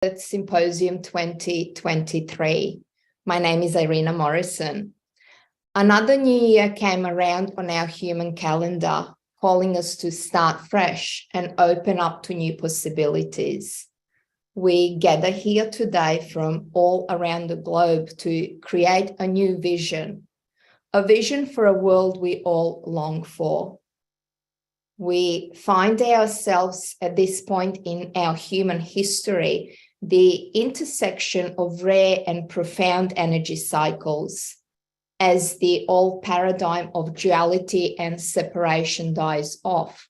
Earth Symposium 2023. My name is Irina Morrison. Another new year came around on our human calendar, calling us to start fresh and open up to new possibilities. We gather here today from all around the globe to create a new vision, a vision for a world we all long for. We find ourselves at this point in our human history, the intersection of rare and profound energy cycles. As the old paradigm of duality and separation dies off,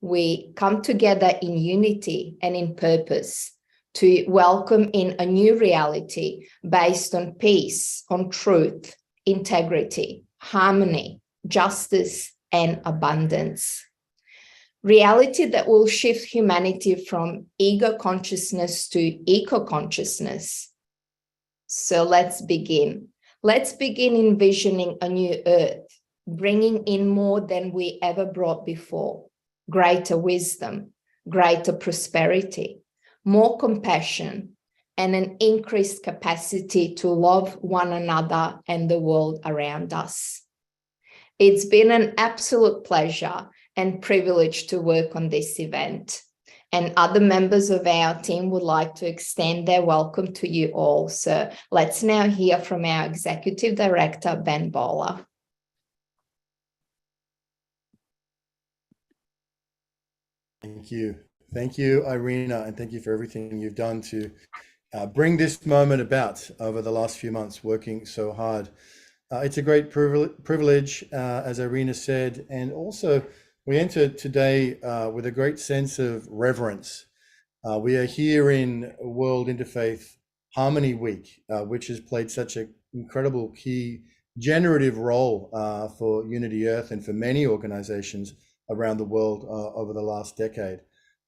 we come together in unity and in purpose to welcome in a new reality based on peace, on truth, integrity, harmony, justice, and abundance. Reality that will shift humanity from ego consciousness to eco-consciousness. So let's begin. Let's begin envisioning a new earth, bringing in more than we ever brought before, greater wisdom, greater prosperity, more compassion, and an increased capacity to love one another and the world around us. It's been an absolute pleasure and privilege to work on this event. And other members of our team would like to extend their welcome to you all. So let's now hear from our Executive Director, Ben Bowler. Thank you. Thank you, Irina, and thank you for everything you've done to bring this moment about over the last few months, working so hard. It's a great privilege, as Irina said, and also we enter today with a great sense of reverence. We are here in World Interfaith Harmony Week, which has played such an incredible key generative role for Unity Earth and for many organizations around the world over the last decade.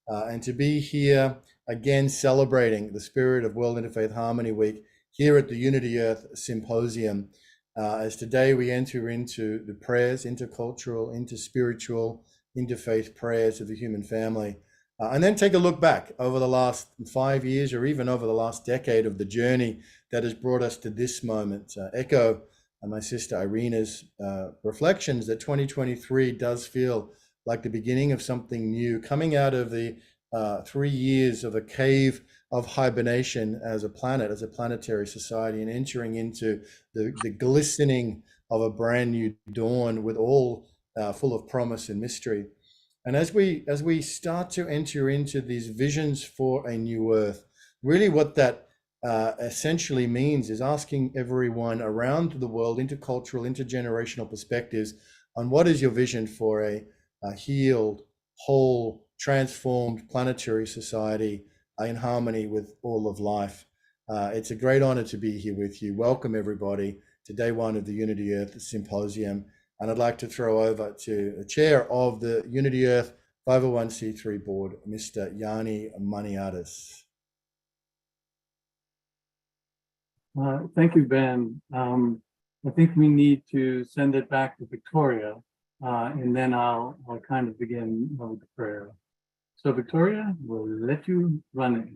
And to be here again celebrating the spirit of World Interfaith Harmony Week here at the Unity Earth Symposium, as today we enter into the prayers, intercultural, interspiritual, interfaith prayers of the human family, and then take a look back over the last 5 years or even over the last decade of the journey that has brought us to this moment. Echo my sister Irina's reflections that 2023 does feel like the beginning of something new, coming out of the 3 years of a cave of hibernation as a planet, as a planetary society, and entering into the glistening of a brand new dawn with all full of promise and mystery. And as we start to enter into these visions for a new earth, really what that essentially means is asking everyone around the world, intercultural, intergenerational perspectives, on what is your vision for a healed, whole, transformed planetary society in harmony with all of life. It's a great honor to be here with you. Welcome everybody to day one of the Unity Earth Symposium. And I'd like to throw over to the chair of the Unity Earth 501c3 board, Mr. Yanni Maniatis. Thank you, Ben. I think we need to send it back to Victoria, and then I'll kind of begin with the prayer. So Victoria, we'll let you run it.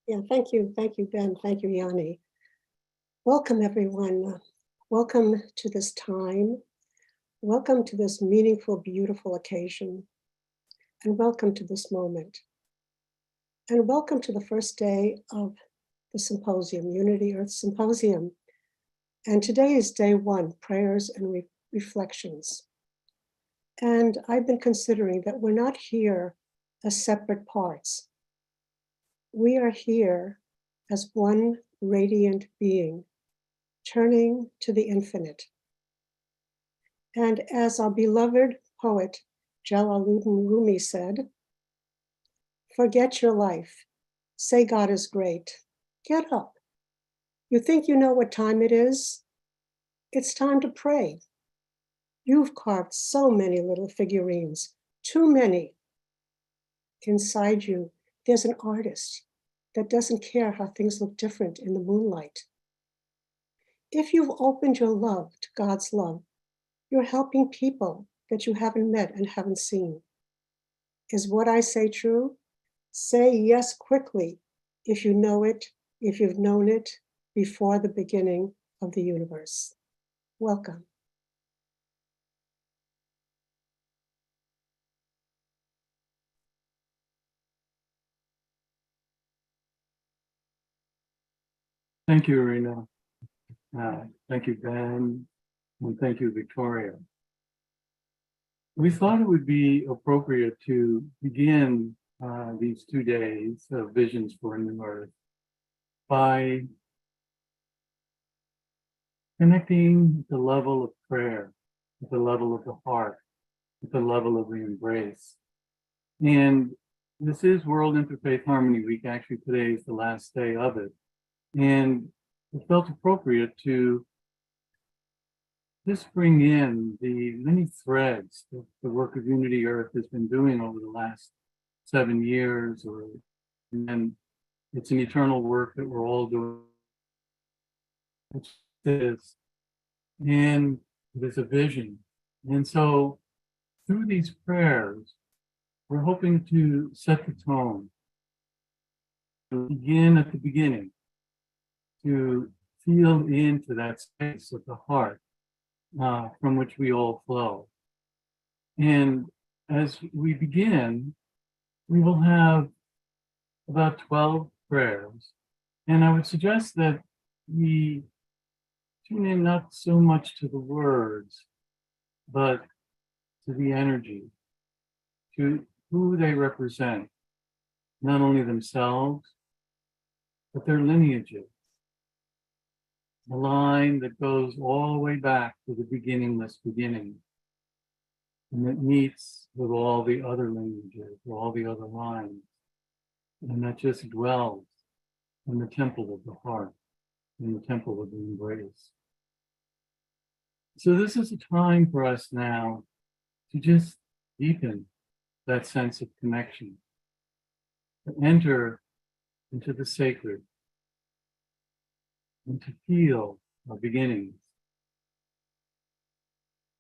Yeah, thank you, Ben. Thank you, Yanni. Welcome, everyone. Welcome to this time. Welcome to this meaningful, beautiful occasion. And welcome to this moment. And welcome to the first day of the symposium, Unity Earth Symposium. And today is day one, prayers and reflections. And I've been considering that we're not here as separate parts. We are here as one radiant being, turning to the infinite. And as our beloved poet Jalaluddin Rumi said, forget your life, say God is great, get up. You think you know what time it is? It's time to pray. You've carved so many little figurines, too many. Inside you, there's an artist that doesn't care how things look different in the moonlight. If you've opened your love to God's love, you're helping people that you haven't met and haven't seen. Is what I say true? Say yes quickly if you know it, if you've known it before the beginning of the universe. Welcome. Thank you, Irina. Thank you, Ben, and thank you, Victoria. We thought it would be appropriate to begin these 2 days of Visions for a New Earth by connecting at the level of prayer, at the level of the heart, at the level of the embrace. And this is World Interfaith Harmony Week. Actually, today is the last day of it. And it felt appropriate to just bring in the many threads that the work of Unity Earth has been doing over the last 7 years, and it's an eternal work that we're all doing. Which is, and there's a vision. And so through these prayers, we're hoping to set the tone, to begin at the beginning, to feel into that space of the heart from which we all flow. And as we begin, we will have about 12 prayers. And I would suggest that we tune in not so much to the words, but to the energy, to who they represent, not only themselves, but their lineages. The line that goes all the way back to the beginningless beginning, and that meets with all the other lineages, all the other lines, and that just dwells in the temple of the heart, in the temple of the embrace. So this is a time for us now to just deepen that sense of connection, to enter into the sacred, and to feel our beginnings.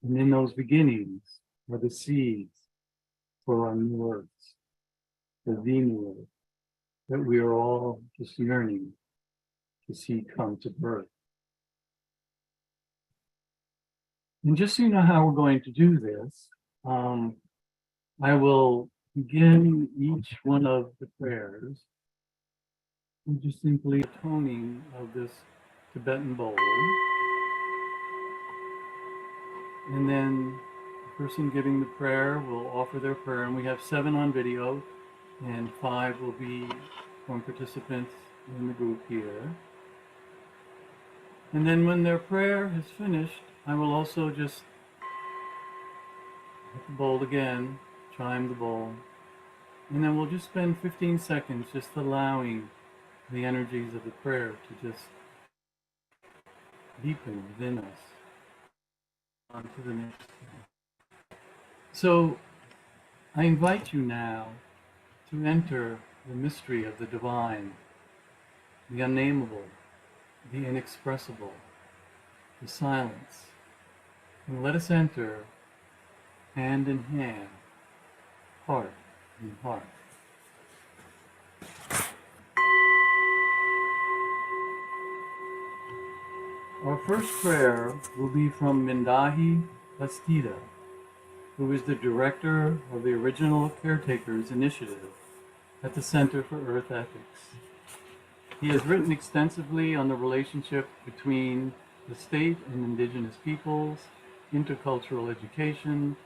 And in those beginnings are the seeds for our new earths, for the new earth that we are all just yearning to see come to birth. And just so you know how we're going to do this, I will begin each one of the prayers with just simply a toning of this Tibetan bowl. And then the person giving the prayer will offer their prayer, and we have 7 on video, and 5 will be from participants in the group here. And then when their prayer is finished, I will also just hit the bowl again, chime the bowl, and then we'll just spend 15 seconds just allowing the energies of the prayer to just deepen within us. On to the next one. So I invite you now to enter the mystery of the divine, the unnameable, the inexpressible, the silence. And let us enter hand in hand, heart in heart. Our first prayer will be from Mindahi Bastida, who is the director of the Original Caretakers Initiative at the Center for Earth Ethics. He has written extensively on the relationship between the state and indigenous peoples, intercultural education,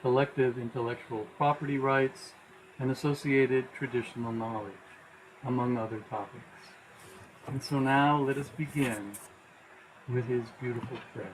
collective intellectual property rights, and associated traditional knowledge, among other topics. And so now let us begin with his beautiful prayer.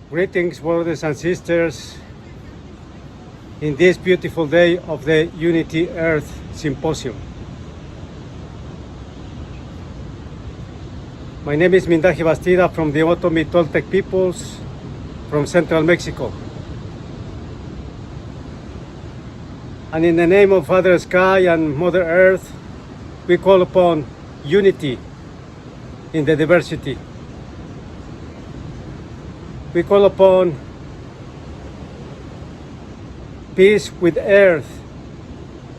Greetings, brothers and sisters, in this beautiful day of the UNITY EARTH Symposium. My name is Mindaji Bastida from the Otomi Toltec peoples from central Mexico. And in the name of Father Sky and Mother Earth, we call upon unity in the diversity. We call upon peace with Earth,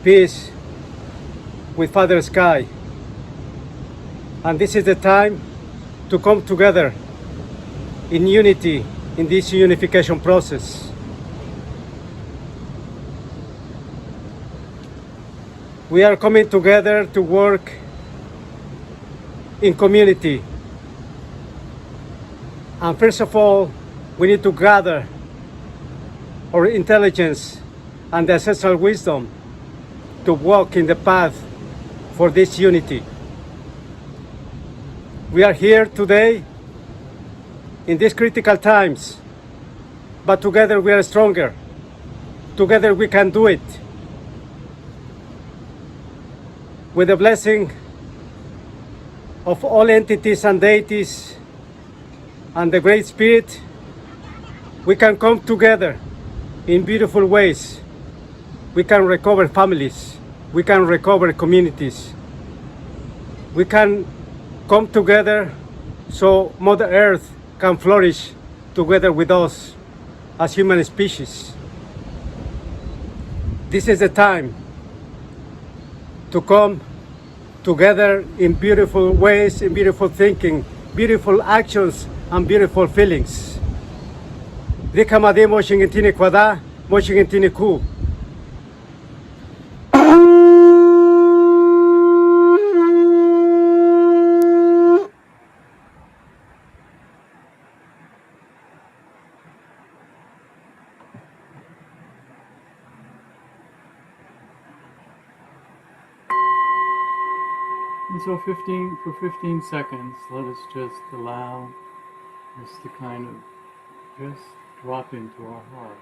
peace with Father Sky. And this is the time to come together in unity in this unification process. We are coming together to work in community. And first of all, we need to gather our intelligence and the ancestral wisdom to walk in the path for this unity. We are here today in these critical times, but together we are stronger. Together we can do it. With the blessing of all entities and deities and the Great Spirit, we can come together in beautiful ways. We can recover families. We can recover communities. We can come together so Mother Earth can flourish together with us as human species. This is the time to come together in beautiful ways, in beautiful thinking, beautiful actions, and beautiful feelings. Rikamade moshingintini kwada, moshingintini ku. And so for 15 seconds, let us just allow this to kind of just drop into our hearts.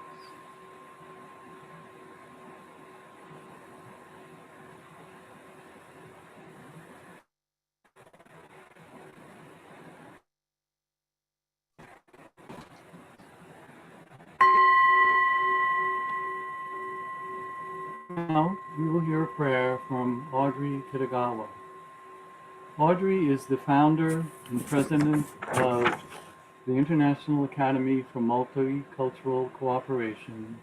Now, we will hear a prayer from Audrey Kitagawa. Audrey is the founder and president of the International Academy for Multicultural Cooperation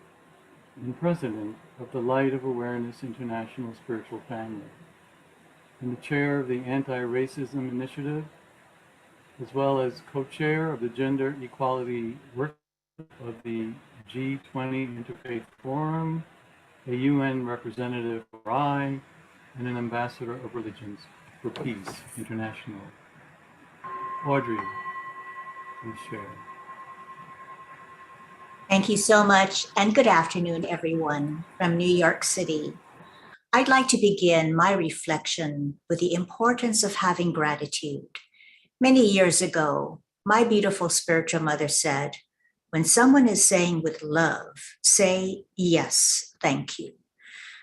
and president of the Light of Awareness International Spiritual Family, and the chair of the Anti-Racism Initiative, as well as co-chair of the Gender Equality Work of the G20 Interfaith Forum, a UN representative for I, and an ambassador of Religions for Peace International. Audrey, please share. Thank you so much, and good afternoon, everyone, from New York City. I'd like to begin my reflection with the importance of having gratitude. Many years ago, my beautiful spiritual mother said, when someone is saying with love, say, yes, thank you.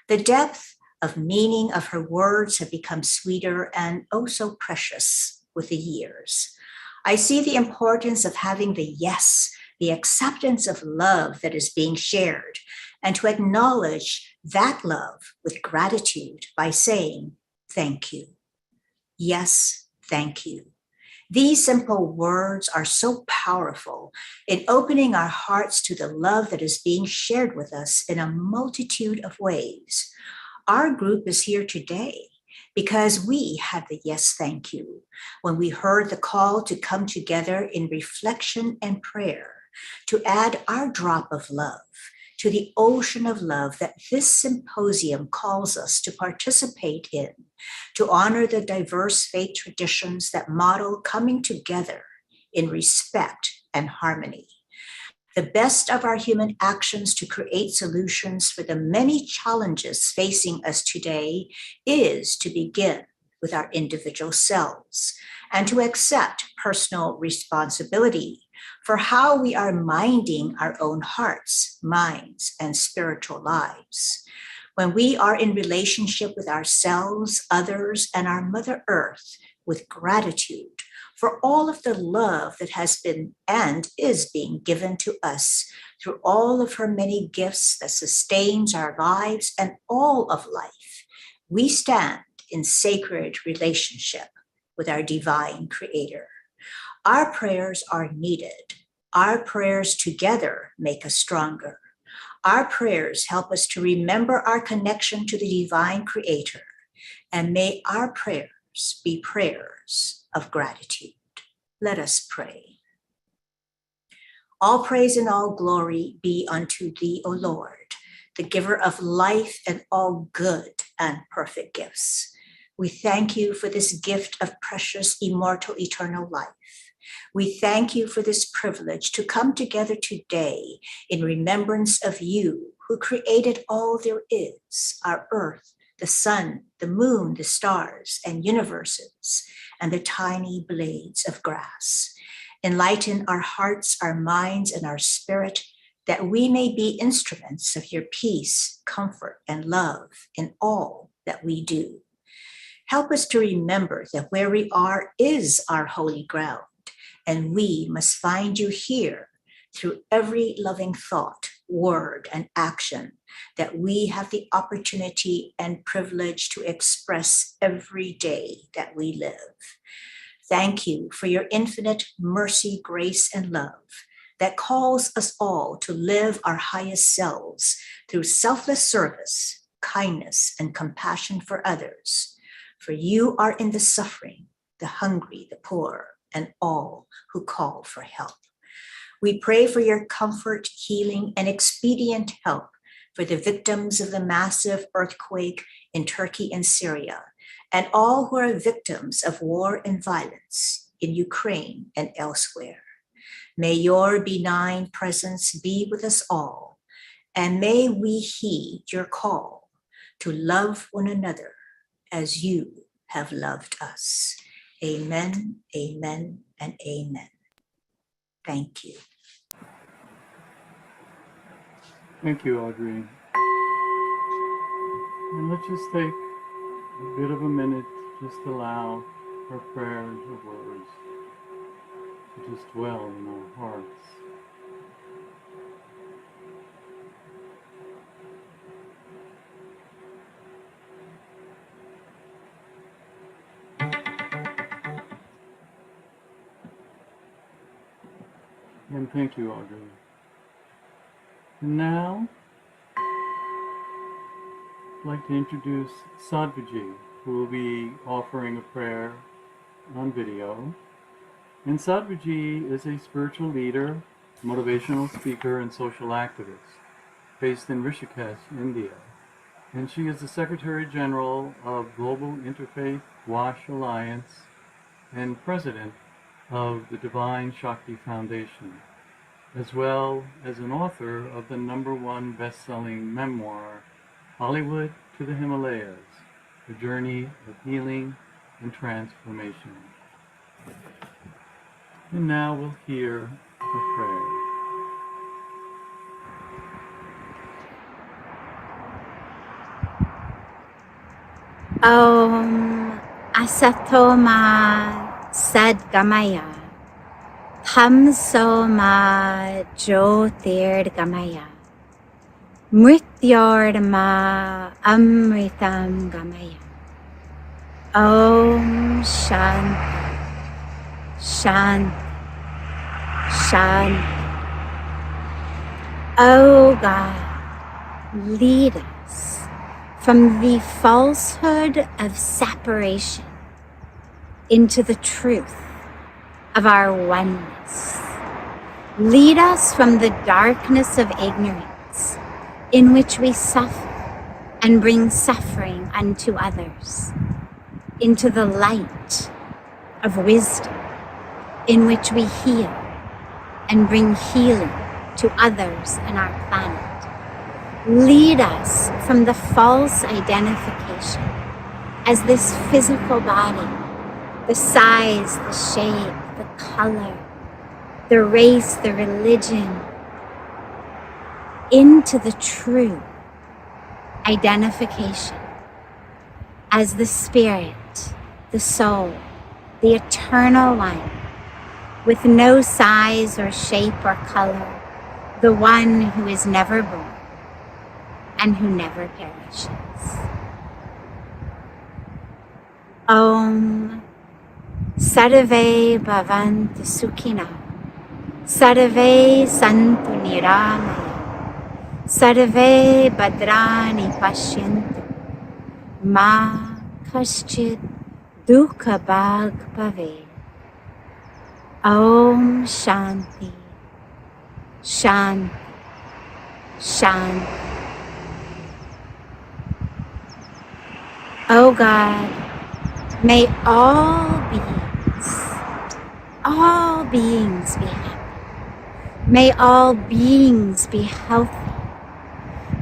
The depth of meaning of her words have become sweeter and oh so precious with the years. I see the importance of having the yes, the acceptance of love that is being shared, and to acknowledge that love with gratitude by saying, thank you. Yes, thank you. These simple words are so powerful in opening our hearts to the love that is being shared with us in a multitude of ways. Our group is here today because we had the yes, thank you when we heard the call to come together in reflection and prayer, to add our drop of love to the ocean of love that this symposium calls us to participate in, to honor the diverse faith traditions that model coming together in respect and harmony. The best of our human actions to create solutions for the many challenges facing us today is to begin with our individual selves and to accept personal responsibility for how we are minding our own hearts, minds, and spiritual lives. When we are in relationship with ourselves, others, and our Mother Earth with gratitude for all of the love that has been and is being given to us through all of her many gifts that sustains our lives and all of life. We stand in sacred relationship with our divine creator. Our prayers are needed. Our prayers together make us stronger. Our prayers help us to remember our connection to the divine creator. And may our prayers be prayers of gratitude. Let us pray. All praise and all glory be unto thee, O Lord, the giver of life and all good and perfect gifts. We thank you for this gift of precious, immortal, eternal life. We thank you for this privilege to come together today in remembrance of you who created all there is, our earth, the sun, the moon, the stars, and universes, and the tiny blades of grass. Enlighten our hearts, our minds, and our spirit, that we may be instruments of your peace, comfort, and love in all that we do. Help us to remember that where we are is our holy ground, and we must find you here through every loving thought, word, and action that we have the opportunity and privilege to express every day that we live. Thank you for your infinite mercy, grace, and love that calls us all to live our highest selves through selfless service, kindness, and compassion for others. For you are in the suffering, the hungry, the poor, and all who call for help. We pray for your comfort, healing, and expedient help for the victims of the massive earthquake in Turkey and Syria, and all who are victims of war and violence in Ukraine and elsewhere. May your benign presence be with us all, and may we heed your call to love one another as you have loved us. Amen, amen, and amen. Thank you. Thank you, Audrey. And let's just take a bit of a minute, just allow her prayers, her words to just dwell in our hearts. And thank you, Audrey. And now, I'd like to introduce Sadhviji, who will be offering a prayer on video. And Sadhviji is a spiritual leader, motivational speaker, and social activist based in Rishikesh, India. And she is the Secretary General of Global Interfaith Wash Alliance and President of the Divine Shakti Foundation, as well as an author of the #1 best-selling memoir, Hollywood to the Himalayas, A Journey of Healing and Transformation. And now we'll hear a prayer. Om Asatoma Sadgamaya Tamsoma Jyotirgamaya Mrityorma Amritam Gamaya. Om Shanti Shanti Shanti. Oh God, lead us from the falsehood of separation into the truth of our oneness. Lead us from the darkness of ignorance in which we suffer and bring suffering unto others, into the light of wisdom in which we heal and bring healing to others and our planet. Lead us from the false identification as this physical body, the size, the shape, the color, the race, the religion, into the true identification as the spirit, the soul, the eternal one, with no size or shape or color, the one who is never born and who never perishes. Om Sarve Bhavantu Sukhina, Sarve Santu Niramaya, Sarve Bhadrani Pashyantu, Ma Kaschid Dukha Bhag Bhave. Om Shanti, Shanti, Shanti. Oh God, may all beings be happy. May all beings be healthy.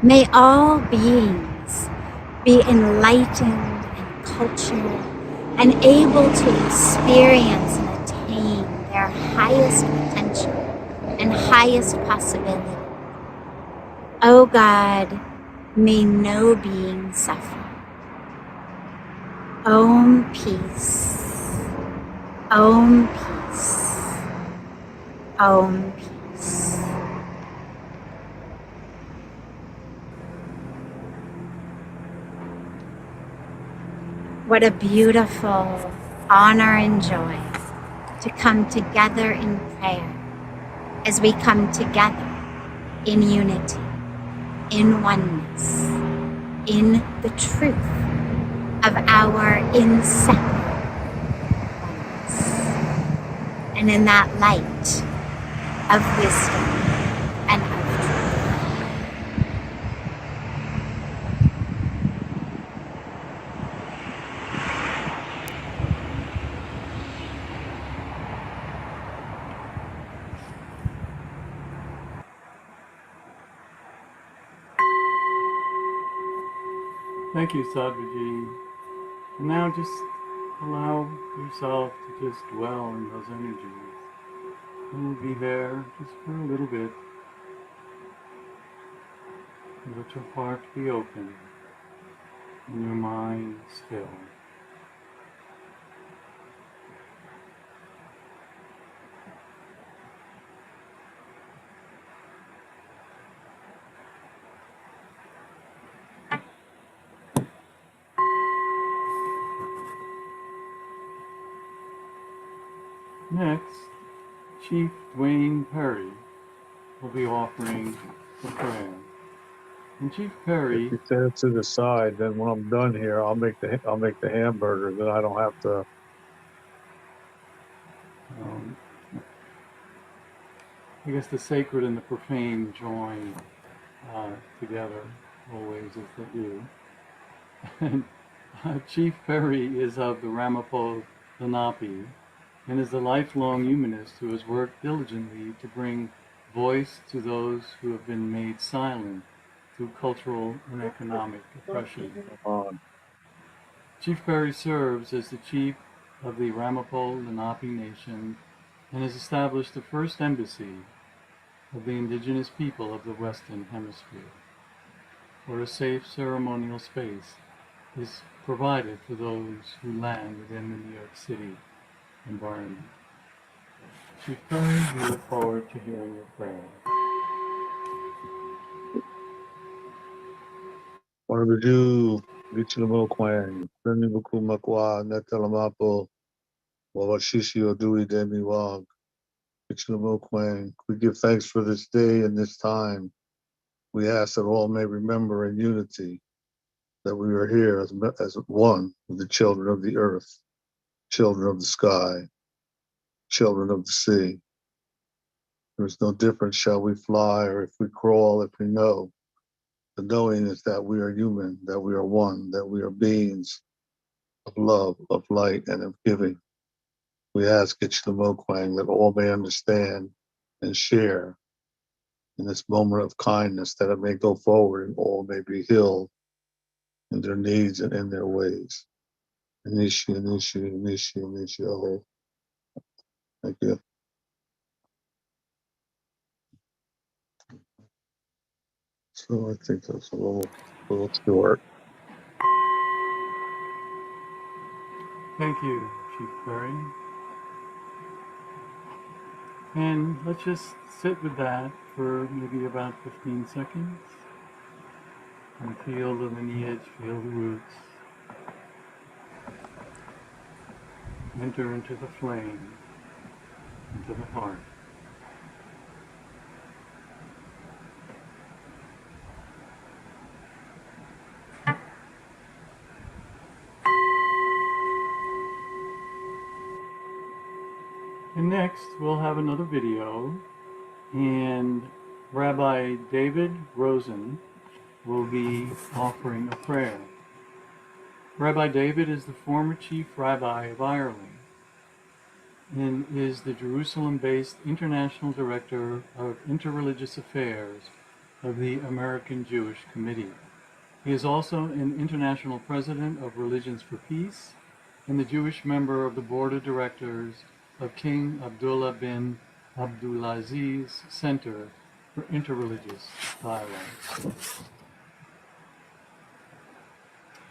May all beings be enlightened and cultured and able to experience and attain their highest potential and highest possibility. Oh God, may no being suffer. Om peace. Om peace. Om peace. What a beautiful honor and joy to come together in prayer as we come together in unity, in oneness, in the truth of our inseparable oneness, and in that light of wisdom and of truth. Thank you, Sadhguruji. And now just allow yourself to just dwell in those energies. And we'll be there just for a little bit. Let your heart be open and your mind still. Next, Chief Dwayne Perry will be offering the prayer. And Chief Perry, If you set it to the side, then when I'm done here, I'll make the hamburger. Then I don't have to. I guess the sacred and the profane join together always as they do. And Chief Perry is of the Ramapo Lenape and is a lifelong humanist who has worked diligently to bring voice to those who have been made silent through cultural and economic oppression. Chief Perry serves as the chief of the Ramapo Lenape Nation and has established the first embassy of the Indigenous people of the Western Hemisphere, where a safe ceremonial space is provided for those who land within the New York City environment. Chief Perry, we look forward to hearing your prayer. Wanabiju, Gichilamo Kwang, Renibuku Makwa, Netalamapo, Wawashishi Odui Demi Wag, Gichilamo Kwang. We give thanks for this day and this time. We ask that all may remember in unity that we are here as one with the children of the earth, children of the sky, children of the sea. There is no difference shall we fly or if we crawl, if we know. The knowing is that we are human, that we are one, that we are beings of love, of light, and of giving. We ask Ichtamokwang that all may understand and share in this moment of kindness, that it may go forward and all may be healed in their needs and in their ways. Inishi, Inishi, Inishi, Inishi, Allah. Thank you. So I think that's a little short. Thank you, Chief Berry. And let's just sit with that for maybe about 15 seconds and feel the lineage, feel the roots. Enter into the flame, into the heart. And next, we'll have another video, and Rabbi David Rosen will be offering a prayer. Rabbi David is the former chief rabbi of Ireland and is the Jerusalem-based international director of interreligious affairs of the American Jewish Committee. He is also an international president of Religions for Peace and the Jewish member of the board of directors of King Abdullah bin Abdulaziz Center for Interreligious Dialogue.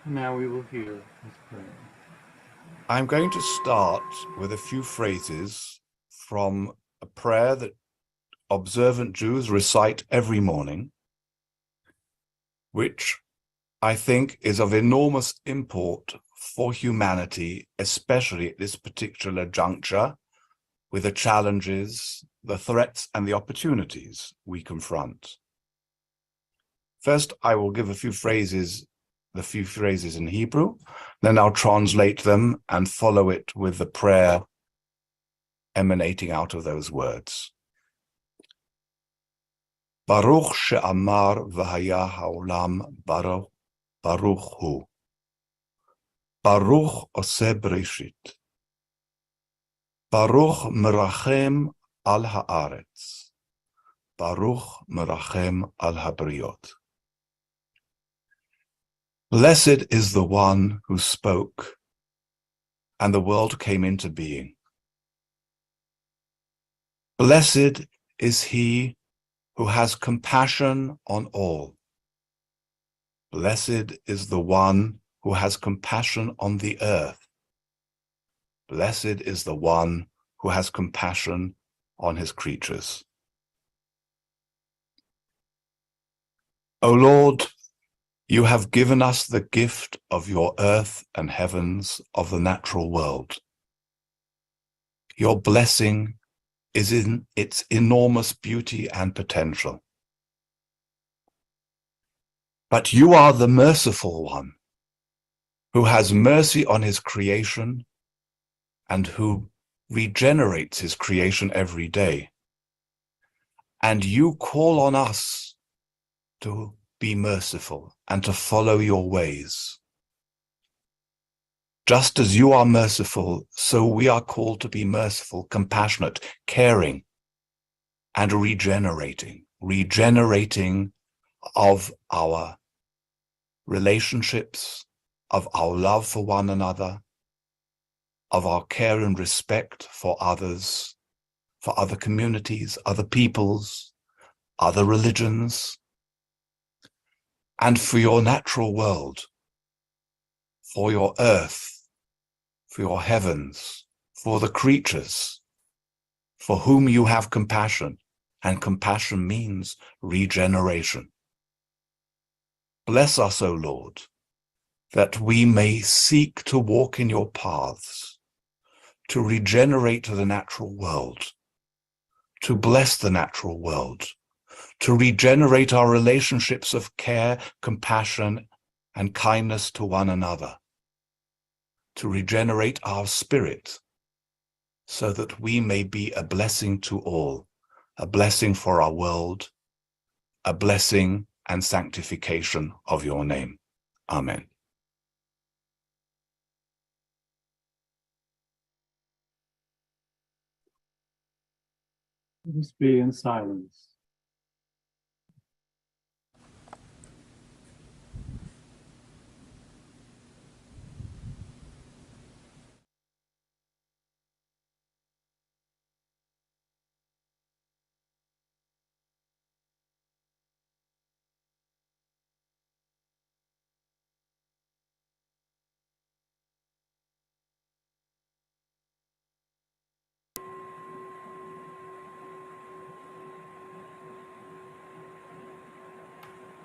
Now we will hear his prayer. I'm going to start with a few phrases from a prayer that observant Jews recite every morning, which I think is of enormous import for humanity, especially at this particular juncture, with the challenges, the threats, and the opportunities we confront. First, I will give the few phrases in Hebrew, then I'll translate them and follow it with the prayer emanating out of those words. Baruch she'amar v'haya ha'olam baruch hu. Baruch oseh breshit. Baruch merachem al haaretz. Baruch merachem al habriot. Blessed is the one who spoke, and the world came into being. Blessed is he who has compassion on all. Blessed is the one who has compassion on the earth. Blessed is the one who has compassion on his creatures. O Lord, you have given us the gift of your earth and heavens, of the natural world. Your blessing is in its enormous beauty and potential. But you are the merciful one, who has mercy on his creation and who regenerates his creation every day. And you call on us to be merciful and to follow your ways. Just as you are merciful, so we are called to be merciful, compassionate, caring, and regenerating of our relationships, of our love for one another, of our care and respect for others, for other communities, other peoples, other religions, and for your natural world, for your earth, for your heavens, for the creatures, for whom you have compassion, and compassion means regeneration. Bless us, O Lord, that we may seek to walk in your paths, to regenerate the natural world, to bless the natural world, to regenerate our relationships of care, compassion, and kindness to one another, to regenerate our spirit, so that we may be a blessing to all, a blessing for our world, a blessing and sanctification of your name. Amen. Let us be in silence.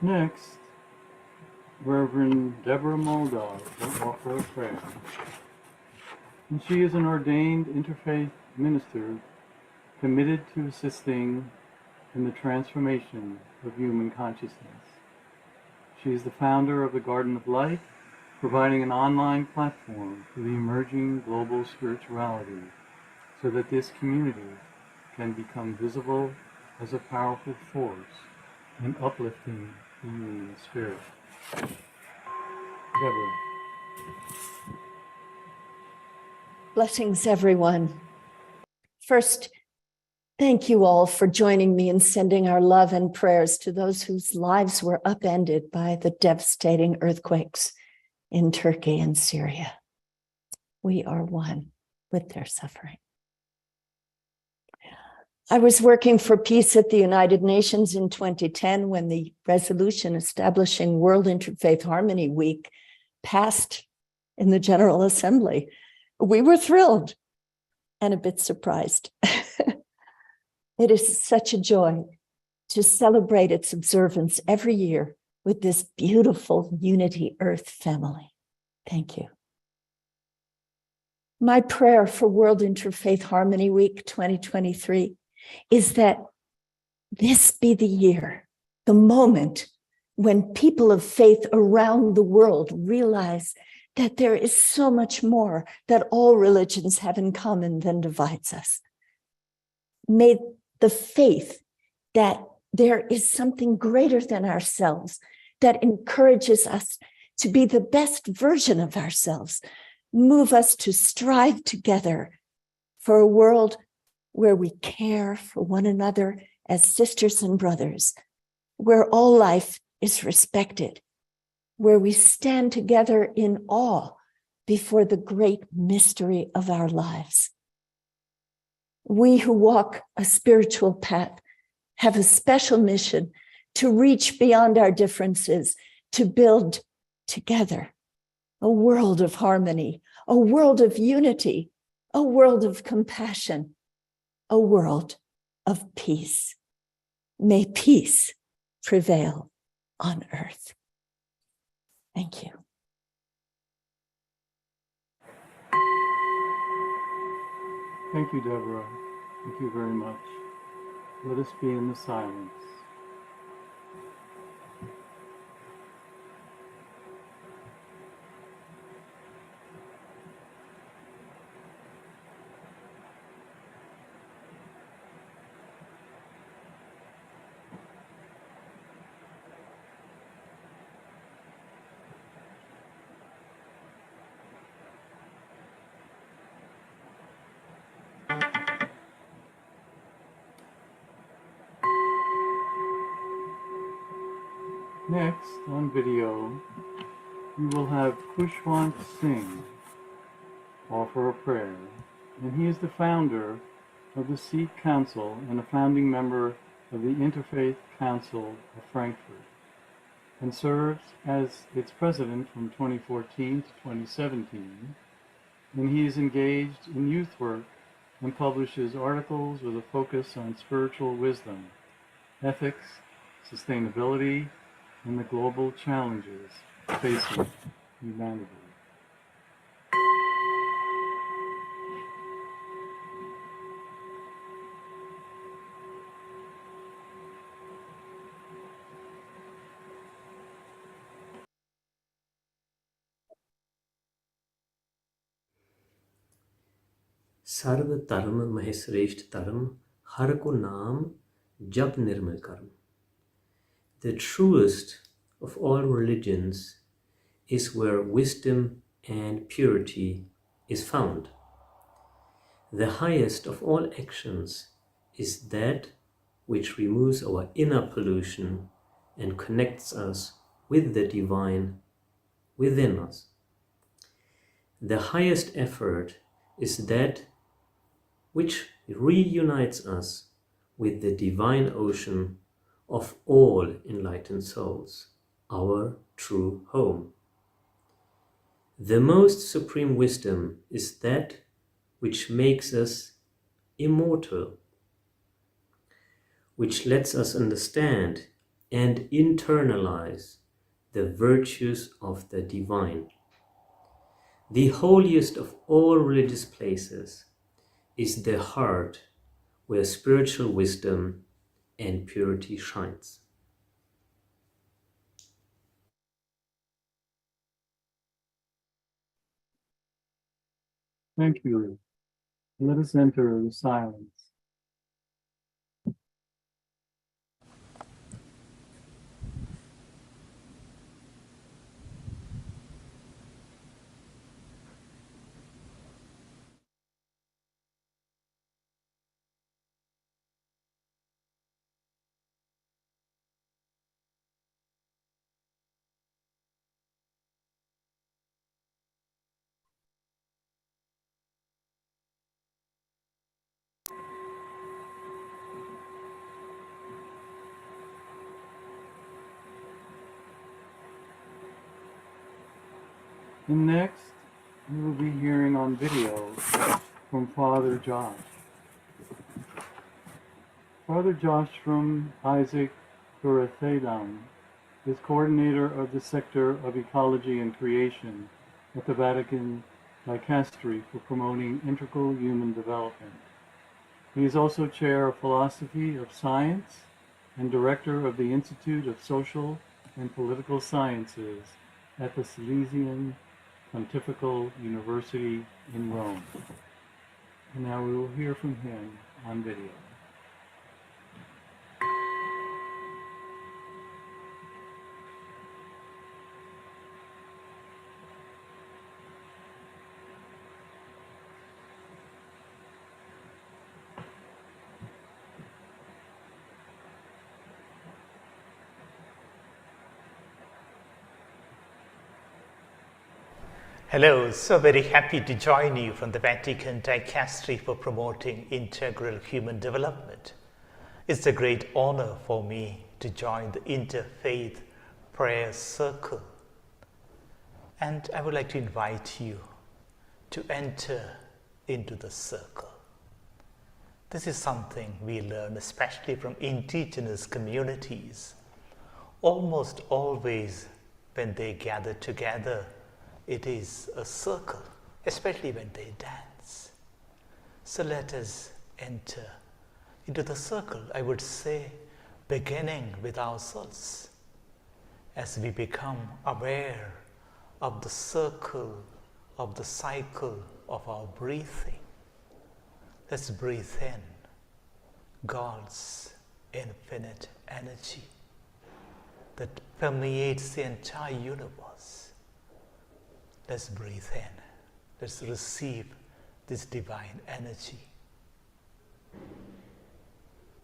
Next, Reverend Deborah Muldog will offer a prayer. And she is an ordained interfaith minister committed to assisting in the transformation of human consciousness. She is the founder of the Garden of Light, providing an online platform for the emerging global spirituality so that this community can become visible as a powerful force in uplifting the human spirit. Deborah. Blessings, everyone. First, thank you all for joining me in sending our love and prayers to those whose lives were upended by the devastating earthquakes in Turkey and Syria. We are one with their suffering. I was working for peace at the United Nations in 2010 when the resolution establishing World Interfaith Harmony Week passed in the General Assembly. We were thrilled and a bit surprised. It is such a joy to celebrate its observance every year with this beautiful Unity Earth family. Thank you. My prayer for World Interfaith Harmony Week 2023 is that this be the year, the moment when people of faith around the world realize that there is so much more that all religions have in common than divides us. May the faith that there is something greater than ourselves that encourages us to be the best version of ourselves move us to strive together for a world where we care for one another as sisters and brothers, where all life is respected, where we stand together in awe before the great mystery of our lives. We who walk a spiritual path have a special mission to reach beyond our differences, to build together a world of harmony, a world of unity, a world of compassion, a world of peace. May peace prevail on earth. Thank you. Thank you, Deborah. Thank you very much. Let us be in the silence. Next, on video, we will have Kushwant Singh offer a prayer, and he is the founder of the Sikh Council and a founding member of the Interfaith Council of Frankfurt, and serves as its president from 2014 to 2017, and he is engaged in youth work and publishes articles with a focus on spiritual wisdom, ethics, sustainability, and the global challenges facing humanity. सर्व धर्म मह श्रेष्ठ धर्म हर को नाम जप निर्मल कर्म. The truest of all religions is where wisdom and purity is found. The highest of all actions is that which removes our inner pollution and connects us with the divine within us. The highest effort is that which reunites us with the divine ocean of all enlightened souls, our true home. The most supreme wisdom is that which makes us immortal, which lets us understand and internalize the virtues of the divine. The holiest of all religious places is the heart where spiritual wisdom and purity shines. Thank you. Let us enter the silence. And next, we will be hearing on video from Father Josh. Father Josh from Isaac Kurathalam is coordinator of the sector of ecology and creation at the Vatican Dicastery for promoting integral human development. He is also chair of philosophy of science and director of the Institute of Social and Political Sciences at the Salesian Pontifical University in Rome. And now we will hear from him on video. Hello, so very happy to join you from the Vatican Dicastery for promoting integral human development. It's a great honor for me to join the Interfaith Prayer Circle. And I would like to invite you to enter into the circle. This is something we learn especially from indigenous communities. Almost always when they gather together, it is a circle, especially when they dance. So let us enter into the circle, I would say, beginning with ourselves. As we become aware of the circle, of the cycle of our breathing, let's breathe in God's infinite energy that permeates the entire universe. Let's breathe in. Let's receive this divine energy.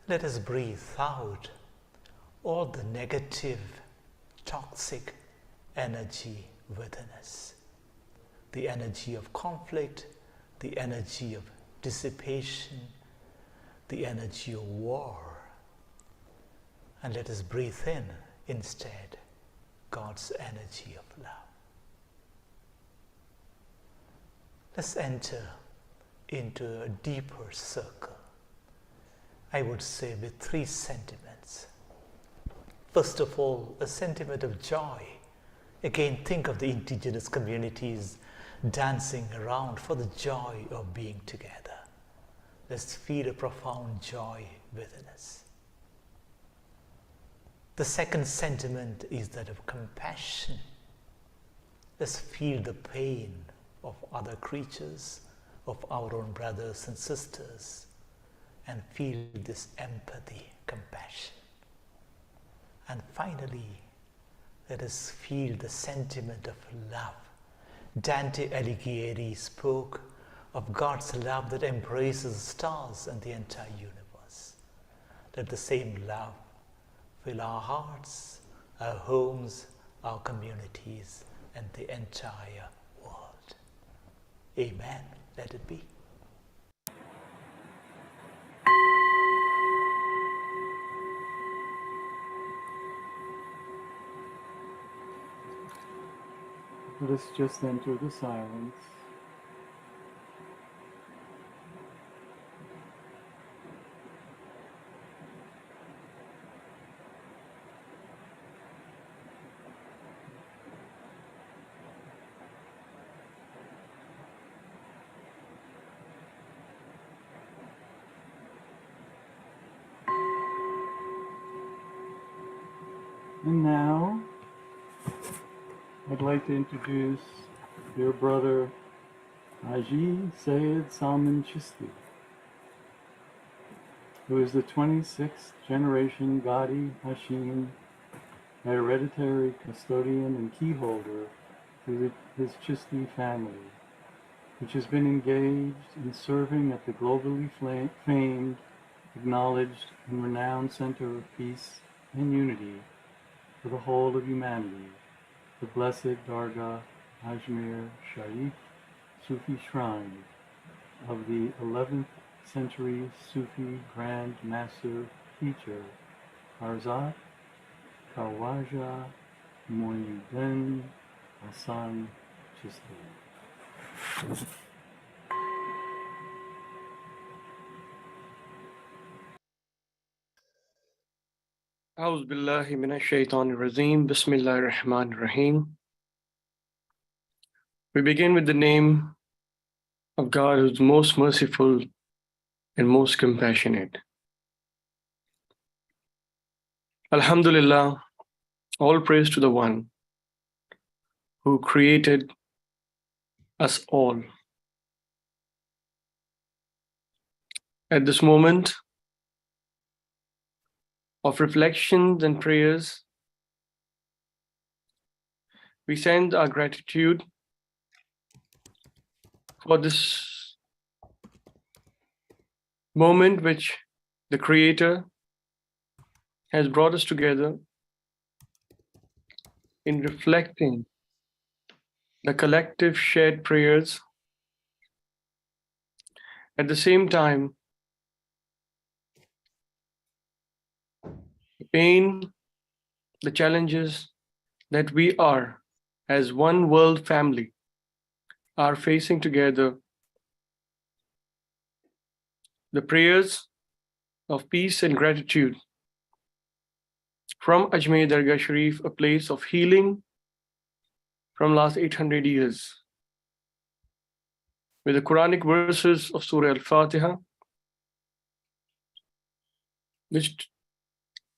Let us breathe out all the negative, toxic energy within us. The energy of conflict, the energy of dissipation, the energy of war. And let us breathe in instead God's energy of love. Let's enter into a deeper circle, I would say with three sentiments. First of all, a sentiment of joy. Again, think of the indigenous communities dancing around for the joy of being together. Let's feel a profound joy within us. The second sentiment is that of compassion. Let's feel the pain of other creatures, of our own brothers and sisters, and feel this empathy, compassion. And finally, let us feel the sentiment of love. Dante Alighieri spoke of God's love that embraces the stars and the entire universe. Let the same love fill our hearts, our homes, our communities, and the entire world. Amen. Let it be. Let us just enter the silence. And now, I'd like to introduce dear brother Haji Sayed Salman Chishti, who is the 26th generation Gadi Hashim, a hereditary custodian and key holder to his Chishti family, which has been engaged in serving at the globally famed, acknowledged, and renowned Center of Peace and Unity for the whole of humanity, the Blessed Dargah Ajmer Sharif Sufi Shrine of the 11th century Sufi Grand Master Teacher Harzat Khawaja Moinuddin Hassan Chishti. أعوذ بالله من الشيطان الرجيم بسم الله الرحمن الرحيم. We begin with the name of God, who's most merciful and most compassionate. Alhamdulillah, all praise to the One who created us all. At this moment of reflections and prayers, we send our gratitude for this moment which the Creator has brought us together in reflecting the collective shared prayers. At the same time, the pain, the challenges that we are as one world family are facing together, the prayers of peace and gratitude from Ajmer Dargah Sharif, a place of healing from last 800 years, with the Quranic verses of Surah Al-Fatiha, which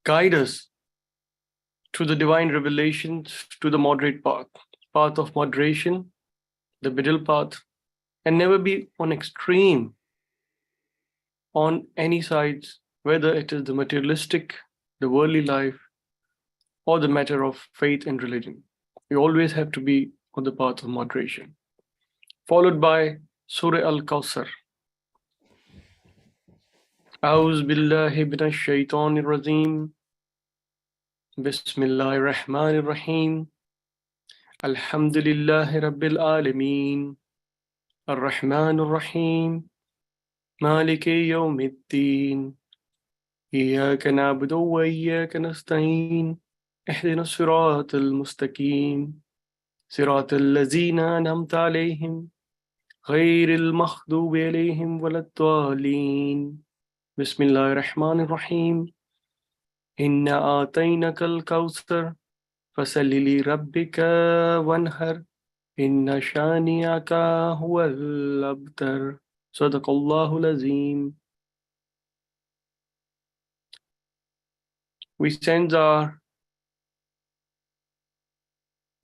guide us to the divine revelations, to the moderate path of moderation, the middle path, and never be on extreme on any sides, whether it is the materialistic, the worldly life, or the matter of faith and religion. We always have to be on the path of moderation. Followed by Surah Al-Kawthar. أعوذ بالله من الشيطان الرجيم بسم الله الرحمن الرحيم الحمد لله رب العالمين الرحمن الرحيم مالك يوم الدين إياك نعبد وإياك نستعين اهدنا الصراط المستقيم صراط الذين أنعمت عليهم غير المغضوب عليهم ولا الضالين بسم الله الرحمن الرحيم إنا أعطيناك الكوثر فصل لربك وانحر إن شانئك هو الأبتر صدق الله العظيم. We send our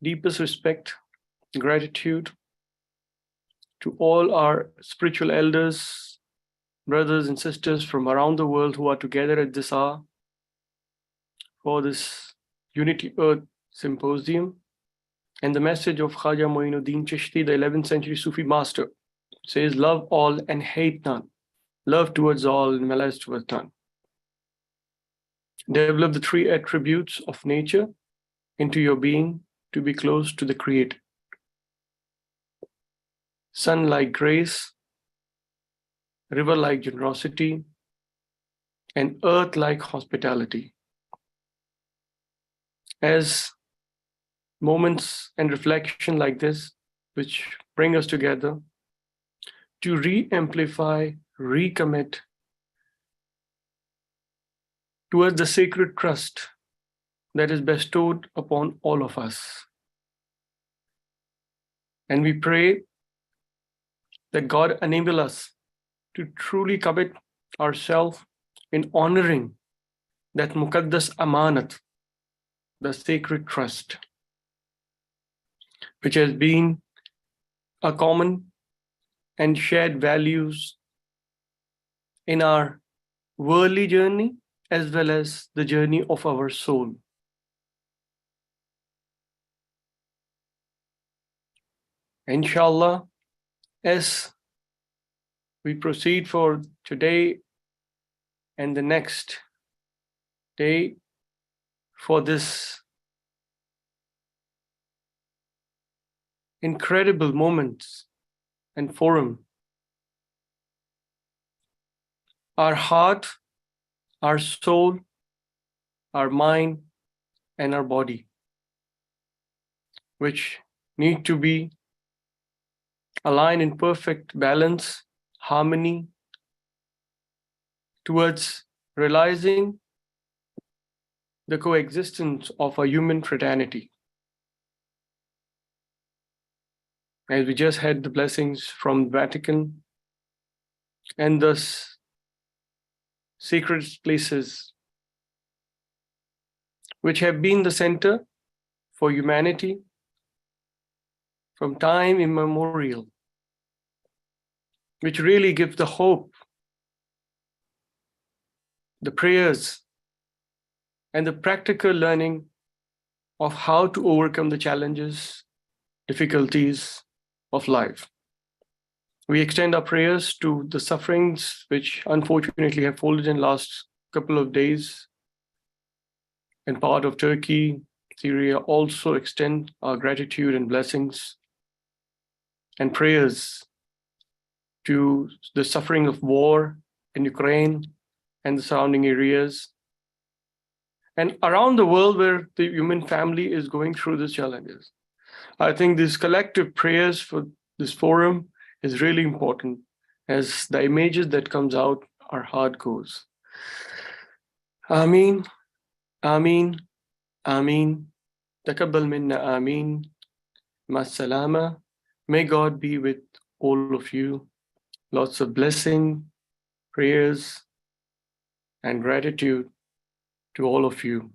deepest respect, gratitude to all our spiritual elders, brothers and sisters from around the world who are together at this hour for this Unity Earth Symposium, and the message of Khaja Moinuddin Chishti, the 11th century Sufi master, says, love all and hate none, love towards all and malice towards none. Develop the three attributes of nature into your being to be close to the Creator. Sun like grace, river like generosity, and earth like hospitality. As moments and reflection like this, which bring us together to re-amplify, recommit towards the sacred trust that is bestowed upon all of us. And we pray that God enable us to truly commit ourselves in honoring that Muqaddas Amanat the sacred trust, which has been a common and shared values in our worldly journey as well as the journey of our soul. Inshallah, as we proceed for today and the next day for this incredible moments and forum, our heart, our soul, our mind, and our body, which need to be aligned in perfect balance, harmony, towards realizing the coexistence of a human fraternity. As we just had the blessings from the Vatican and thus sacred places which have been the center for humanity from time immemorial, which really gives the hope, the prayers, and the practical learning of how to overcome the challenges, difficulties of life. We extend our prayers to the sufferings which unfortunately have folded in last couple of days in part of Turkey, Syria. Also extend our gratitude and blessings and prayers to the suffering of war in Ukraine and the surrounding areas, and around the world where the human family is going through these challenges. I think these collective prayers for this forum is really important, as the images that comes out, our heart goes. Ameen, Ameen, Ameen, Takabbal minna Ameen, Masalama. May God be with all of you. Lots of blessing, prayers, and gratitude to all of you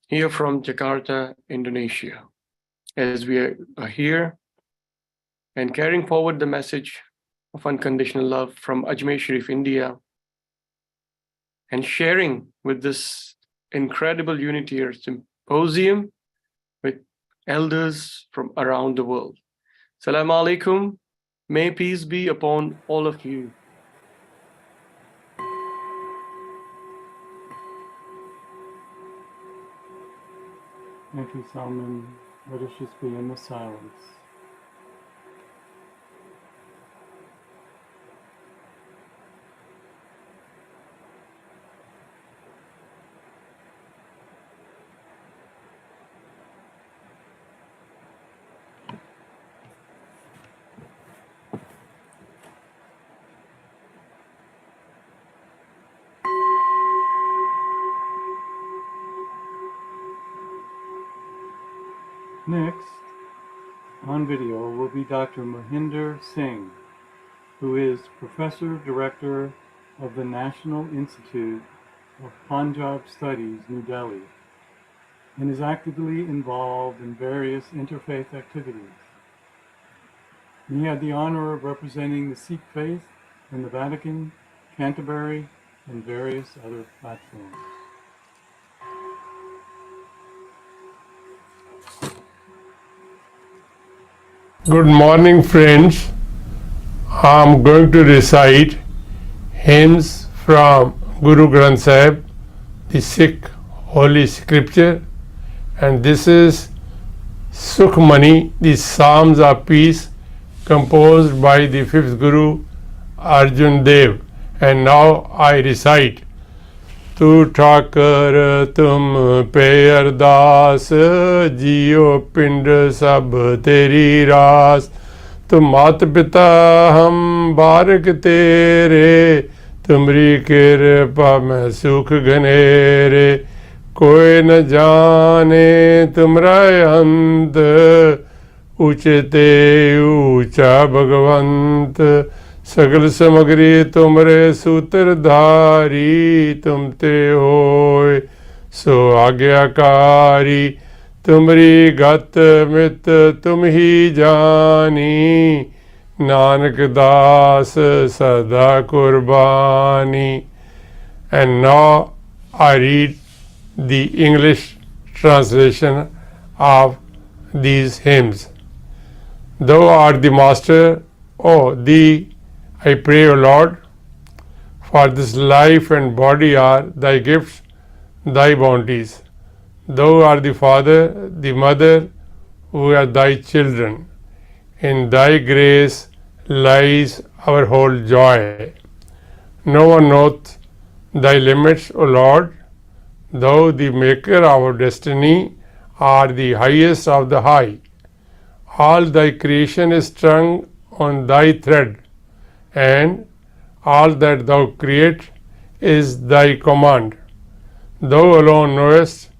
here from Jakarta, Indonesia, as we are here and carrying forward the message of unconditional love from Ajmer Sharif, India, and sharing with this incredible Unity Earth Symposium with elders from around the world. Assalamu alaikum. May peace be upon all of you. Thank you, Salman. Let us just be in the silence. Next, on video, will be Dr. Mohinder Singh, who is Professor Director of the National Institute of Punjab Studies, New Delhi, and is actively involved in various interfaith activities. He had the honor of representing the Sikh faith in the Vatican, Canterbury, and various other platforms. Good morning, friends. I'm going to recite hymns from Guru Granth Sahib, the Sikh Holy Scripture, and this is Sukhmani, the Psalms of Peace, composed by the fifth Guru Arjan Dev. And now I recite. तू ठाकर तुम पे अरदास, जियो पिंड सब तेरी रास। तुम मात पिता हम बारक तेरे, तुमरी कृपा में सुख घनेरे। कोई न जाने तुमरा अंत, ऊंचते ऊंचा भगवंत। सगल समग्री तुमरे सूत्रधारी, तुम ते होय सो आज्ञाकारी तुमरी गत मित तुम ही जानी नानक दास सदा कुर्बानी. And now I read the English translation of these hymns. Thou art the Master, O Thee I pray, O Lord, for this life and body are Thy gifts, Thy bounties. Thou art the Father, the Mother, who are Thy children. In Thy grace lies our whole joy. No one knoweth Thy limits, O Lord. Thou, the Maker of our destiny, art the highest of the high. All Thy creation is strung on Thy thread, and all that Thou create is Thy command. Thou alone knowest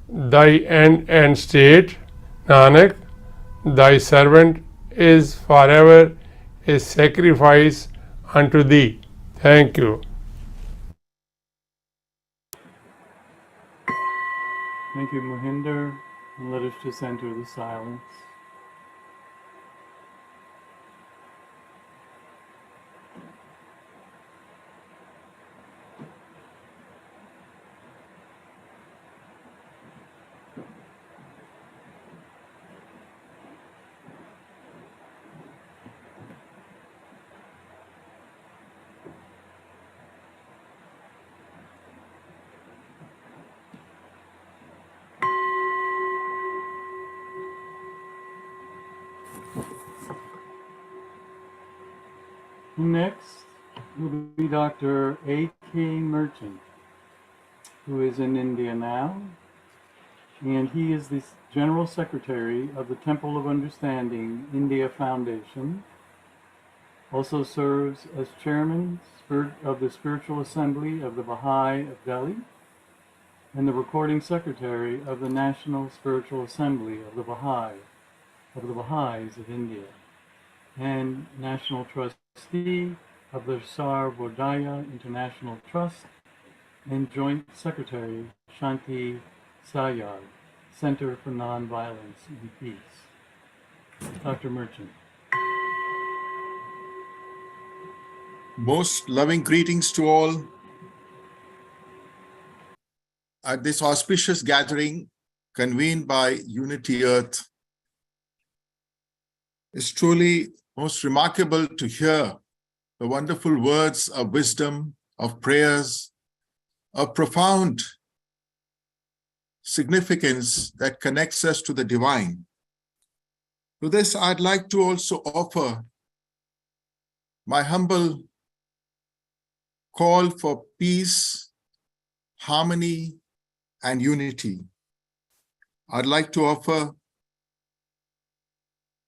Thy end and state. Nanak, Thy servant is forever a sacrifice unto Thee. Thank you. Thank you, Mohinder. And let us just enter the silence. Next will be Dr. A.K. Merchant, who is in India now, and he is the General Secretary of the Temple of Understanding India Foundation, also serves as Chairman of the Spiritual Assembly of the Baha'i of Delhi, and the Recording Secretary of the National Spiritual Assembly of the Baha'is of India, and National Trustee of the Sarvodaya International Trust, and Joint Secretary, Shanti Sayad, Center for Nonviolence and Peace. Dr. Merchant. Most loving greetings to all at this auspicious gathering convened by Unity Earth. It's truly most remarkable to hear the wonderful words of wisdom, of prayers, of profound significance that connects us to the divine. To this, I'd like to also offer my humble call for peace, harmony, and unity. I'd like to offer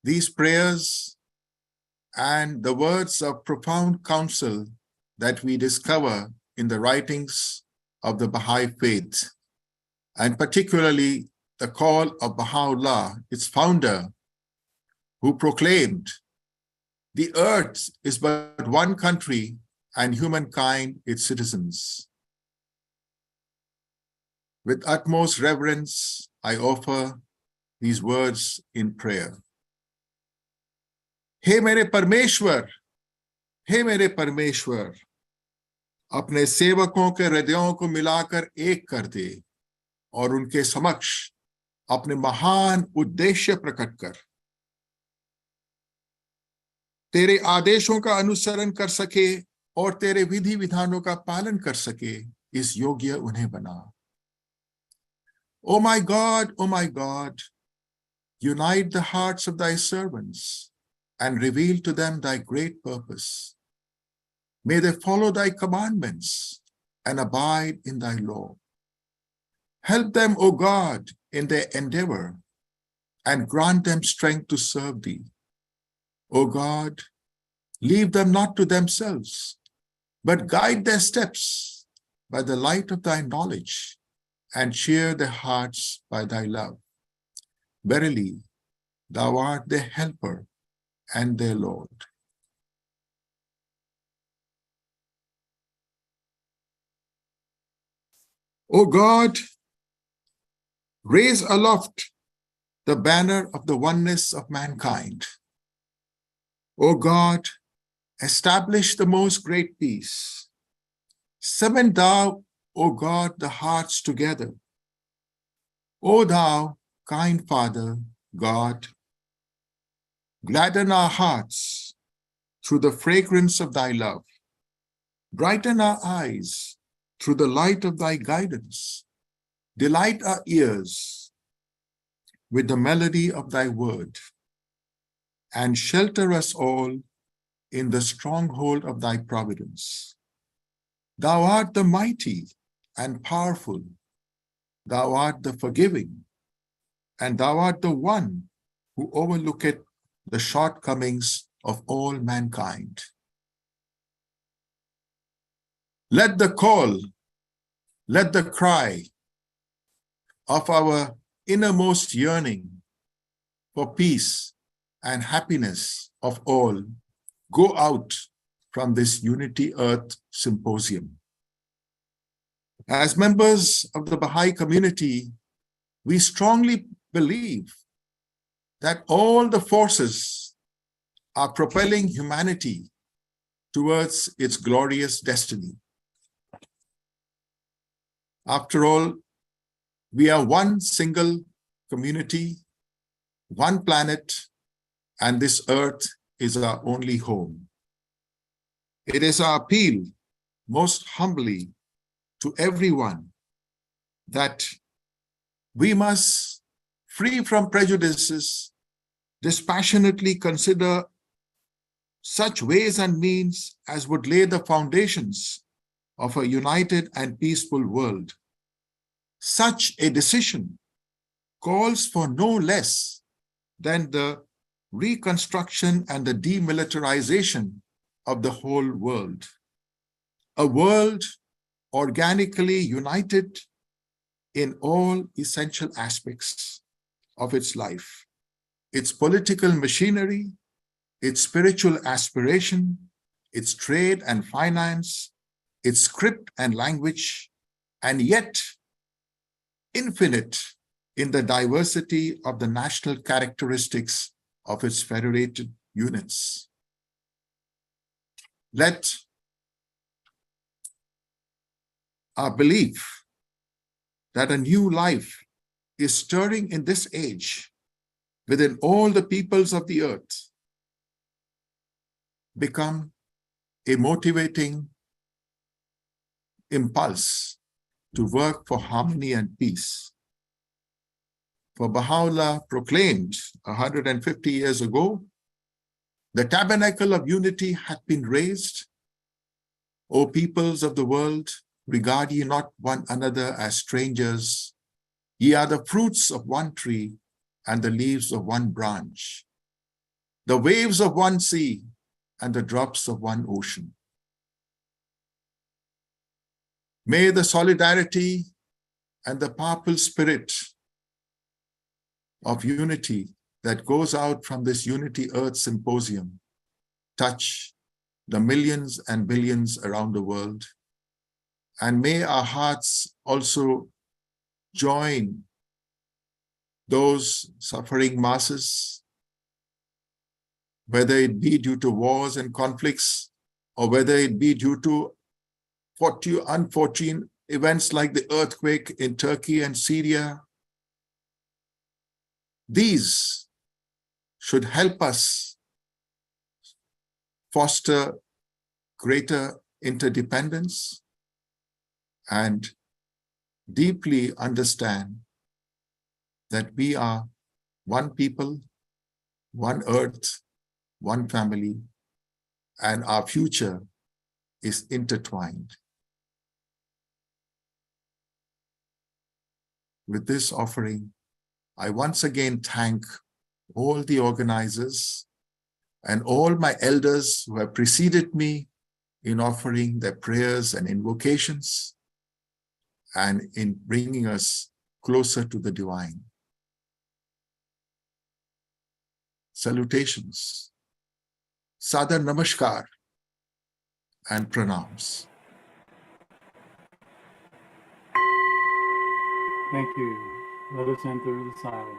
these prayers and the words of profound counsel that we discover in the writings of the Baha'i faith, and particularly the call of Baha'u'llah, its founder, who proclaimed, "The earth is but one country and humankind its citizens." With utmost reverence, I offer these words in prayer. हे मेरे परमेश्वर, हे मेरे परमेश्वर, अपने सेवकों के हृदयों को मिलाकर एक कर दे और उनके समक्ष अपने महान उद्देश्य प्रकट कर। तेरे आदेशों का अनुसरण कर सके और तेरे विधि विधानों का पालन कर सके, इस योग्य उन्हें बना। O my God, unite the hearts of thy servants and reveal to them thy great purpose. May they follow thy commandments and abide in thy law. Help them, O God, in their endeavor and grant them strength to serve thee. O God, leave them not to themselves, but guide their steps by the light of thy knowledge and cheer their hearts by thy love. Verily, thou art their helper and their Lord. O God, Raise aloft the banner of the oneness of mankind. O God, establish the most great peace. Summon thou, O God, the hearts together. O thou, kind Father, God, gladden our hearts through the fragrance of thy love. Brighten our eyes through the light of thy guidance. Delight our ears with the melody of thy word, and shelter us all in the stronghold of thy providence. Thou art the mighty and powerful. Thou art the forgiving, and thou art the one who overlooketh the shortcomings of all mankind. Let the call, let the cry of our innermost yearning for peace and happiness of all go out from this Unity Earth Symposium. As members of the Baha'i community, we strongly believe that all the forces are propelling humanity towards its glorious destiny. After all, we are one single community, one planet, and this earth is our only home. It is our appeal, most humbly, to everyone that we must, free from prejudices, dispassionately consider such ways and means as would lay the foundations of a united and peaceful world. Such a decision calls for no less than the reconstruction and the demilitarization of the whole world. A world organically united in all essential aspects of its life, its political machinery, its spiritual aspiration, its trade and finance, its script and language, and yet infinite in the diversity of the national characteristics of its federated units. Let our belief that a new life is stirring in this age within all the peoples of the earth become a motivating impulse to work for harmony and peace. For Baha'u'llah proclaimed 150 years ago, the tabernacle of unity hath been raised. O peoples of the world, regard ye not one another as strangers. Ye are the fruits of one tree and the leaves of one branch, the waves of one sea and the drops of one ocean. May the solidarity and the powerful spirit of unity that goes out from this Unity Earth Symposium touch the millions and billions around the world. And may our hearts also join those suffering masses, whether it be due to wars and conflicts, or whether it be due to unfortunate events like the earthquake in Turkey and Syria. These should help us foster greater interdependence and deeply understand that we are one people, one earth, one family, and our future is intertwined. With this offering, I once again thank all the organizers and all my elders who have preceded me in offering their prayers and invocations and in bringing us closer to the divine. Salutations, Sadar Namaskar, and pranams. Thank you. Let us enter the silence.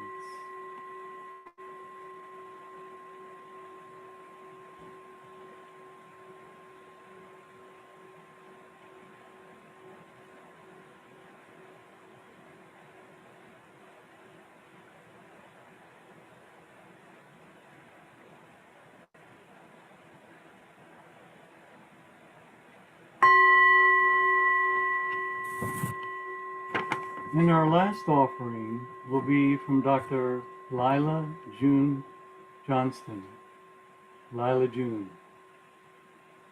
And our last offering will be from Dr. Lila June Johnston. Lila June.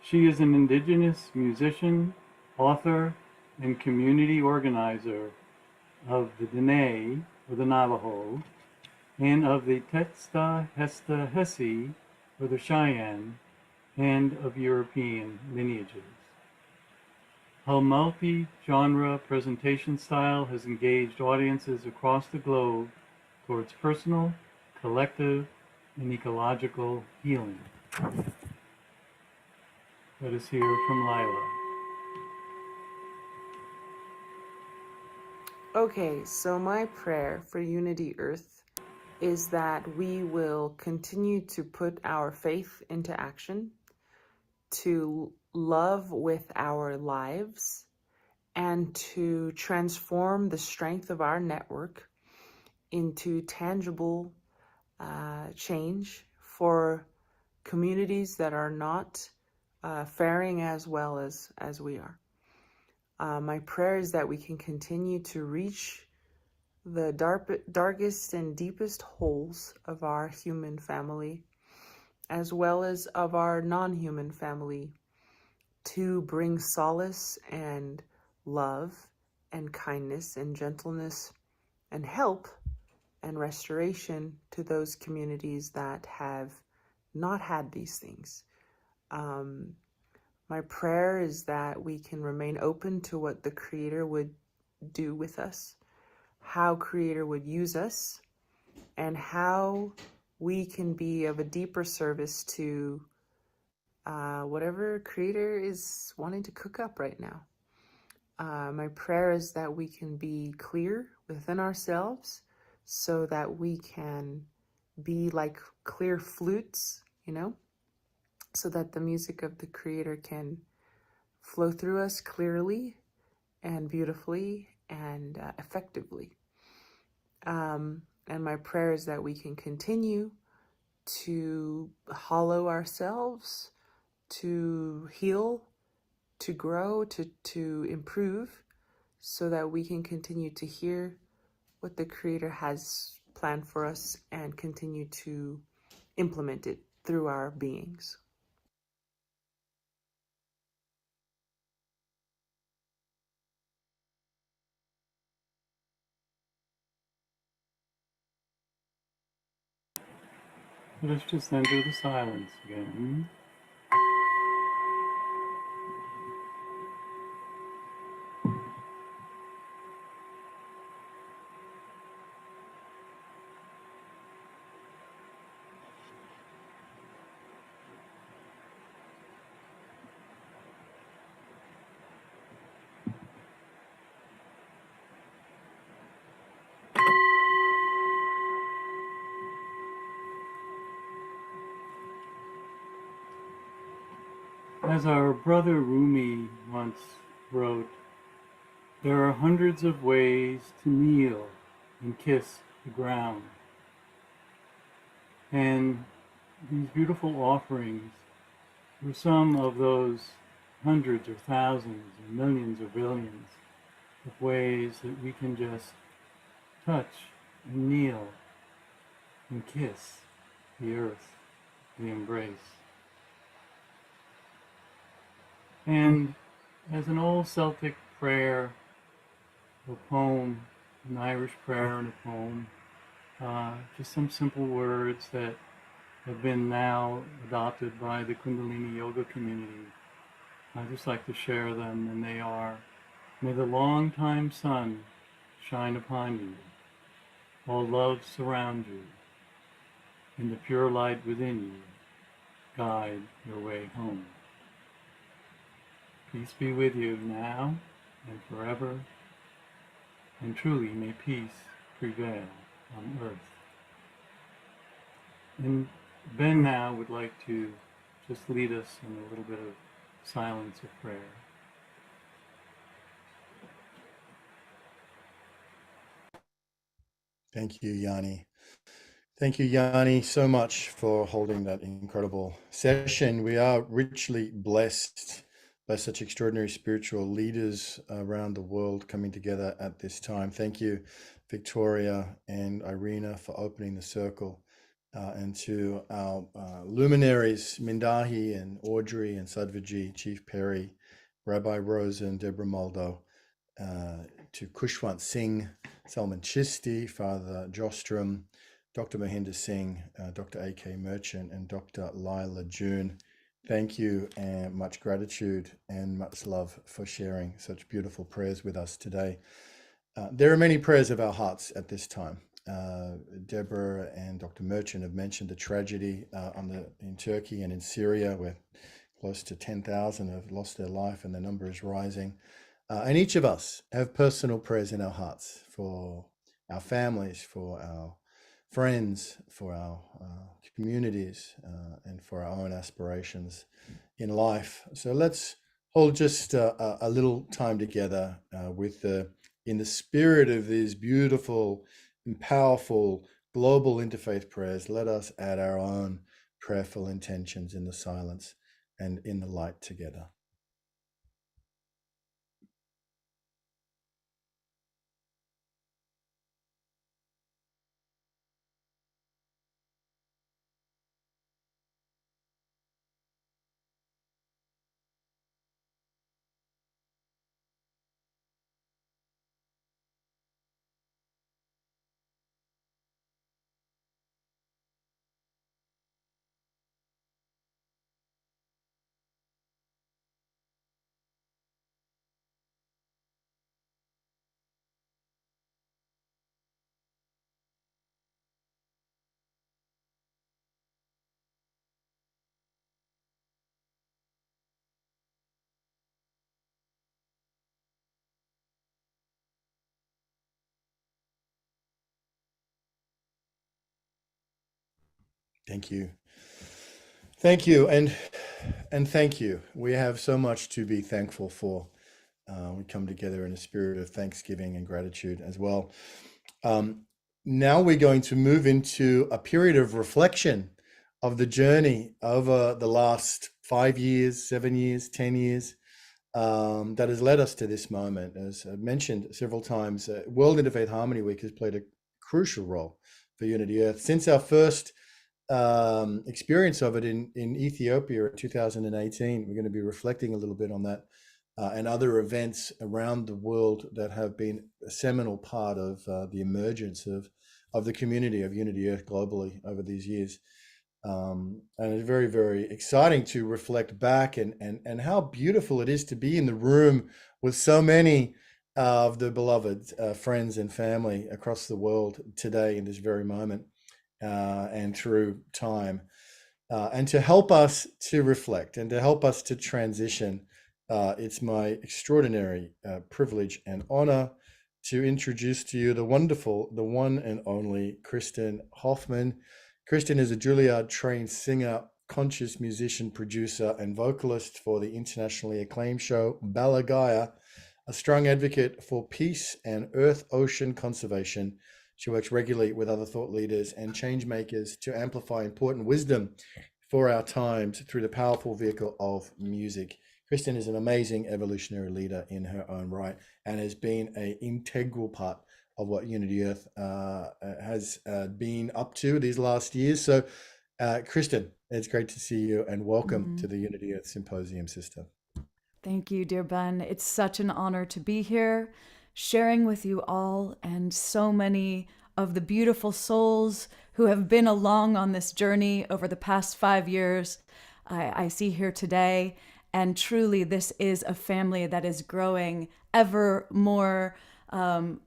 She is an Indigenous musician, author, and community organizer of the Dene, or the Navajo, and of the Tetsta Hesta Hesi, or the Cheyenne, and of European lineages. Her multi-genre presentation style has engaged audiences across the globe towards personal, collective, and ecological healing. Let us hear from Lila. Okay, so my prayer for Unity Earth is that we will continue to put our faith into action, to love with our lives, and to transform the strength of our network into tangible change for communities that are not faring as well as we are. My prayer is that we can continue to reach the darkest and deepest holes of our human family, as well as of our non-human family, to bring solace and love and kindness and gentleness and help and restoration to those communities that have not had these things. My prayer is that we can remain open to what the Creator would do with us, how Creator would use us, and how we can be of a deeper service to whatever Creator is wanting to cook up right now. My prayer is that we can be clear within ourselves so that we can be like clear flutes, so that the music of the Creator can flow through us clearly and beautifully and effectively. And my prayer is that we can continue to hollow ourselves, to heal, to grow, to improve, so that we can continue to hear what the Creator has planned for us and continue to implement it through our beings. Let us just enter the silence again. As our brother Rumi once wrote, there are hundreds of ways to kneel and kiss the ground. And these beautiful offerings were some of those hundreds or thousands or millions or billions of ways that we can just touch and kneel and kiss the earth, the embrace. And as an old Celtic prayer, a poem, an Irish prayer and a poem, just some simple words that have been now adopted by the Kundalini Yoga community. I just like to share them, and they are, may the long-time sun shine upon you, all love surround you, and the pure light within you guide your way home. Peace be with you now and forever, and truly may peace prevail on earth. And Ben now would like to just lead us in a little bit of silence of prayer. Thank you, Yanni. Thank you, Yanni, so much for holding that incredible session. We are richly blessed by such extraordinary spiritual leaders around the world coming together at this time. Thank you, Victoria and Irina, for opening the circle, and to our luminaries, Mindahi and Audrey and Sadhvaji, Chief Perry, Rabbi Rose and Deborah Moldo, to Kushwant Singh, Salman Chisti, Father Jostrom, Dr. Mahinder Singh, Dr. A.K. Merchant, and Dr. Lila June. Thank you and much gratitude and much love for sharing such beautiful prayers with us today. There are many prayers of our hearts at this time. Deborah and Dr. Merchant have mentioned the tragedy in Turkey and in Syria, where close to 10,000 have lost their life and the number is rising. And each of us have personal prayers in our hearts for our families, for our friends, for our communities, and for our own aspirations in life. So let's hold just a little time together in the spirit of these beautiful and powerful global interfaith prayers. Let us add our own prayerful intentions in the silence and in the light together. Thank you. Thank you. And thank you. We have so much to be thankful for. We come together in a spirit of thanksgiving and gratitude as well. Now we're going to move into a period of reflection of the journey over the last 5 years, 7 years, 10 years, that has led us to this moment. As I mentioned several times, World Interfaith Harmony Week has played a crucial role for Unity Earth. Since our first experience of it in Ethiopia in 2018, we're going to be reflecting a little bit on that and other events around the world that have been a seminal part of the emergence of the community of Unity Earth globally over these years. And it's very, very exciting to reflect back and how beautiful it is to be in the room with so many of the beloved friends and family across the world today in this very moment. And through time, and to help us to reflect and to help us to transition, it's my extraordinary privilege and honor to introduce to you the wonderful, the one and only Kristen Hoffman. Kristen is a Juilliard-trained singer, conscious musician, producer, and vocalist for the internationally acclaimed show Balagaya, a strong advocate for peace and earth-ocean conservation. She works regularly with other thought leaders and change makers to amplify important wisdom for our times through the powerful vehicle of music. Kristen is an amazing evolutionary leader in her own right and has been an integral part of what Unity Earth has been up to these last years. So, Kristen, it's great to see you and welcome to the Unity Earth Symposium, sister. Thank you, dear Ben. It's such an honor to be here, sharing with you all and so many of the beautiful souls who have been along on this journey over the past 5 years. I see here today, and truly this is a family that is growing ever more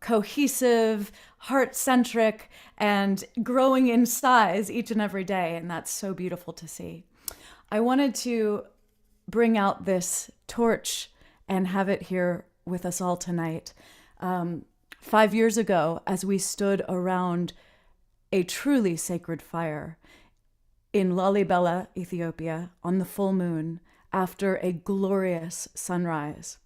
cohesive, heart-centric, and growing in size each and every day, and that's so beautiful to see. I wanted to bring out this torch and have it here with us all tonight. 5 years ago, as we stood around a truly sacred fire in Lalibela, Ethiopia, on the full moon, after a glorious sunrise.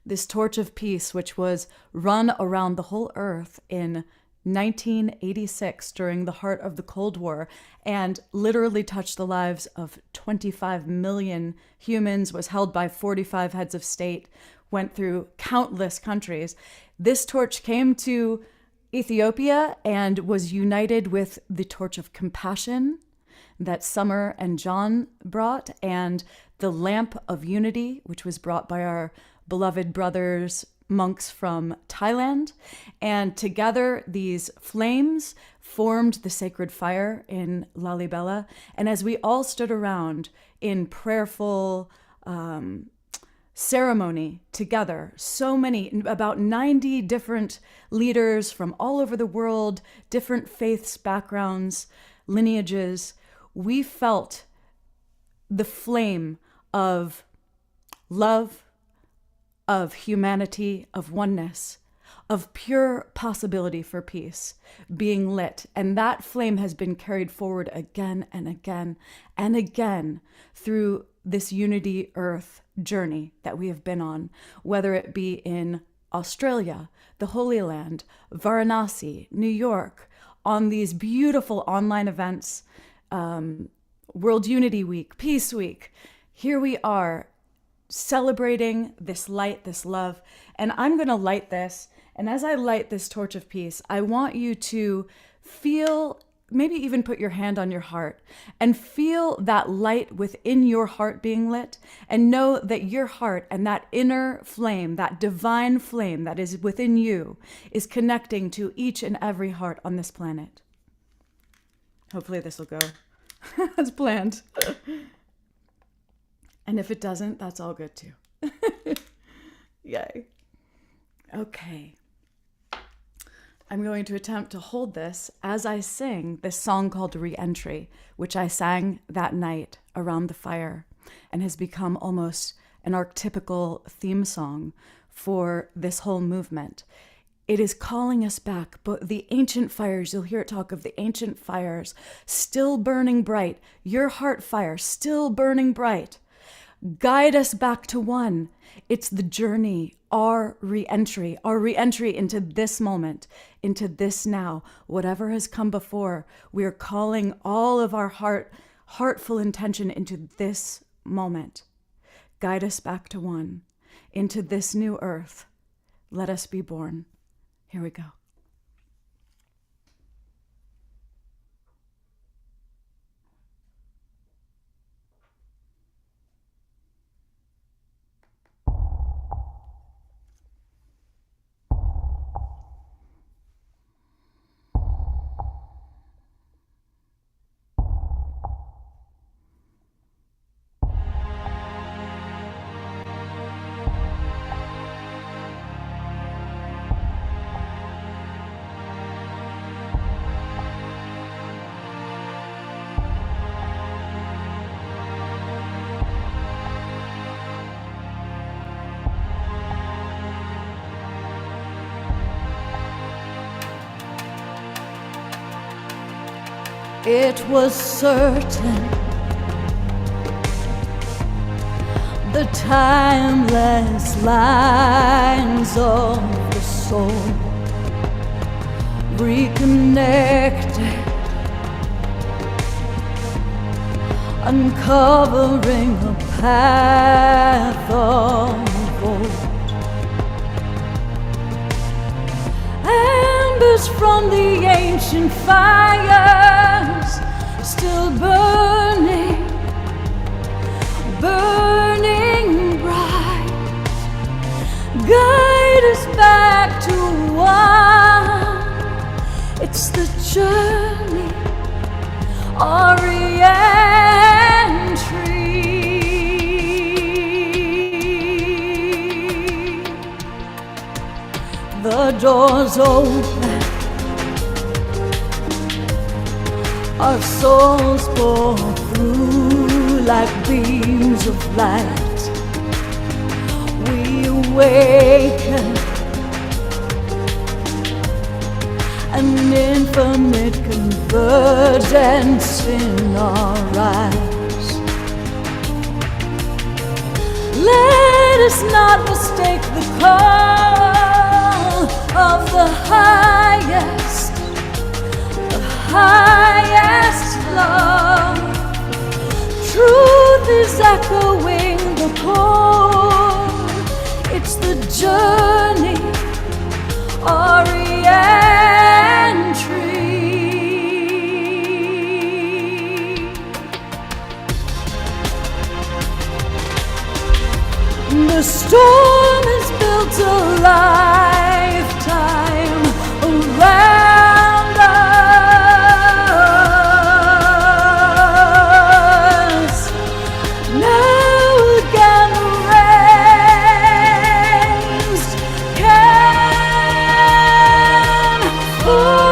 This torch of peace, which was run around the whole earth in 1986 during the heart of the Cold War and literally touched the lives of 25 million humans, was held by 45 heads of state, went through countless countries. This torch came to Ethiopia and was united with the torch of compassion that Summer and John brought, and the lamp of unity, which was brought by our beloved brothers, monks from Thailand. And together, these flames formed the sacred fire in Lalibela. And as we all stood around in prayerful ceremony together, so many, about 90 different leaders from all over the world, different faiths, backgrounds, lineages, we felt the flame of love, of humanity, of oneness, of pure possibility for peace being lit. And that flame has been carried forward again and again and again through this Unity Earth journey that we have been on, whether it be in Australia, the Holy Land, Varanasi, New York, on these beautiful online events, World Unity Week, Peace Week. Here we are celebrating this light, this love. And I'm going to light this. And as I light this torch of peace, I want you to feel, maybe even put your hand on your heart and feel that light within your heart being lit, and know that your heart and that inner flame, that divine flame that is within you, is connecting to each and every heart on this planet. Hopefully this will go as planned. And if it doesn't, that's all good too. Yay. Okay. I'm going to attempt to hold this as I sing this song called Re-Entry, which I sang that night around the fire and has become almost an archetypical theme song for this whole movement. It is calling us back, but the ancient fires, you'll hear it talk of the ancient fires, still burning bright, your heart fire still burning bright. Guide us back to one. It's the journey, our re-entry into this moment, into this now. Whatever has come before, we are calling all of our heartful intention into this moment. Guide us back to one, into this new earth. Let us be born. Here we go. It was certain, the timeless lines of the soul reconnected, uncovering a path of old. Embers from the ancient fires, still burning, burning bright. Guide us back to one. It's the journey, our re-entry. The doors open, our souls pour through like beams of light. We awaken an infinite convergence in our eyes. Let us not mistake the call of the highest love. Truth is echoing the core. It's the journey, our re-entry. The storm has built a lifetime around us. Now again the rains can fall.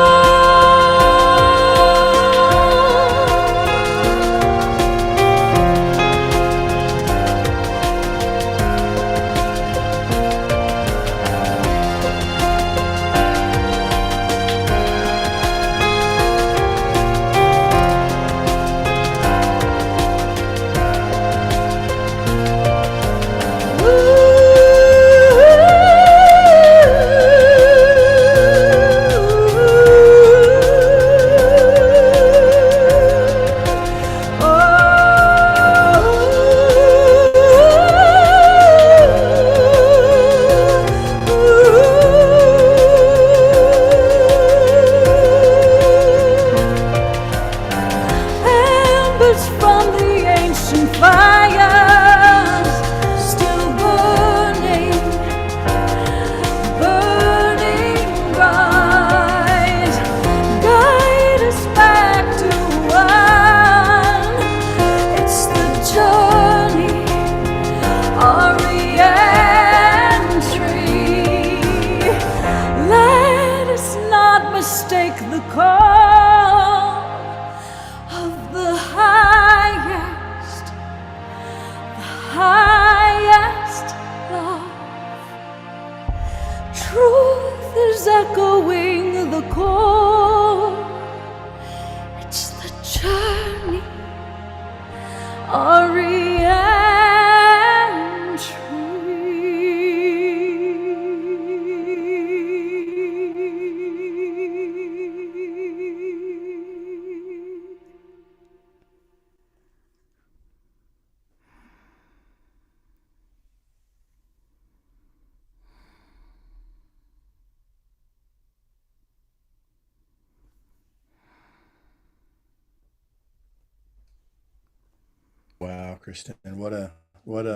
Embers from the ancient fires, still burning, burning bright. Guide us back to one. It's the journey, our re-entry. Let us not mistake the call of the highest love. Truth is echoing the core. It's the journey, our Wow, Kristen, what a what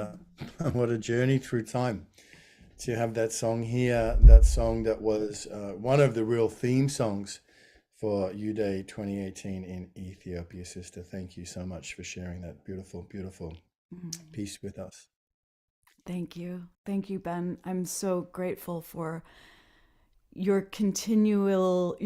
a journey through time to have that song here. That song that was one of the real theme songs for UDay 2018 in Ethiopia, sister. Thank you so much for sharing that beautiful, beautiful piece with us. Thank you, Ben. I'm so grateful for your continual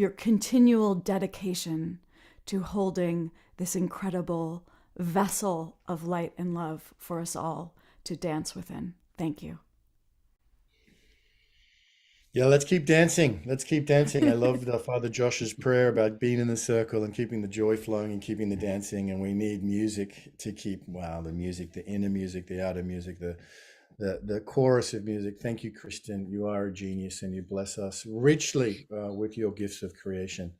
dedication to holding this incredible vessel of light and love for us all to dance within. Thank you. Yeah, let's keep dancing. Let's keep dancing. I loved Father Josh's prayer about being in the circle and keeping the joy flowing and keeping the dancing. And we need music to keep, the music, the inner music, the outer music, the chorus of music. Thank you, Kristen. You are a genius and you bless us richly with your gifts of creation.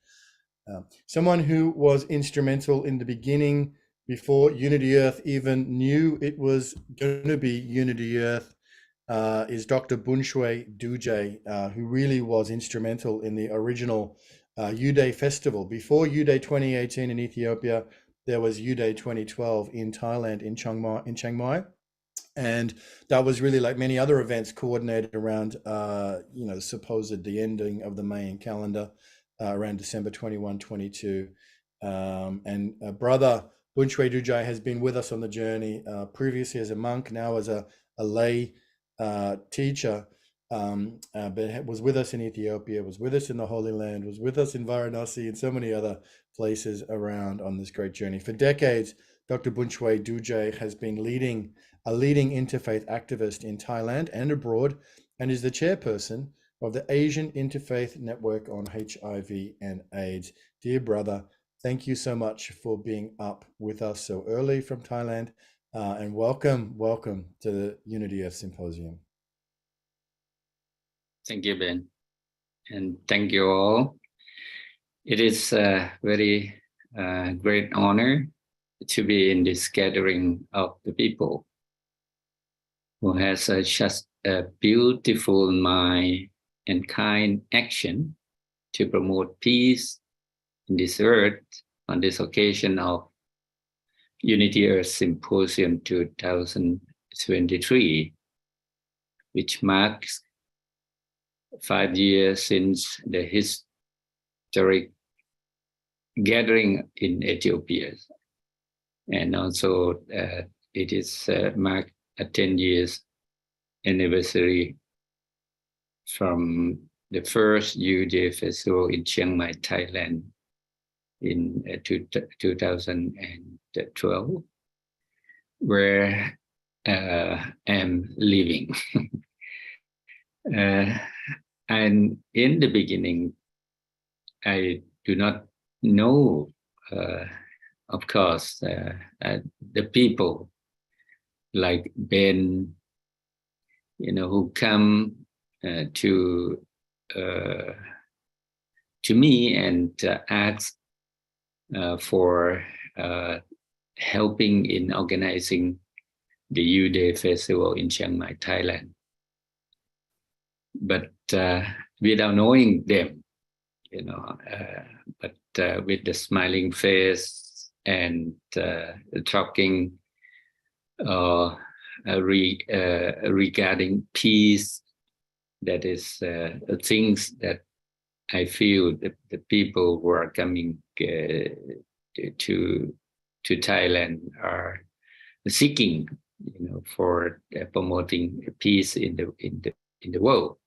Someone who was instrumental in the beginning, before Unity Earth even knew it was going to be Unity Earth, is Dr. Bunshwe Duje, who really was instrumental in the original UDay festival. Before UDay 2018 in Ethiopia, there was UDay 2012 in Thailand, in Chiang Mai. And that was really, like many other events, coordinated around, supposed the ending of the Mayan calendar around December 21, 22. And Brother Bunshwe Duje has been with us on the journey, previously as a monk, now as a lay teacher, but was with us in Ethiopia, was with us in the Holy Land, was with us in Varanasi and so many other places around on this great journey. For decades, Dr. Bunshwe Duje has been a leading interfaith activist in Thailand and abroad, and is the chairperson of the Asian Interfaith Network on HIV and AIDS. Dear brother, thank you so much for being up with us so early from Thailand, and welcome to the Unity Earth Symposium. Thank you, Ben, and thank you all. It is a very great honor to be in this gathering of the people who has such a beautiful mind and kind action to promote peace in this earth on this occasion of Unity Earth Symposium 2023, which marks 5 years since the historic gathering in Ethiopia. And also it is marked a 10 years anniversary from the first UJ Festival in Chiang Mai, Thailand in 2012, where I'm living. And in the beginning, I do not know, of course, the people like Ben, who come to me and ask for helping in organizing the U-Day Festival in Chiang Mai, Thailand. But without knowing them, but with the smiling face and talking regarding peace, that is things that I feel the people who are coming to Thailand are seeking, for promoting peace in the world.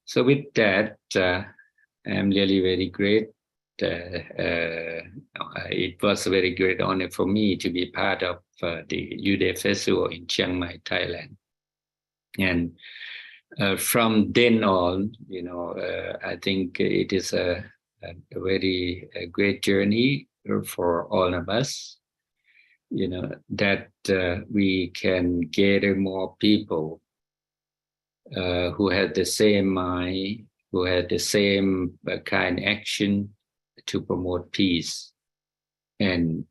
So with that, I'm really very great. It was a very great honor for me to be part of the U-Day Festival in Chiang Mai, Thailand. And from then on, I think it is a very great journey for all of us, that we can gather more people who had the same mind, who had the same kind action to promote peace. And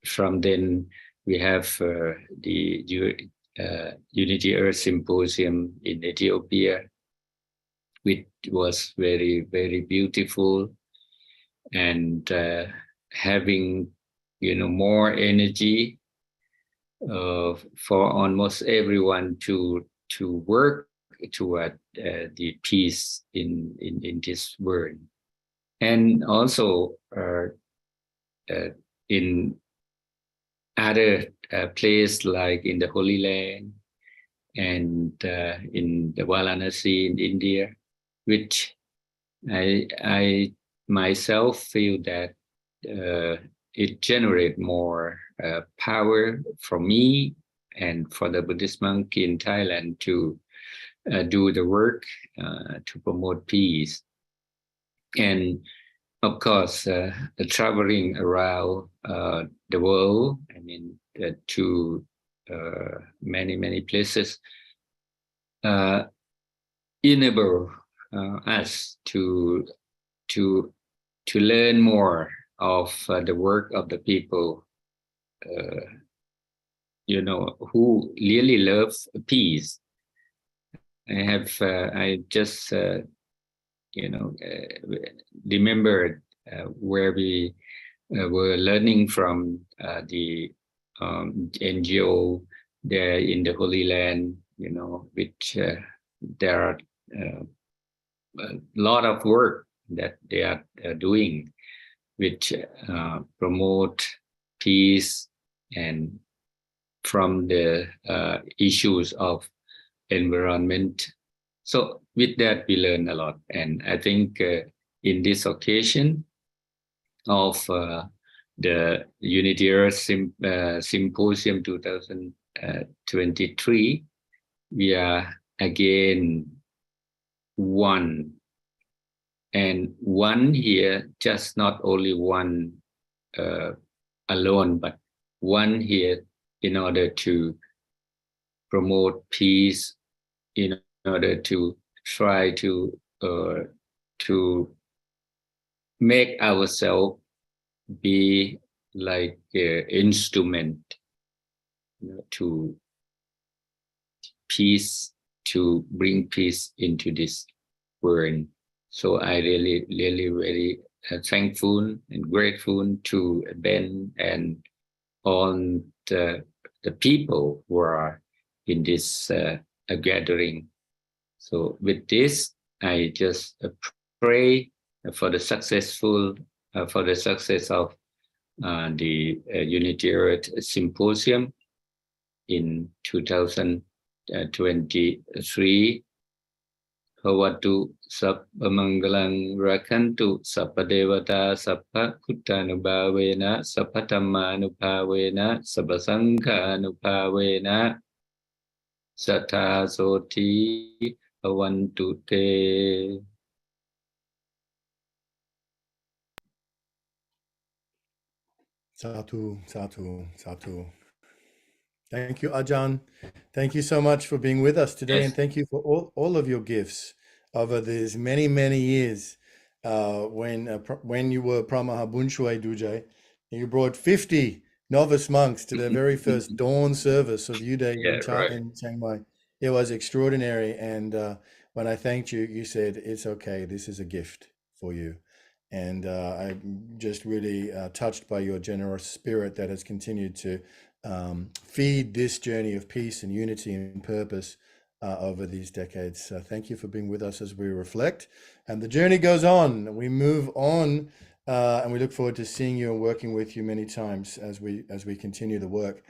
from then we have the Unity Earth Symposium in Ethiopia, which was very, very beautiful, and having, more energy for almost everyone to work toward the peace in this world. And also in other places like in the Holy Land and in the Varanasi in India, which I myself feel that it generates more power for me and for the Buddhist monk in Thailand to do the work to promote peace. And of course, traveling around the world, to many places, enable us to learn more of the work of the people, who really love peace. I just remembered where we were learning from the NGO there in the Holy Land, which there are a lot of work that they are doing, which promote peace and from the issues of environment. So with that, we learn a lot. And I think in this occasion of the Unity Earth Symposium 2023, we are again one. And one here, just not only one alone, but one here in order to promote peace, in order to try to make ourselves be like an instrument, to peace, to bring peace into this world. So I really, really, very thankful and grateful to Ben and all the people who are in this gathering. So with this, I just pray for the success of the Unity Earth Symposium in 2023. Bhavatu Sabba Mangalang Rakantu Sabba Devata Sabba Kuttanubhavena Sabba Dhammanubhavena Sabba Sanghanubhavena Sattha Soti Bhavantu Te. Satu, Satu, Satu. Thank you, Ajahn. Thank you so much for being with us today, and thank you for all of your gifts over these many, many years. When you were Pramaha Bunshue Duje, you brought 50 novice monks to their very first dawn service of UDay in Chiang Mai. It was extraordinary, and when I thanked you, you said, "It's okay, this is a gift for you." And I'm just really touched by your generous spirit that has continued to feed this journey of peace and unity and purpose over these decades. Thank you for being with us as we reflect. And the journey goes on. We move on, and we look forward to seeing you and working with you many times as we continue the work.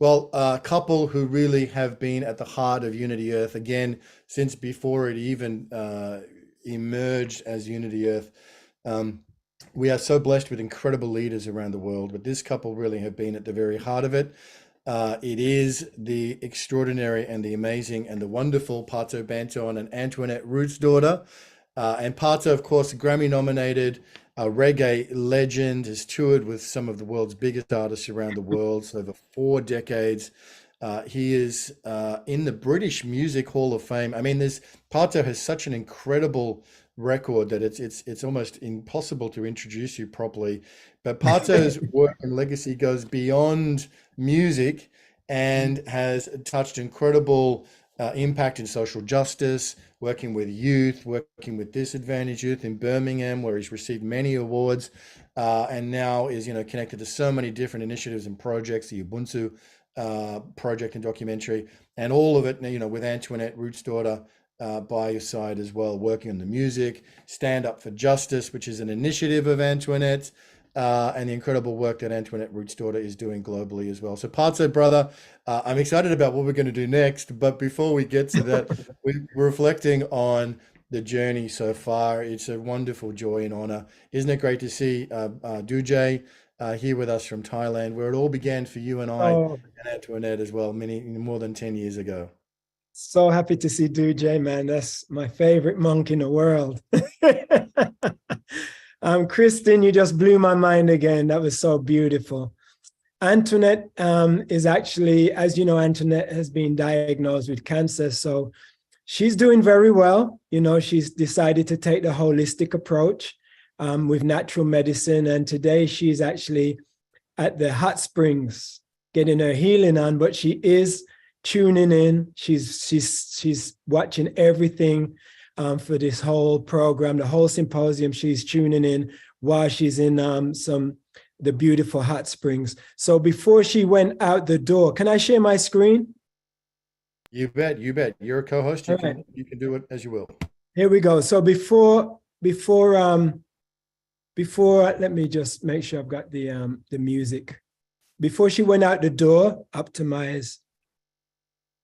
Well, a couple who really have been at the heart of Unity Earth, again, since before it even emerged as Unity Earth. We are so blessed with incredible leaders around the world, but this couple really have been at the very heart of it. It is the extraordinary and the amazing and the wonderful Pato Banton and Antoinette Root's daughter. And Pato, of course, Grammy-nominated reggae legend, has toured with some of the world's biggest artists around the world, so over 4 decades. He is in the British Music Hall of Fame. I mean, Pato has such an incredible record that it's almost impossible to introduce you properly. But Pato's work and legacy goes beyond music and has touched incredible impact in social justice, working with youth, working with disadvantaged youth in Birmingham, where he's received many awards, and now is connected to so many different initiatives and projects, the Ubuntu project and documentary, and all of it, with Antoinette Root's daughter by your side as well, working on the music, Stand Up for Justice, which is an initiative of Antoinette, and the incredible work that Antoinette Root's daughter is doing globally as well. So Pato, brother, I'm excited about what we're going to do next, but before we get to that, we're reflecting on the journey so far. It's a wonderful joy and honor. Isn't it great to see Duje here with us from Thailand, where it all began for you and I and Antoinette as well, more than 10 years ago. So happy to see Duje, man. That's my favorite monk in the world. Kristen, you just blew my mind again. That was so beautiful. Antoinette is actually, as you know, Antoinette has been diagnosed with cancer. So she's doing very well. She's decided to take the holistic approach with natural medicine. And today she's actually at the hot springs getting her healing on, but she is tuning in. She's watching everything for this whole program, the whole symposium. She's tuning in while she's in the beautiful hot springs. So before she went out the door, can I share my screen? You bet. You're a co-host. You can do it as you will. Here we go. So before let me just make sure I've got the music. Before she went out the door, optimize.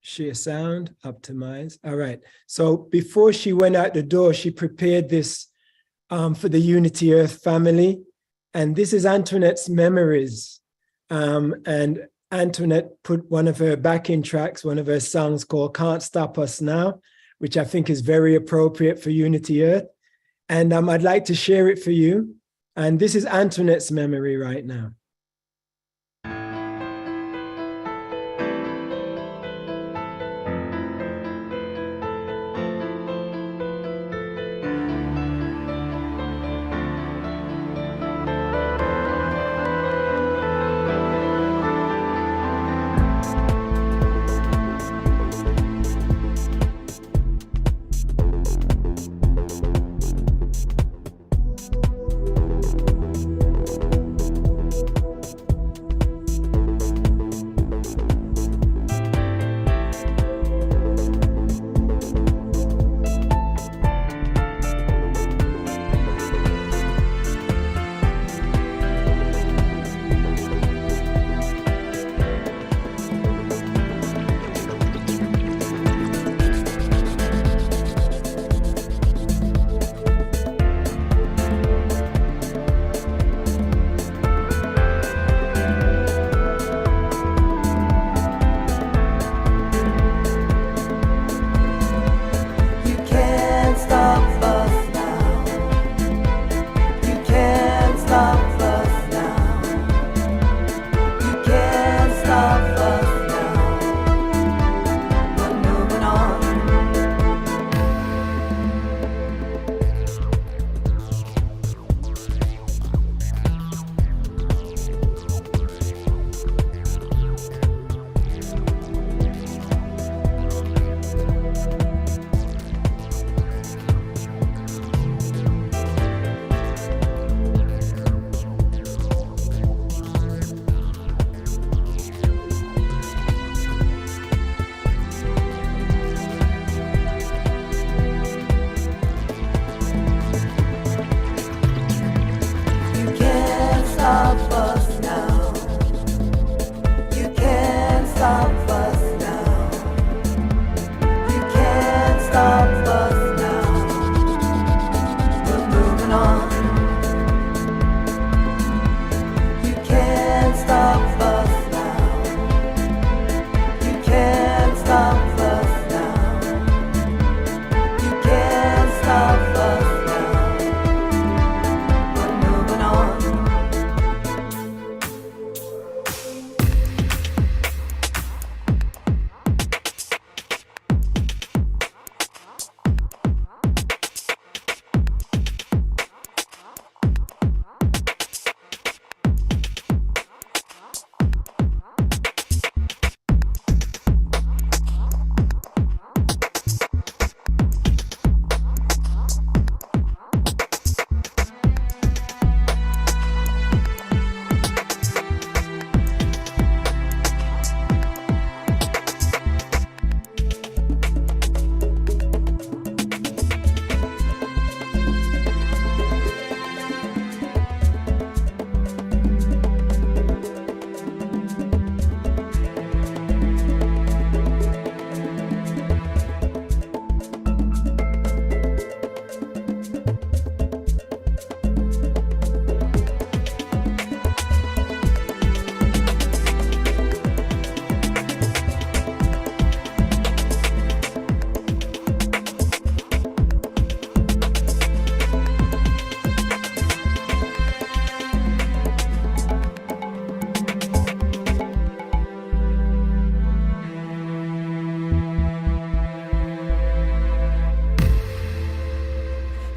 Share sound, optimize. All right. So before she went out the door, she prepared this for the Unity Earth family. And this is Antoinette's memories. And Antoinette put one of her backing tracks, one of her songs called Can't Stop Us Now, which I think is very appropriate for Unity Earth. And I'd like to share it for you. And this is Antoinette's memory right now.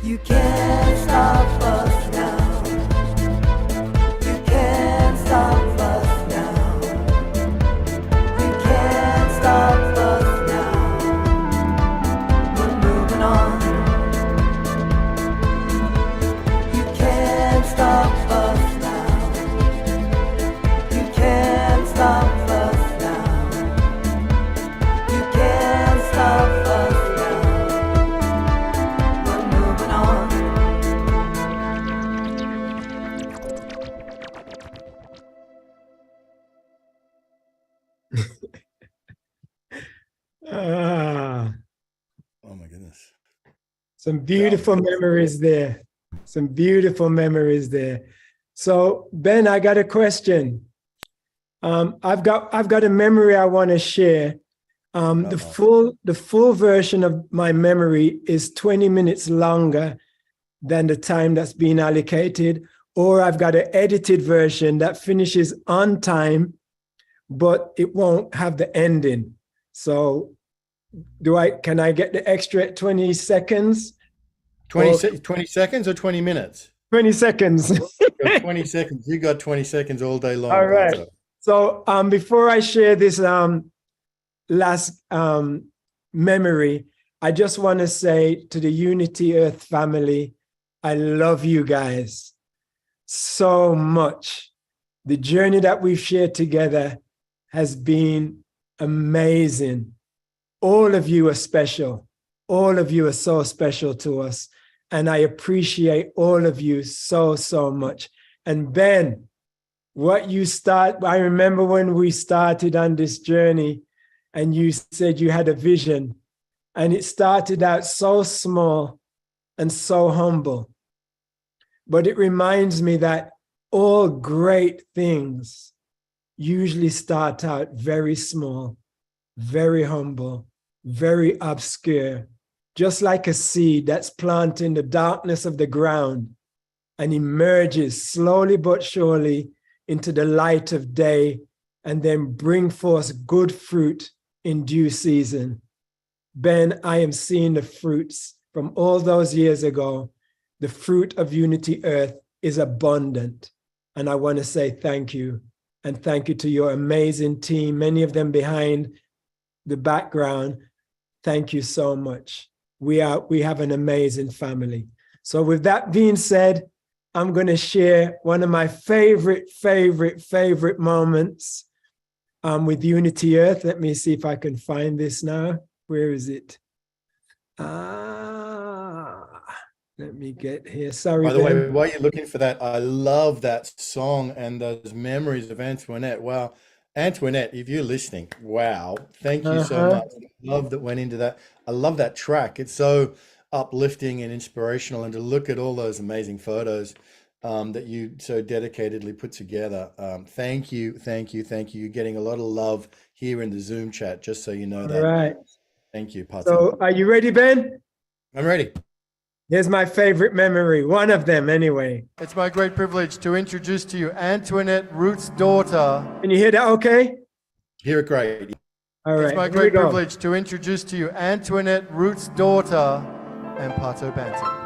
You can't stop us now. You can't stop us now. You can't stop us now. We're moving on. You can't stop us now. You can't stop us now. You can't stop us now. Oh my goodness. Some beautiful memories there. Some beautiful memories there. So Ben, I got a question. I've got a memory I want to share. The full version of my memory is 20 minutes longer than the time that's been allocated, or I've got an edited version that finishes on time, but it won't have the ending. So can I get the extra 20 seconds? 20 seconds or 20 minutes? 20 seconds. 20 seconds. You got 20 seconds all day long. All right. Pato. So before I share this last memory, I just want to say to the Unity Earth family, I love you guys so much. The journey that we've shared together has been amazing. All of you are special. All of you are so special to us. And I appreciate all of you so, so much. And Ben, I remember when we started on this journey and you said you had a vision, and it started out so small and so humble. But it reminds me that all great things usually start out very small, very humble, very obscure, just like a seed that's planted in the darkness of the ground and emerges slowly but surely into the light of day, and then bring forth good fruit in due season. Ben, I am seeing the fruits from all those years ago. The fruit of Unity Earth is abundant. And I want to say thank you. And thank you to your amazing team, many of them behind the background. Thank you so much. We have an amazing family. So with that being said, I'm going to share one of my favorite moments with Unity Earth. Let me see if I can find this now. Where is it? Let me get here. Sorry. By the way, while you're looking for that, I love that song and those memories of Antoinette. Wow. Antoinette, if you're listening, wow. Thank you so much. Love that went into that. I love that track. It's so uplifting and inspirational, and to look at all those amazing photos that you so dedicatedly put together. Thank you. You're getting a lot of love here in the Zoom chat, just so you know that. All right. Thank you, Pato. So are you ready, Ben? I'm ready. Here's my favorite memory, one of them anyway. It's my great privilege to introduce to you Antoinette Root's daughter. Can you hear that okay? Hear it great. All right. It's my great privilege to introduce to you Antoinette Root's daughter and Pato Banton.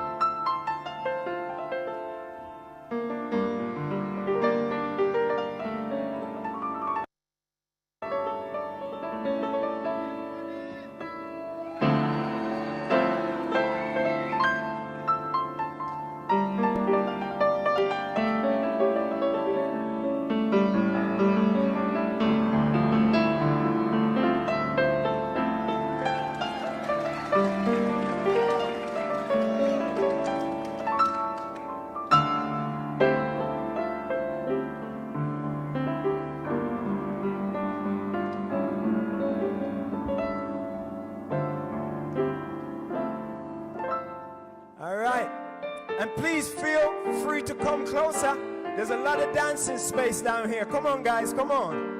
There's a lot of dancing space down here. Come on, guys, come on.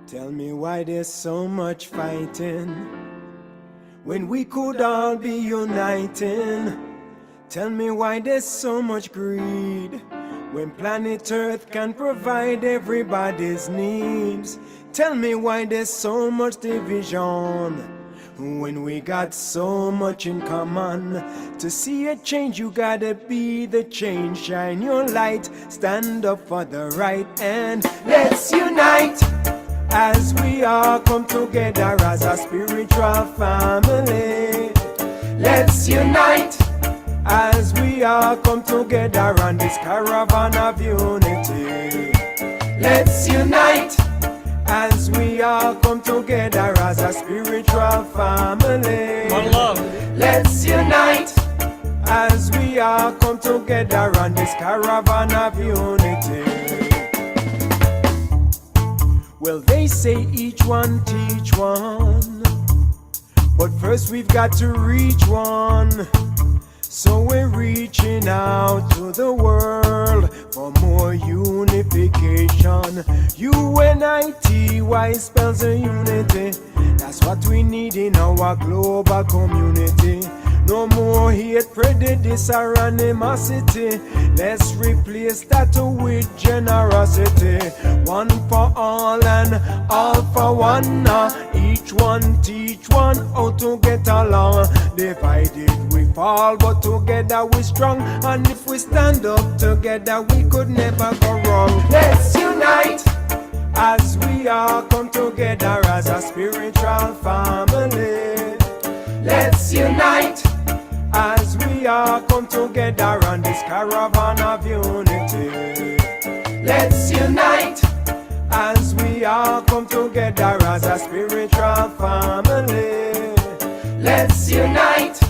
Tell me why there's so much fighting when we could all be uniting. Tell me why there's so much greed when planet Earth can provide everybody's needs. Tell me why there's so much division when we got so much in common. To see a change, you gotta be the change. Shine your light, stand up for the right, and let's unite as we all come together as a spiritual family. Let's unite as we all come together on this caravan of unity. Let's unite as we all come together as a spiritual family. One love. Let's unite as we all come together on this caravan of unity. Well, they say each one teach one, but first we've got to reach one. So we're reaching out to the world for more unification. UNITY spells a unity. That's what we need in our global community. No more hate, prejudice, or animosity. Let's replace that with generosity. One for all and all for one. Each one teach one how to get along. Divided we fall, but together we strong. And if we stand up together, we could never go wrong. Let's unite as we all come together as a spiritual family. Let's unite as we all come together on this caravan of unity. Let's unite as we all come together as a spiritual family. Let's unite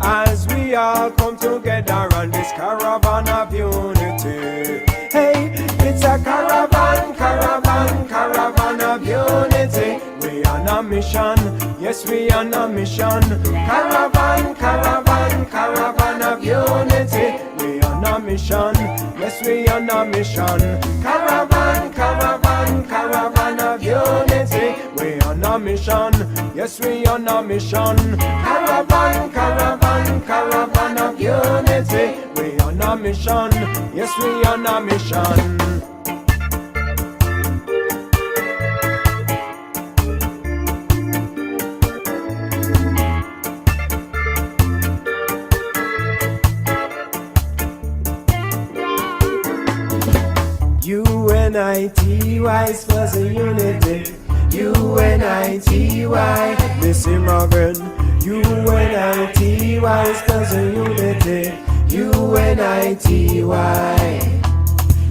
as we all come together on this caravan of unity. Hey, it's a caravan, caravan, caravan of unity. We on a mission, yes, we on a mission. Caravan, caravan, caravan of unity. We on a mission, yes, we on a mission. Caravan, caravan, caravan of unity. We on a mission, yes, we on a mission. Caravan, caravan, caravan of unity. We on a mission, yes, we on a mission. UNITY spells a unity. UNITY, listen again. UNITY spells a unity. UNITY,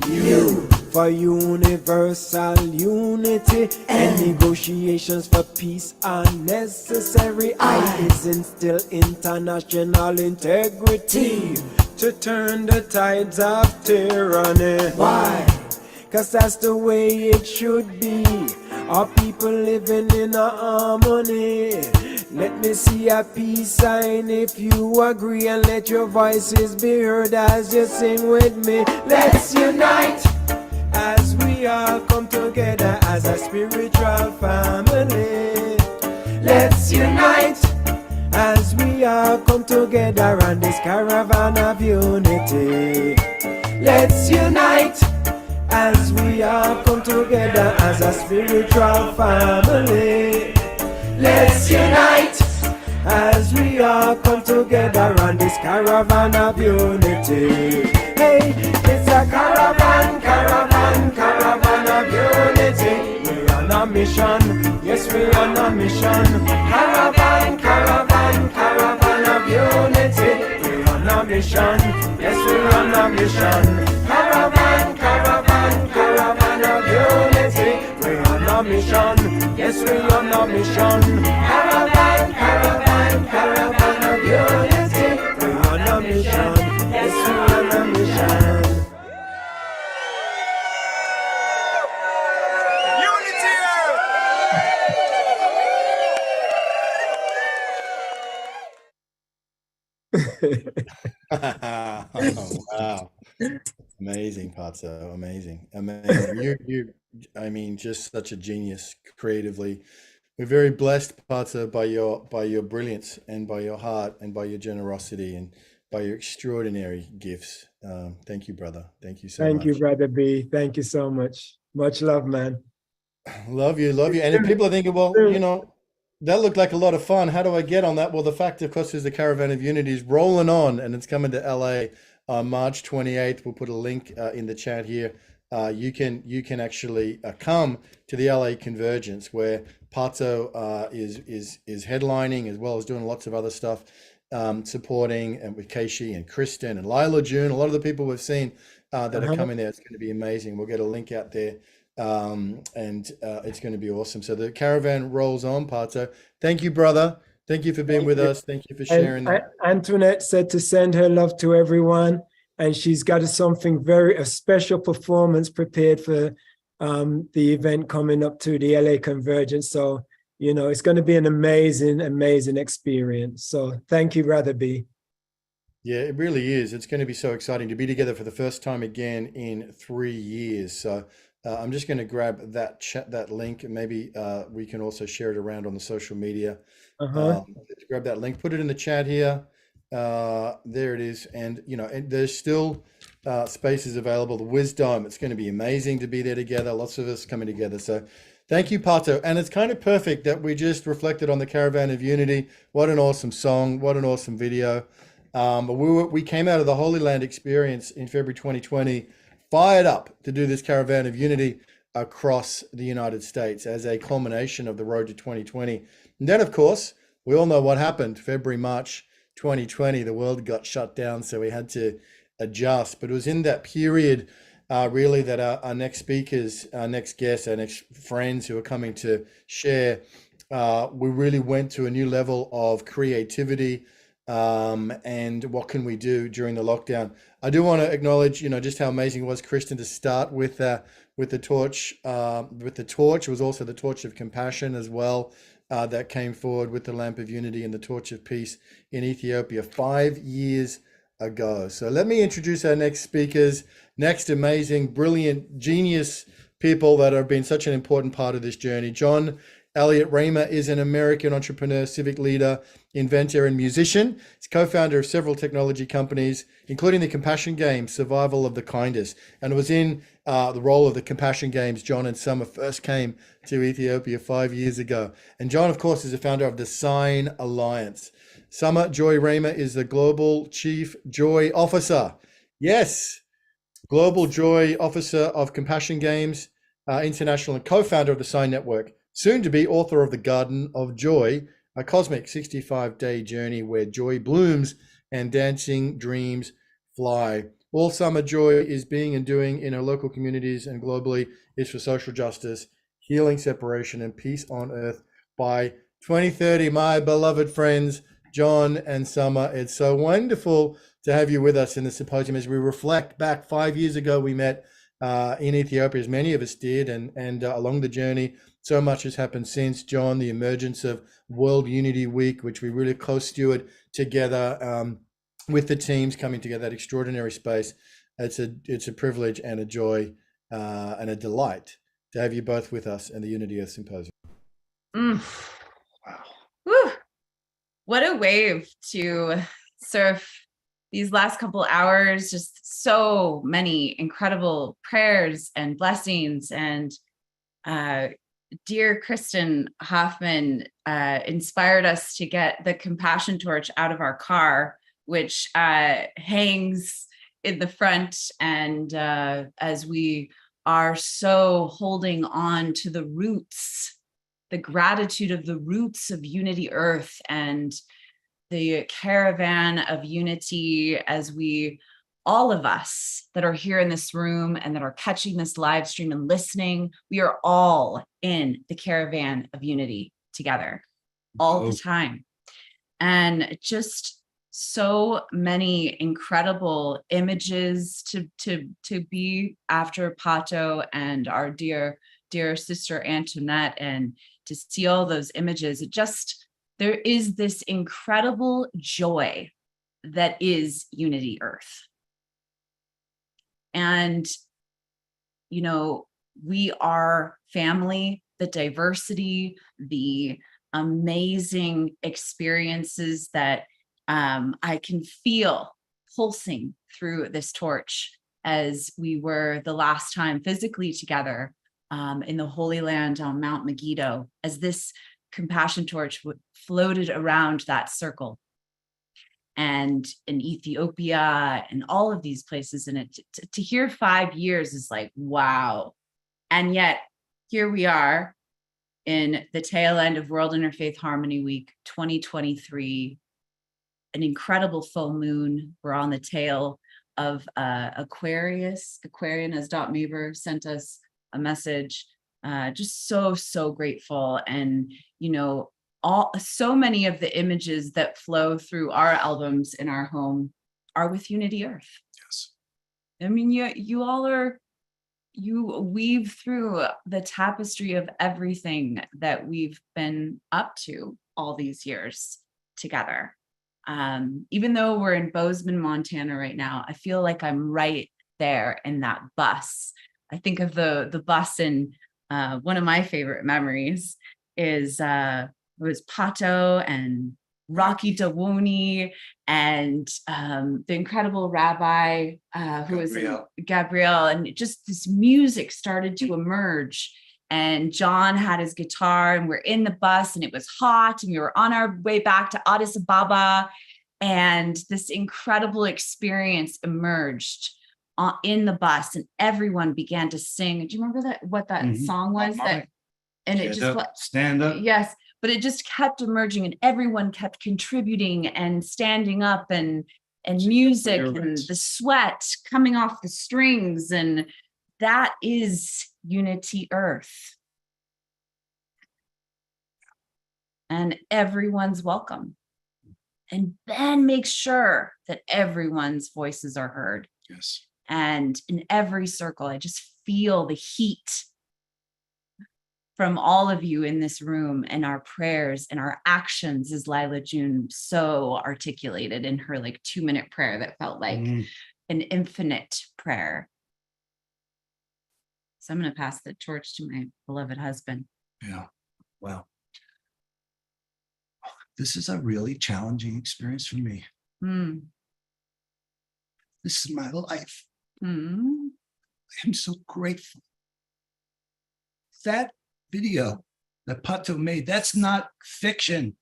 U for universal unity, and negotiations for peace are necessary. I is instill international integrity to turn the tides of tyranny. Why? 'Cause that's the way it should be. Our people living in a harmony. Let me see a peace sign if you agree, and let your voices be heard as you sing with me. Let's unite as we all come together as a spiritual family. Let's unite as we all come together on this caravan of unity. Let's unite as we all come together as a spiritual family. Let's unite as we all come together on this caravan of unity. Hey, it's a caravan, caravan, caravan of unity. We're on a mission, yes, we're on a mission. Caravan, caravan, caravan of unity. We're on a mission, yes, we're on a mission. Caravan, caravan, caravan of unity. We're on a mission, yes, we're on a mission. Caravan, caravan, caravan of unity. We're on a mission, yes, we're on a mission. Unity Oh, wow. Amazing, Pato. Amazing. Amazing. I mean, just such a genius creatively. We're very blessed, Pato, by your brilliance and by your heart and by your generosity and by your extraordinary gifts. Thank you, brother. Thank you so much. Thank you, Brother B. Thank you so much. Much love, man. Love you, love you. And if people are thinking, well, you know, that looked like a lot of fun. How do I get on that? Well, the fact, of course, is the Caravan of Unity is rolling on, and it's coming to LA on March 28th. We'll put a link in the chat here. You can actually come to the LA Convergence, where Pato is headlining, as well as doing lots of other stuff, supporting, and with Keishi and Kristen and Lila June, a lot of the people we've seen that are coming there. It's going to be amazing. We'll get a link out there. And it's going to be awesome. So the caravan rolls on, Pato. Thank you, brother. Thank you for being with us. Thank you for sharing. Antoinette said to send her love to everyone, and she's got a special performance prepared for the event coming up to the LA Convergence. So, you know, it's going to be an amazing, amazing experience. So thank you, Brother B. Yeah, it really is. It's going to be so exciting to be together for the first time again in 3 years. So I'm just going to grab that link, and maybe we can also share it around on the social media. Grab that link, put it in the chat here. There it is, and and there's still spaces available. The Wisdom, it's going to be amazing to be there together. Lots of us coming together. So thank you, Pato. And it's kind of perfect that we just reflected on the Caravan of Unity. What an awesome song! What an awesome video! But we came out of the Holy Land experience in February 2020, fired up to do this Caravan of Unity across the United States as a culmination of the road to 2020. And then, of course, we all know what happened. February, March 2020, the world got shut down, so we had to adjust. But it was in that period, really, that our next speakers, our next guests, our next friends who are coming to share, we really went to a new level of creativity. And what can we do during the lockdown? I do want to acknowledge, just how amazing it was, Kristen, to start with the torch. It was also the torch of compassion as well, that came forward with the lamp of unity and the torch of peace in Ethiopia 5 years ago. So let me introduce our next speakers, next amazing, brilliant, genius people that have been such an important part of this journey. John Elliott Raymer is an American entrepreneur, civic leader, inventor, and musician. He's co-founder of several technology companies, including the Compassion Games, Survival of the Kindest. And it was in the role of the Compassion Games John and Summer first came to Ethiopia 5 years ago. And John, of course, is the founder of the Sign Alliance. Summer Joy Raymer is the Global Chief Joy Officer. Yes, Global Joy Officer of Compassion Games International and co-founder of the Sign Network. Soon to be author of The Garden of Joy, a cosmic 65-day journey where joy blooms and dancing dreams fly. All Summer Joy is being and doing in her local communities and globally is for social justice, healing, separation, and peace on earth by 2030. My beloved friends, John and Summer, it's so wonderful to have you with us in the symposium as we reflect back 5 years ago. We met in Ethiopia, as many of us did, and along the journey, so much has happened since, John, the emergence of World Unity Week, which we really co-steward together with the teams coming together, that extraordinary space. It's a privilege and a joy and a delight to have you both with us in the Unity Earth Symposium. Wow. Woo. What a wave to surf these last couple hours. Just so many incredible prayers and blessings. And dear Kristen Hoffman inspired us to get the compassion torch out of our car, which hangs in the front. And as we are so holding on to the roots, the gratitude of the roots of Unity Earth and the caravan of unity, as we, all of us that are here in this room and that are catching this live stream and listening, we are all in the caravan of unity together all the time. And just so many incredible images to be after Pato and our dear sister Antoinette, and to see all those images. There is this incredible joy that is Unity Earth. And, we are family, the diversity, the amazing experiences that I can feel pulsing through this torch as we were the last time physically together in the Holy Land on Mount Megiddo, as this compassion torch floated around that circle. And in Ethiopia and all of these places. And to hear 5 years is like, wow. And yet here we are in the tail end of World Interfaith Harmony Week 2023, an incredible full moon. We're on the tail of Aquarius. Aquarian, as Dot Maber sent us a message. Just so grateful. And, so many of the images that flow through our albums in our home are with Unity Earth. Yes. I mean, you weave through the tapestry of everything that we've been up to all these years together. Even though we're in Bozeman, Montana right now, I feel like I'm right there in that bus I think of the bus, and one of my favorite memories is it was Pato and Rocky Dawoni and the incredible rabbi who was Gabrielle, and just this music started to emerge. And John had his guitar, and we're in the bus, and it was hot, and we were on our way back to Addis Ababa, and this incredible experience emerged in the bus, and everyone began to sing. Do you remember what that song was? And it just stand up. Yes, but it just kept emerging, and everyone kept contributing and standing up, and music and the sweat coming off the strings, and that is Unity Earth. And everyone's welcome. And Ben makes sure that everyone's voices are heard. Yes. And in every circle, I just feel the heat from all of you in this room, and our prayers and our actions, as Lila June so articulated in her 2-minute prayer that felt like an infinite prayer. So I'm going to pass the torch to my beloved husband. Yeah. Wow. This is a really challenging experience for me. This is my life. I'm so grateful. That video that Pato made, that's not fiction.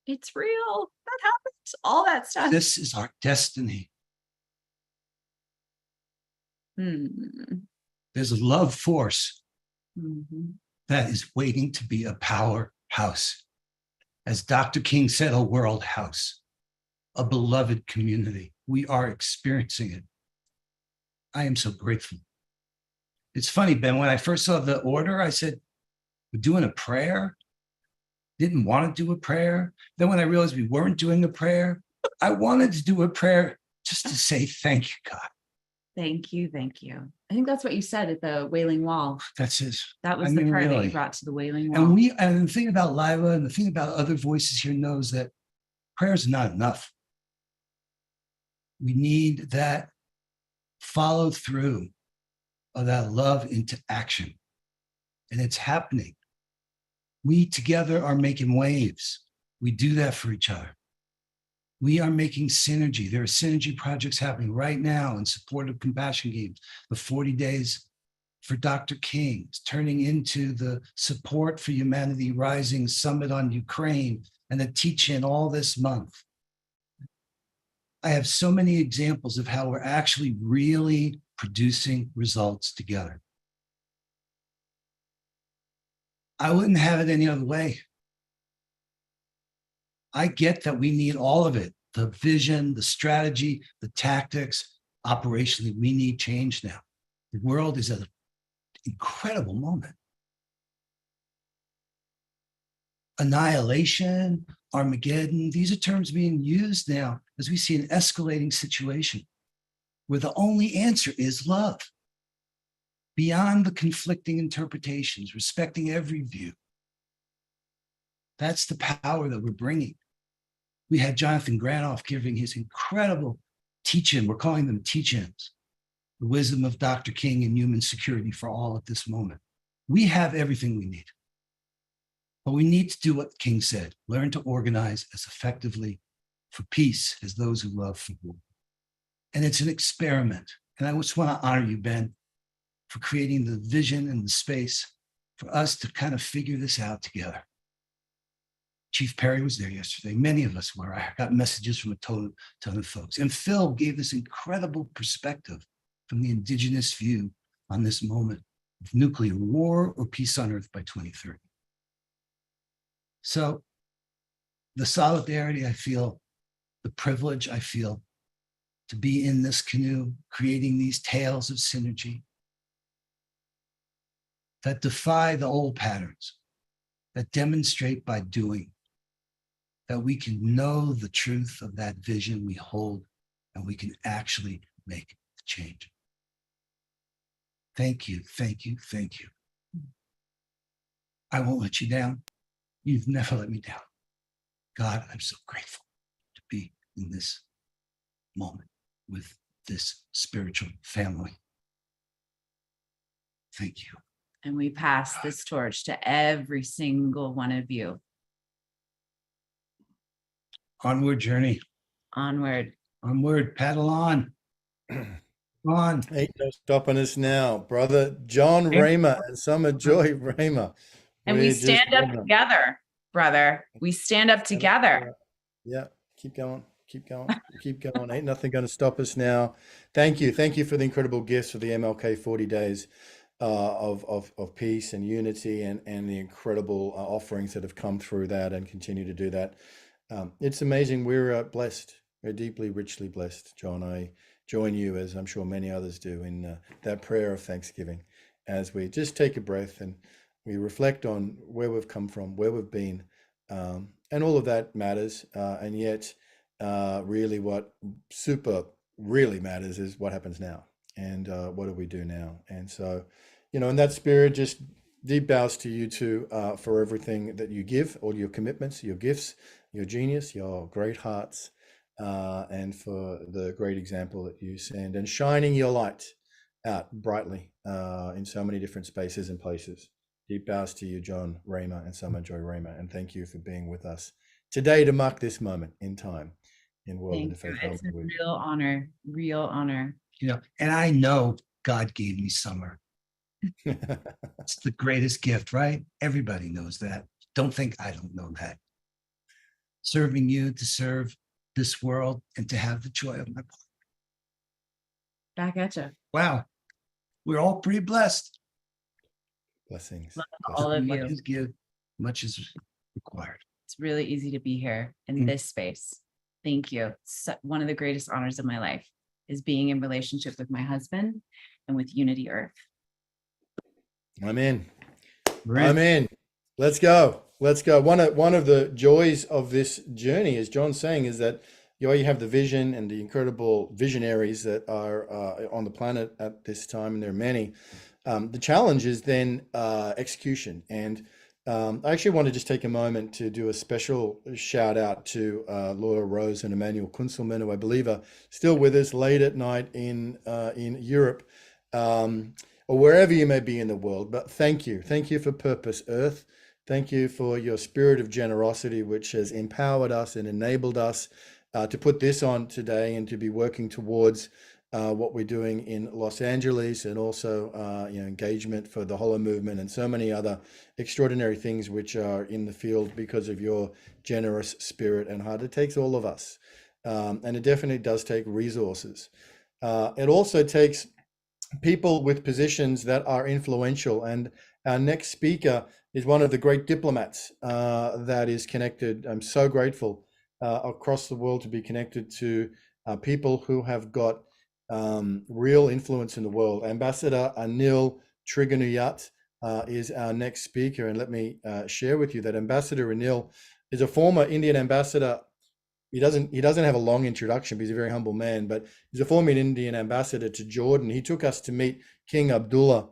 It's real. That happens. All that stuff. This is our destiny. There's a love force that is waiting to be a powerhouse. As Dr. King said, a world house, a beloved community. We are experiencing it. I am so grateful. It's funny, Ben, when I first saw the order, I said, we're doing a prayer. Didn't want to do a prayer. Then when I realized we weren't doing a prayer, I wanted to do a prayer just to say, thank you, God. Thank you. Thank you. I think that's what you said at the Wailing Wall. That's it. That was the prayer that you brought to the Wailing Wall. And the thing about Lila and the thing about other voices here knows that prayer is not enough. We need that follow through of that love into action. And it's happening. We together are making waves. We do that for each other. We are making synergy. There are synergy projects happening right now in support of Compassion Games. The 40 Days for Dr. King is turning into the Support for Humanity Rising Summit on Ukraine and the teach-in all this month. I have so many examples of how we're actually really producing results together. I wouldn't have it any other way. I get that we need all of it, the vision, the strategy, the tactics. Operationally, we need change now. The world is at an incredible moment. Annihilation, Armageddon, these are terms being used now as we see an escalating situation where the only answer is love. Beyond the conflicting interpretations, respecting every view. That's the power that we're bringing. We had Jonathan Granoff giving his incredible teach-in. We're calling them teach-ins. The wisdom of Dr. King and human security for all at this moment. We have everything we need. But we need to do what King said, learn to organize as effectively for peace as those who love for war. And it's an experiment. And I just want to honor you, Ben, for creating the vision and the space for us to kind of figure this out together. Chief Perry was there yesterday. Many of us were. I got messages from a ton of folks. And Phil gave this incredible perspective from the Indigenous view on this moment of nuclear war or peace on Earth by 2030. So the solidarity I feel, the privilege I feel to be in this canoe, creating these tales of synergy that defy the old patterns, that demonstrate by doing, that we can know the truth of that vision we hold, and we can actually make the change. Thank you, thank you, thank you. I won't let you down. You've never let me down. God, I'm so grateful to be in this moment with this spiritual family. Thank you. And we pass this torch to every single one of you. Onward journey. Onward. Onward, paddle on. Come on. Ain't no stopping us now. Brother John Raymer and Summer Joy Raymer. And we We're just stand up welcome. together, brother. We stand up together. Yeah, keep going, keep going, keep going. Ain't nothing going to stop us now. Thank you for the incredible gifts for the MLK 40 days of peace and unity, and the incredible offerings that have come through that and continue to do that. It's amazing. We're blessed. We're deeply, richly blessed. John, I join you, as I'm sure many others do, in that prayer of thanksgiving as we just take a breath and we reflect on where we've come from, where we've been, and all of that matters. And yet, really what really matters is what happens now, and what do we do now? And so, in that spirit, just deep bows to you too, for everything that you give, all your commitments, your gifts, your genius, your great hearts, and for the great example that you send, and shining your light out brightly in so many different spaces and places. Deep bows to you, John Raymer and Summer Joy Raymer, and thank you for being with us today to mark this moment in time in World Interfaith It's a Harmony Week. real honor. And I know God gave me Summer. It's the greatest gift, right? Everybody knows that. Don't think I don't know that. Serving you, to serve this world, and to have the joy of my part. Back at you. Wow. We're all pretty blessed. Blessings. All of Much you. is give, much is required. It's really easy to be here in this space. Thank you. One of the greatest honors of my life is being in relationship with my husband and with Unity Earth. I'm in. I'm in. Let's go. Let's go. One of the joys of this journey, as John's saying, is that you have the vision and the incredible visionaries that are on the planet at this time, and there are many. The challenge is then execution. And I actually want to just take a moment to do a special shout out to Laura Rose and Emmanuel Kunzelman, who I believe are still with us late at night in Europe, or wherever you may be in the world. But thank you for Purpose Earth. Thank you for your spirit of generosity, which has empowered us and enabled us to put this on today and to be working towards what we're doing in Los Angeles, and also engagement for the Hollow Movement and so many other extraordinary things which are in the field because of your generous spirit and heart. It takes all of us, and it definitely does take resources. It also takes people with positions that are influential, and our next speaker is one of the great diplomats that is connected. I'm so grateful across the world to be connected to people who have got real influence in the world. Ambassador Anil Trigunuyat is our next speaker, and let me share with you that Ambassador Anil is a former Indian ambassador. He doesn't have a long introduction because he's a very humble man, but he's a former Indian ambassador to Jordan. He took us to meet King Abdullah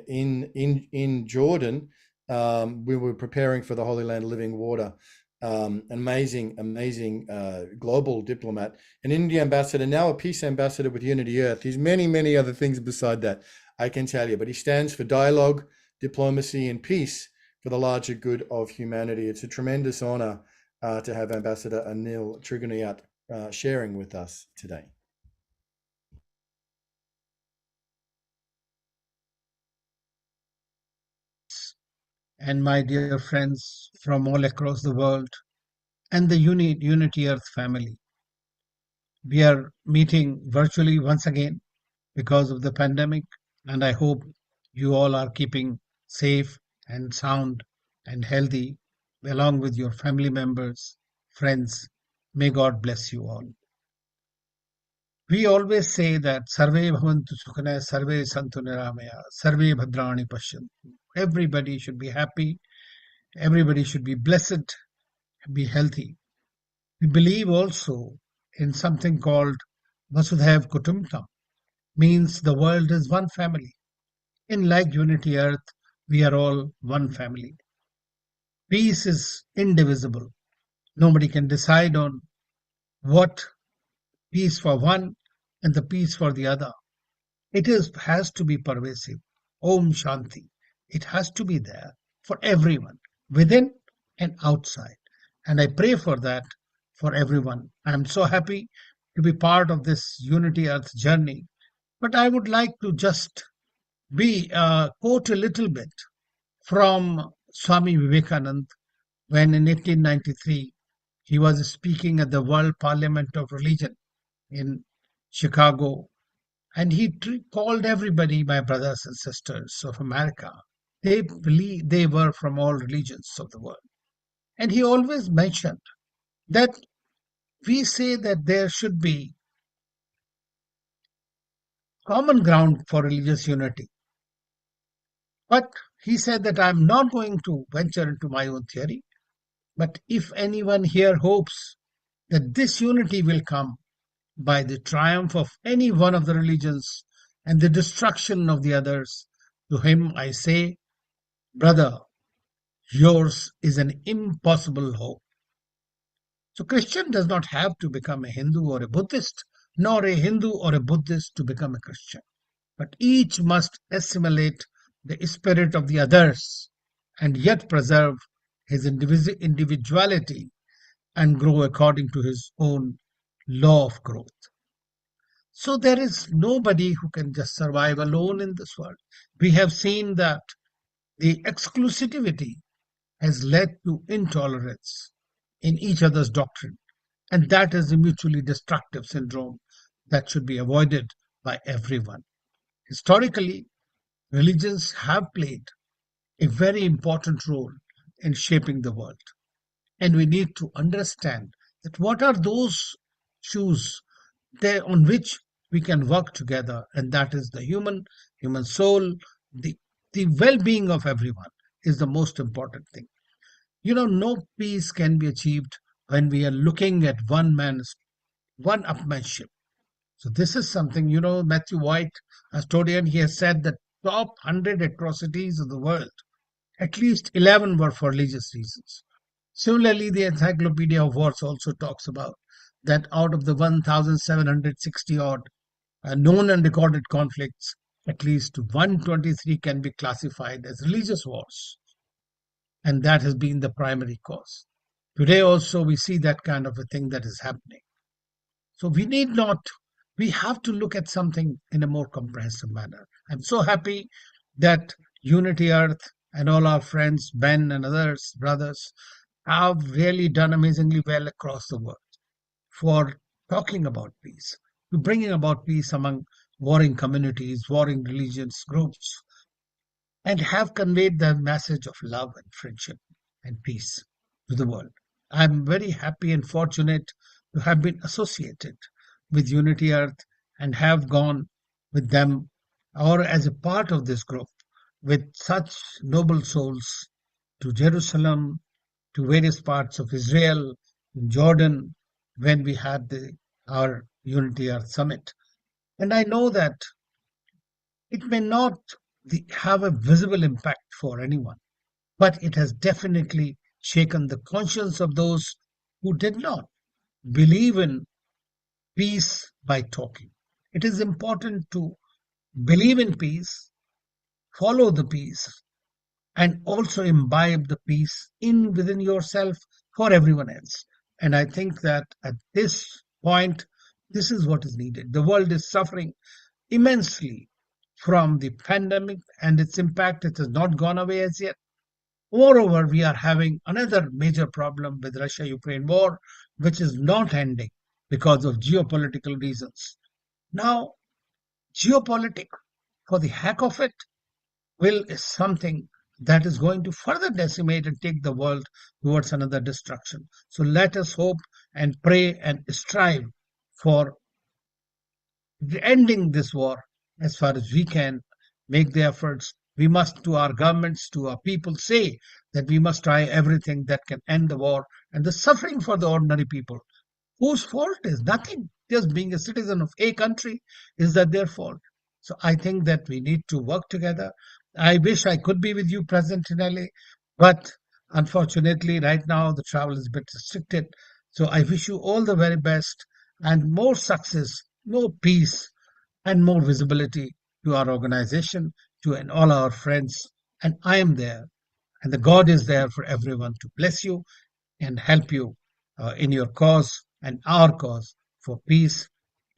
in Jordan. We were preparing for the Holy Land Living Water. Amazing global diplomat, an Indian ambassador, now a peace ambassador with Unity Earth. He's many other things beside that, I can tell you, but he stands for dialogue, diplomacy, and peace for the larger good of humanity. It's a tremendous honor to have Ambassador Anil Trigunuyat sharing with us today. And my dear friends from all across the world, and the Unity Earth family. We are meeting virtually once again because of the pandemic, and I hope you all are keeping safe and sound and healthy, along with your family members, friends. May God bless you all. We always say that Sarve Bhavantu Sukhana, Sarve Santu Niramaya, Sarve Bhadrani Pashyantu. Everybody should be happy, everybody should be blessed, be healthy. We believe also in something called Vasudhaiv Kutumbakam, means the world is one family. In like Unity Earth, we are all one family. Peace is indivisible. Nobody can decide on what peace for one and the peace for the other. has to be pervasive. Om Shanti. It has to be there for everyone, within and outside. And I pray for that for everyone. I'm so happy to be part of this Unity Earth journey. But I would like to just quote a little bit from Swami Vivekananda when in 1893 he was speaking at the World Parliament of Religion in Chicago, and he called everybody my brothers and sisters of America. They believe they were from all religions of the world. And he always mentioned that we say that there should be common ground for religious unity. But he said that I'm not going to venture into my own theory. But if anyone here hopes that this unity will come by the triumph of any one of the religions and the destruction of the others, to him I say, brother, yours is an impossible hope. So Christian does not have to become a Hindu or a Buddhist, nor a Hindu or a Buddhist to become a Christian. But each must assimilate the spirit of the others and yet preserve his individuality and grow according to his own law of growth. So there is nobody who can just survive alone in this world. We have seen that the exclusivity has led to intolerance in each other's doctrine, and that is a mutually destructive syndrome that should be avoided by everyone. Historically, religions have played a very important role in shaping the world. And we need to understand that what are those shoes there on which we can work together, and that is the human soul, the well-being of everyone is the most important thing. No peace can be achieved when we are looking at one upmanship. So this is something, Matthew White, historian, he has said that top 100 atrocities of the world, at least 11 were for religious reasons. Similarly, the Encyclopedia of Wars also talks about that out of the 1,760 odd known and recorded conflicts, at least 123 can be classified as religious wars. And that has been the primary cause. Today also we see that kind of a thing that is happening. So we have to look at something in a more comprehensive manner. I'm so happy that Unity Earth and all our friends, Ben and others, brothers, have really done amazingly well across the world for talking about peace, to bringing about peace among warring communities, warring religions, groups, and have conveyed the message of love and friendship and peace to the world. I'm very happy and fortunate to have been associated with Unity Earth and have gone with them or as a part of this group with such noble souls to Jerusalem, to various parts of Israel, in Jordan, when we had our Unity Earth Summit. And I know that it may not have a visible impact for anyone, but it has definitely shaken the conscience of those who did not believe in peace by talking. It is important to believe in peace, follow the peace, and also imbibe the peace within yourself for everyone else. And I think that at this point, this is what is needed. The world is suffering immensely from the pandemic, and its impact, it has not gone away as yet. Moreover, we are having another major problem with Russia-Ukraine war, which is not ending because of geopolitical reasons. Now, geopolitics, for the heck of it, is something that is going to further decimate and take the world towards another destruction. So let us hope and pray and strive for ending this war as far as we can, make the efforts. We must, to our governments, to our people, say that we must try everything that can end the war and the suffering for the ordinary people, whose fault is nothing. Just being a citizen of a country, is that their fault? So I think that we need to work together. I wish I could be with you present in LA, but unfortunately right now the travel is a bit restricted. So I wish you all the very best and more success, more peace, and more visibility to our organization, and all our friends. And I am there. And the God is there for everyone to bless you and help you in your cause and our cause for peace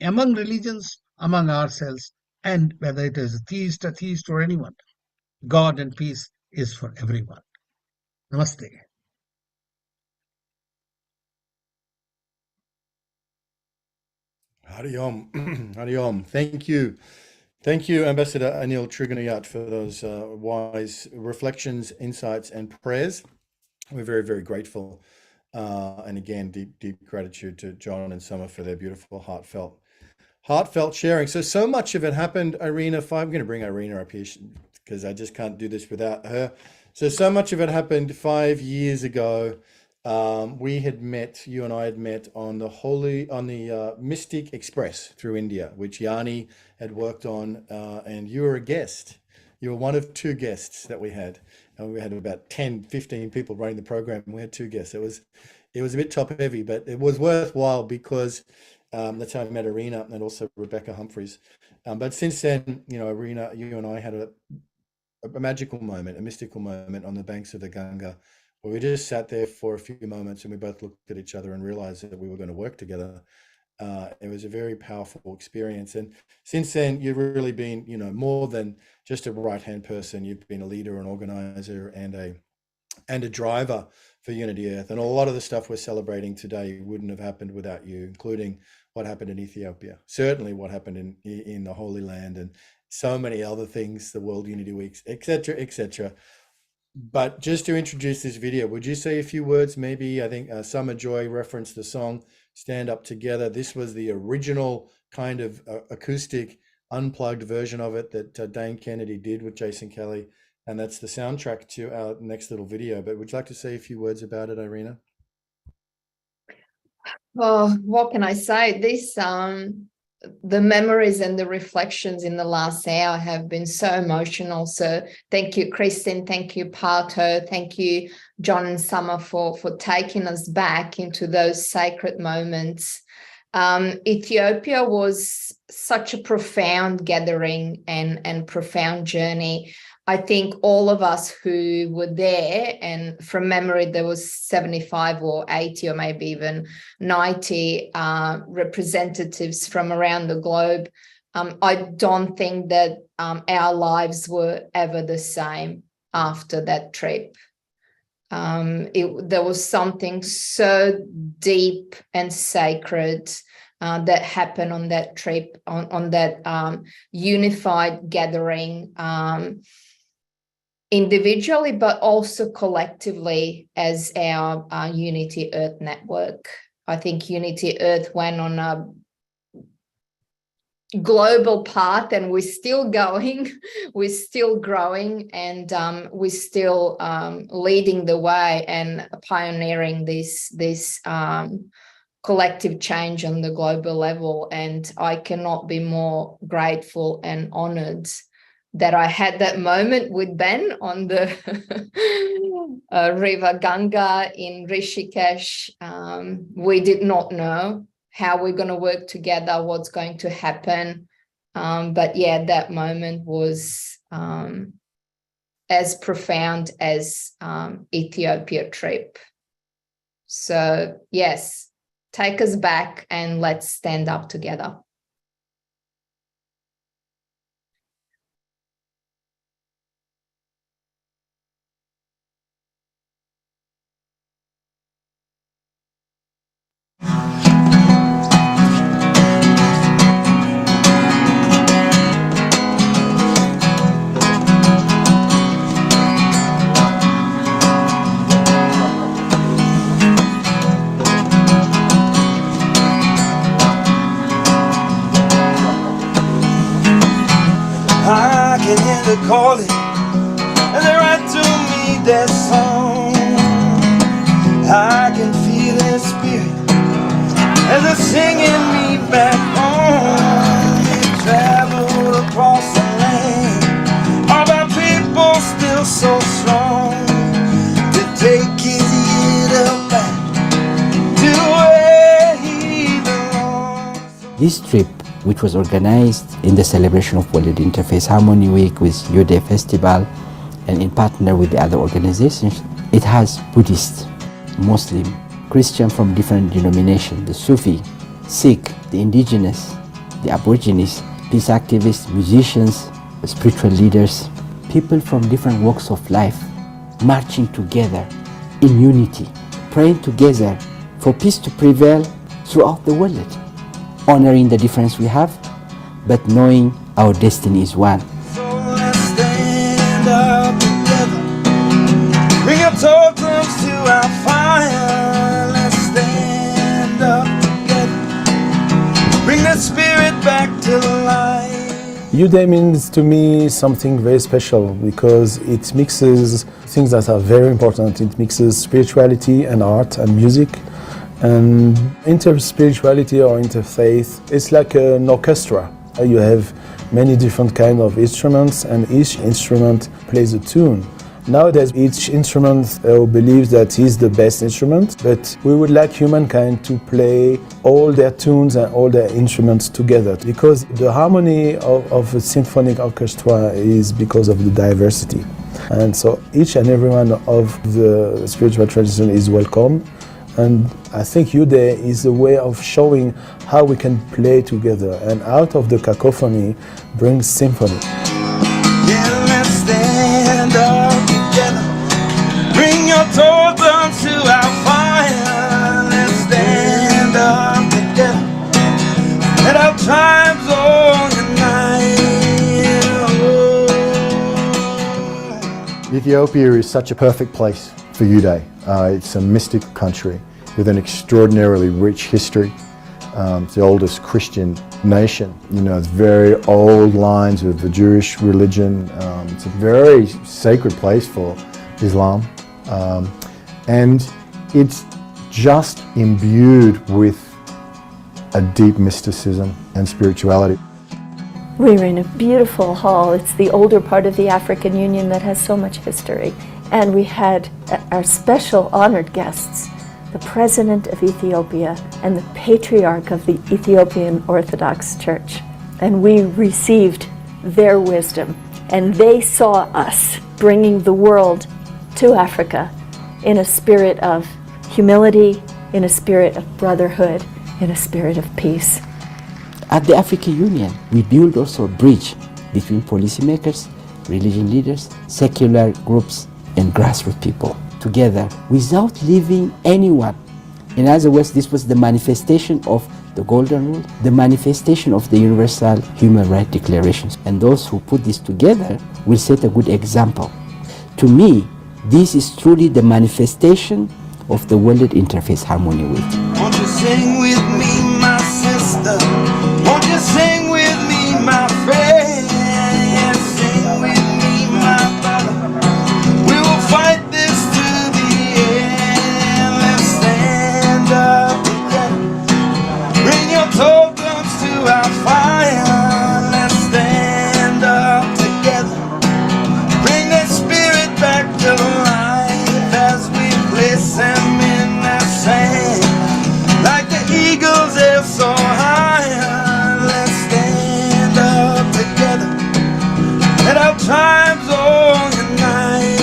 among religions, among ourselves, and whether it is a theist, or anyone. God and peace is for everyone. Namaste. Hari Om. Hari Om. Thank you. Thank you, Ambassador Anil Trigunayat, for those wise reflections, insights, and prayers. We're very, very grateful. And again, deep, deep gratitude to John and Summer for their beautiful, heartfelt sharing. So much of it happened, Irina. I'm going to bring Irina up here because I just can't do this without her. So much of it happened 5 years ago. We had met, you and I had met on the Mystic Express through India, which Yanni had worked on, and you were a guest. You were one of 2 guests that we had, and we had about 10, 15 people running the program. We had 2 guests. It was a bit top heavy, but it was worthwhile because that's how I met Irina and also Rebecca Humphreys. But since then, Irina, you and I had a magical moment, a mystical moment on the banks of the Ganga, where we just sat there for a few moments and we both looked at each other and realized that we were going to work together. It was a very powerful experience. And since then, you've really been, more than just a right-hand person. You've been a leader, an organizer, and a driver for Unity Earth. And a lot of the stuff we're celebrating today wouldn't have happened without you, including what happened in Ethiopia, certainly what happened in the Holy Land, and so many other things, the World Unity Weeks, etc., etc. But just to introduce this video, would you say a few words? Maybe, I think Summer Joy referenced the song Stand Up Together. This was the original kind of acoustic, unplugged version of it that Dane Kennedy did with Jason Kelly. And that's the soundtrack to our next little video. But would you like to say a few words about it, Irina? Oh, what can I say? The memories and the reflections in the last hour have been so emotional. So thank you, Kristen. Thank you, Pato. Thank you, John and Summer, for taking us back into those sacred moments. Ethiopia was such a profound gathering and profound journey. I think all of us who were there, and from memory, there was 75 or 80 or maybe even 90 representatives from around the globe. I don't think that our lives were ever the same after that trip. There was something so deep and sacred that happened on that trip, on that unified gathering, individually, but also collectively as our Unity Earth network. I think Unity Earth went on a global path, and we're still going, we're still growing, and we're still leading the way and pioneering this collective change on the global level. And I cannot be more grateful and honored that I had that moment with Ben on the River Ganga in Rishikesh. We did not know how we're going to work together, what's going to happen. But yeah, that moment was as profound as Ethiopia trip. So yes, take us back and let's stand up together. I can hear the calling, and they write to me their song. I can feel their spirit as they're singing me back home. They travel across the land, all our people still so strong, to take his ear back to where he belongs. This trip which was organized in the celebration of World Interfaith Harmony Week with UNITY Festival and in partner with the other organizations. It has Buddhist, Muslim, Christian from different denominations, the Sufi, Sikh, the Indigenous, the Aborigines, peace activists, musicians, spiritual leaders, people from different walks of life marching together in unity, praying together for peace to prevail throughout the world, honoring the difference we have, but knowing our destiny is one. So let's stand up together. Bring your totems to our fire. Let's stand up together. Bring the spirit back to life. UNITY means to me something very special because it mixes things that are very important. It mixes spirituality and art and music. And inter-spirituality or interfaith, it's like an orchestra. You have many different kinds of instruments and each instrument plays a tune. Nowadays, each instrument believes that he's the best instrument, but we would like humankind to play all their tunes and all their instruments together, because the harmony of a symphonic orchestra is because of the diversity. And so each and every one of the spiritual tradition is welcome. And I think UNITY is a way of showing how we can play together, and out of the cacophony brings symphony. Yeah, let's stand up together. Bring your totems to our fire. Let's stand up together. Let our tribes all unite. Oh. Ethiopia is such a perfect place for UNITY. It's a mystic country with an extraordinarily rich history. It's the oldest Christian nation. You know, it's very old lines of the Jewish religion. It's a very sacred place for Islam. And it's just imbued with a deep mysticism and spirituality. We're in a beautiful hall. It's the older part of the African Union that has so much history. And we had our special honored guests, the President of Ethiopia and the Patriarch of the Ethiopian Orthodox Church. And we received their wisdom, and they saw us bringing the world to Africa in a spirit of humility, in a spirit of brotherhood, in a spirit of peace. At the African Union, we build also a bridge between policymakers, religion leaders, secular groups, and grassroots people together without leaving anyone. In other words, this was the manifestation of the Golden Rule, the manifestation of the Universal Human Rights Declarations. And those who put this together will set a good example. To me, this is truly the manifestation of the World Interfaith Harmony Week. Won't you sing with me, my sister? Won't you sing with me, my friend? Yes, sing with me, my brother. We will fight this to the end. Let's stand up together. Bring your totems to our fire. Let's stand up together. Bring that spirit back to life as we place them in that sand. Like the eagles, they're so high. Let's stand up together. Let our tribes all unite.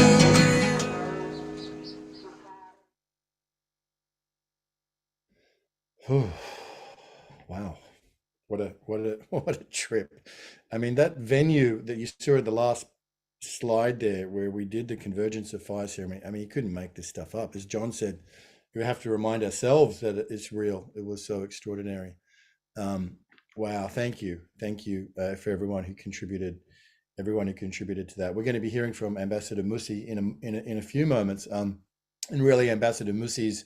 Wow, what a trip! I mean, that venue that you saw at the last slide there, where we did the Convergence of Fire ceremony. I mean, you couldn't make this stuff up. As John said, we have to remind ourselves that it's real. It was so extraordinary. Wow, thank you for everyone who contributed to that. We're going to be hearing from Ambassador Musi in a few moments. And really, Ambassador Musi's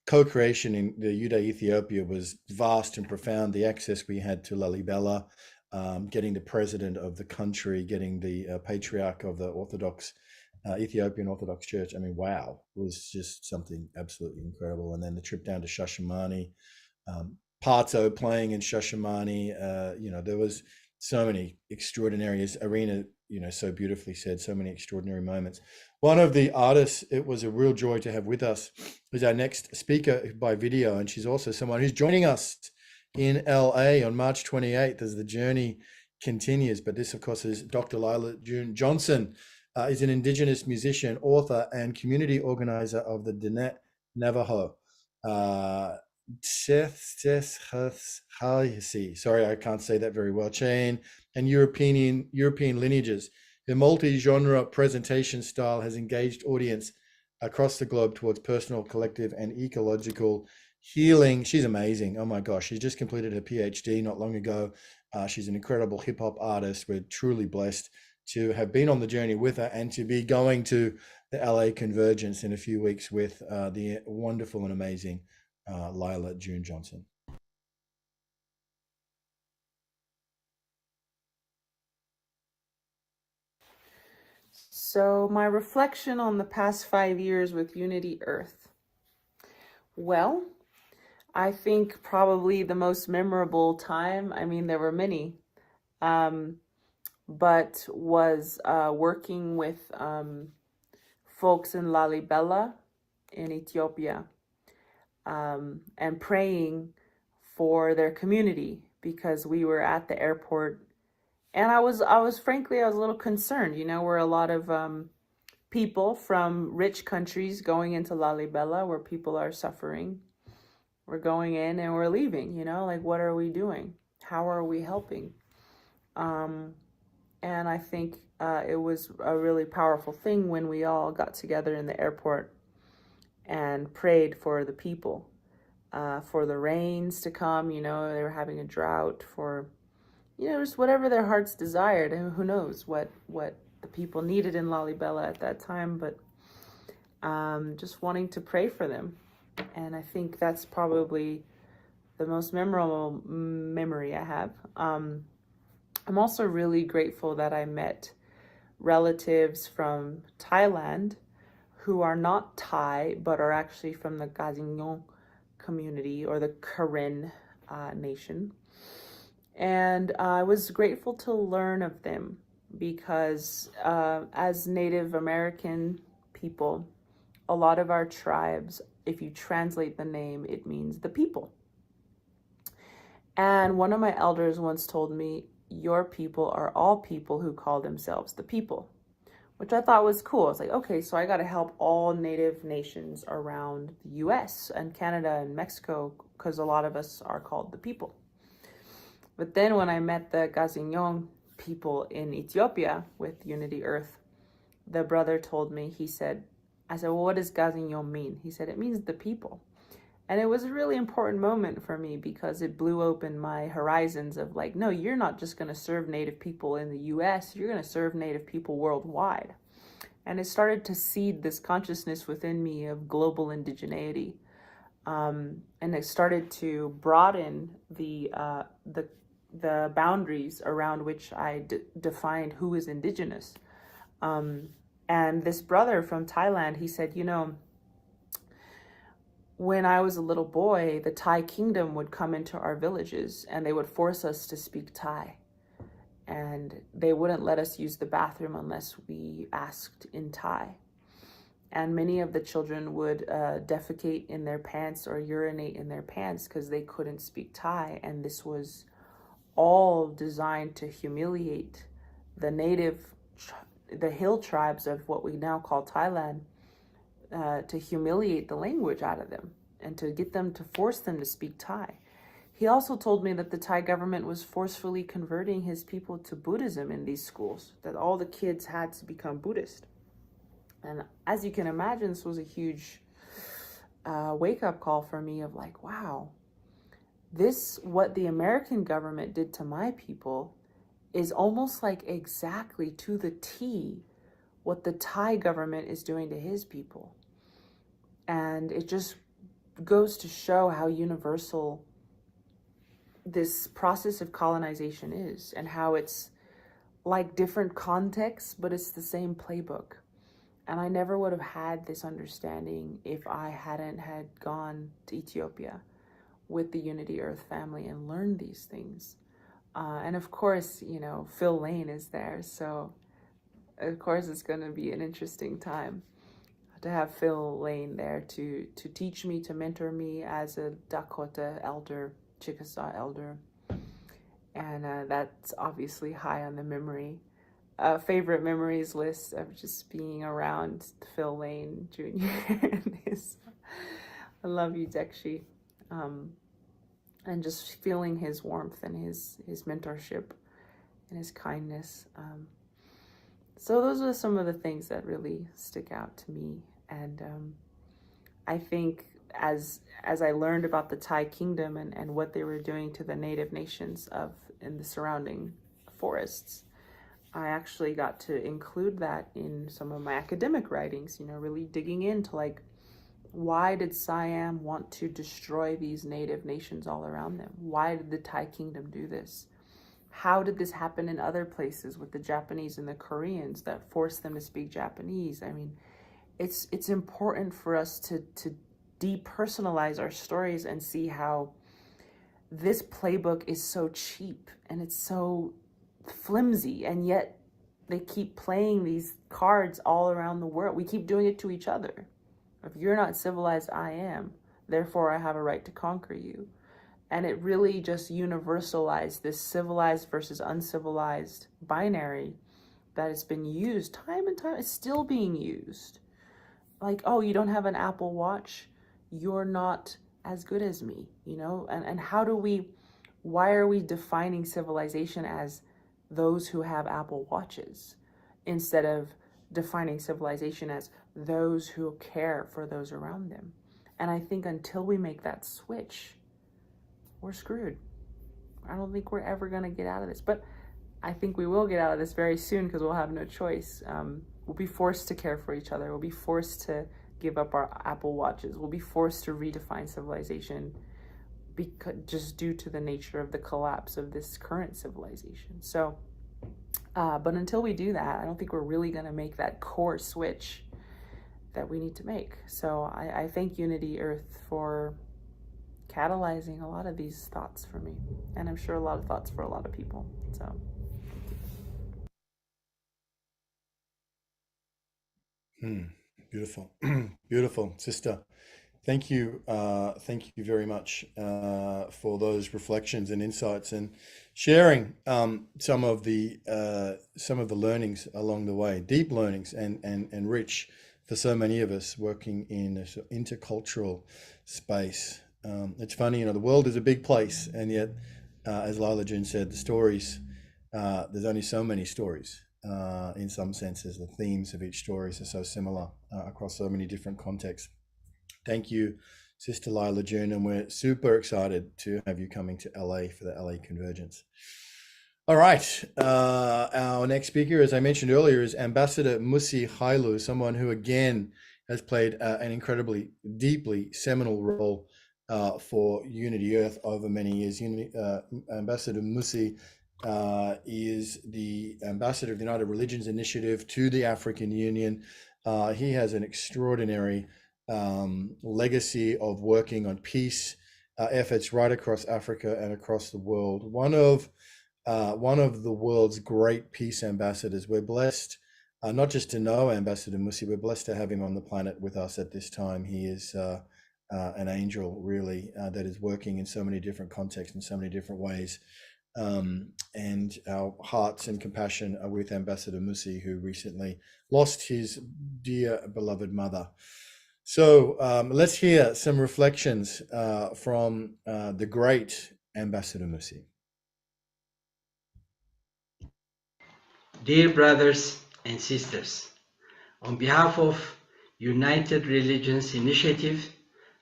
co-creation in the UNITY Ethiopia was vast and profound. The access we had to Lalibela, getting the president of the country, getting the patriarch of the Ethiopian Orthodox Church. I mean, wow, it was just something absolutely incredible. And then the trip down to Shashamane, Pato playing in Shashamane, there was so many extraordinary, as Irina, so beautifully said, so many extraordinary moments. One of the artists it was a real joy to have with us is our next speaker by video, and she's also someone who's joining us in LA on March 28th as the journey continues. But this, of course, is Dr. Lila June Johnson, is an Indigenous musician, author, and community organizer of the Diné Navajo. Sorry, I can't say that very well. Chain and European lineages. The multi-genre presentation style has engaged audience across the globe towards personal, collective, and ecological healing. She's amazing. Oh my gosh, she just completed her PhD not long ago. She's an incredible hip hop artist. We're truly blessed to have been on the journey with her and to be going to the LA Convergence in a few weeks with the wonderful and amazing Lila June Johnson. So my reflection on the past 5 years with Unity Earth. Well, I think probably the most memorable time, I mean, there were many, but was working with folks in Lalibela in Ethiopia, and praying for their community, because we were at the airport. And I was frankly, I was a little concerned. You know, we're a lot of people from rich countries going into Lalibela where people are suffering. We're going in and we're leaving, you know, like, what are we doing? How are we helping? And I think it was a really powerful thing when we all got together in the airport and prayed for the people, for the rains to come. You know, they were having a drought, for, you know, just whatever their hearts desired. And who knows what the people needed in Lalibela at that time, but just wanting to pray for them. And I think that's probably the most memorable memory I have. I'm also really grateful that I met relatives from Thailand who are not Thai, but are actually from the Gazignong community, or the Karen nation. And I was grateful to learn of them, because as Native American people, a lot of our tribes, if you translate the name, it means the people. And one of my elders once told me, your people are all people who call themselves the people, which I thought was cool. I was like, okay, so I got to help all Native nations around the US and Canada and Mexico, because a lot of us are called the people. But then when I met the Gazignong people in Ethiopia with Unity Earth, the brother told me, he said, I said, well, what does Gazignong mean? He said, it means the people. And it was a really important moment for me, because it blew open my horizons of like, no, you're not just going to serve Native people in the US, you're going to serve Native people worldwide. And it started to seed this consciousness within me of global indigeneity. And it started to broaden the boundaries around which I defined who is indigenous. And this brother from Thailand, he said, you know, when I was a little boy, the Thai kingdom would come into our villages and they would force us to speak Thai. And they wouldn't let us use the bathroom unless we asked in Thai. And many of the children would defecate in their pants or urinate in their pants because they couldn't speak Thai. And this was all designed to humiliate the the hill tribes of what we now call Thailand, to humiliate the language out of them and to get them, to force them to speak Thai. He also told me that the Thai government was forcefully converting his people to Buddhism in these schools, that all the kids had to become Buddhist. And as you can imagine, this was a huge wake-up call for me of like, wow, what the American government did to my people is almost like exactly to the T what the Thai government is doing to his people. And it just goes to show how universal this process of colonization is, and how it's like different contexts, but it's the same playbook. And I never would have had this understanding if I hadn't had gone to Ethiopia with the Unity Earth family and learned these things. And of course, you know, Phil Lane is there. So of course it's going to be an interesting time to have Phil Lane there to teach me, to mentor me as a Dakota elder Chickasaw elder. And that's obviously high on the favorite memories list of just being around Phil Lane Jr. and I love you, Dekshi. And just feeling his warmth and his mentorship and his kindness. So those are some of the things that really stick out to me. And I think as I learned about the Thai kingdom and what they were doing to the native nations in the surrounding forests, I actually got to include that in some of my academic writings, really digging into like, why did Siam want to destroy these native nations all around them? Why did the Thai kingdom do this? How did this happen in other places with the Japanese and the Koreans that forced them to speak Japanese? I mean, it's important for us to depersonalize our stories and see how this playbook is so cheap and it's so flimsy, and yet they keep playing these cards all around the world. We keep doing it to each other. If you're not civilized, I am. Therefore, I have a right to conquer you. And it really just universalized this civilized versus uncivilized binary that has been used time and time. It's still being used. Like, oh, you don't have an Apple Watch? You're not as good as me, And why are we defining civilization as those who have Apple Watches instead of defining civilization as those who care for those around them? And I think until we make that switch, we're screwed. I don't think we're ever going to get out of this, but I think we will get out of this very soon because we'll have no choice. We'll be forced to care for each other. We'll be forced to give up our Apple Watches. We'll be forced to redefine civilization just due to the nature of the collapse of this current civilization. So, but until we do that, I don't think we're really going to make that core switch that we need to make. So I thank Unity Earth for catalyzing a lot of these thoughts for me, and I'm sure a lot of thoughts for a lot of people. So Beautiful. Beautiful, sister. Thank you very much for those reflections and insights and sharing some of the learnings along the way, deep learnings and rich for so many of us working in an intercultural space. It's funny, the world is a big place, and yet, as Lila June said, the stories, there's only so many stories. In some senses, the themes of each story are so similar across so many different contexts. Thank you, Sister Lila June, and we're super excited to have you coming to LA for the LA Convergence. All right, our next speaker, as I mentioned earlier, is Ambassador Musi Hailu, someone who again has played an incredibly, deeply seminal role for Unity Earth over many years. Ambassador Musi is the ambassador of the United Religions Initiative to the African Union. He has an extraordinary legacy of working on peace efforts right across Africa and across the world. One of the world's great peace ambassadors. We're blessed not just to know Ambassador Musi, we're blessed to have him on the planet with us at this time. He is an angel, really, that is working in so many different contexts in so many different ways. And our hearts and compassion are with Ambassador Musi, who recently lost his dear beloved mother. So let's hear some reflections from the great Ambassador Musi. Dear brothers and sisters, on behalf of United Religions Initiative,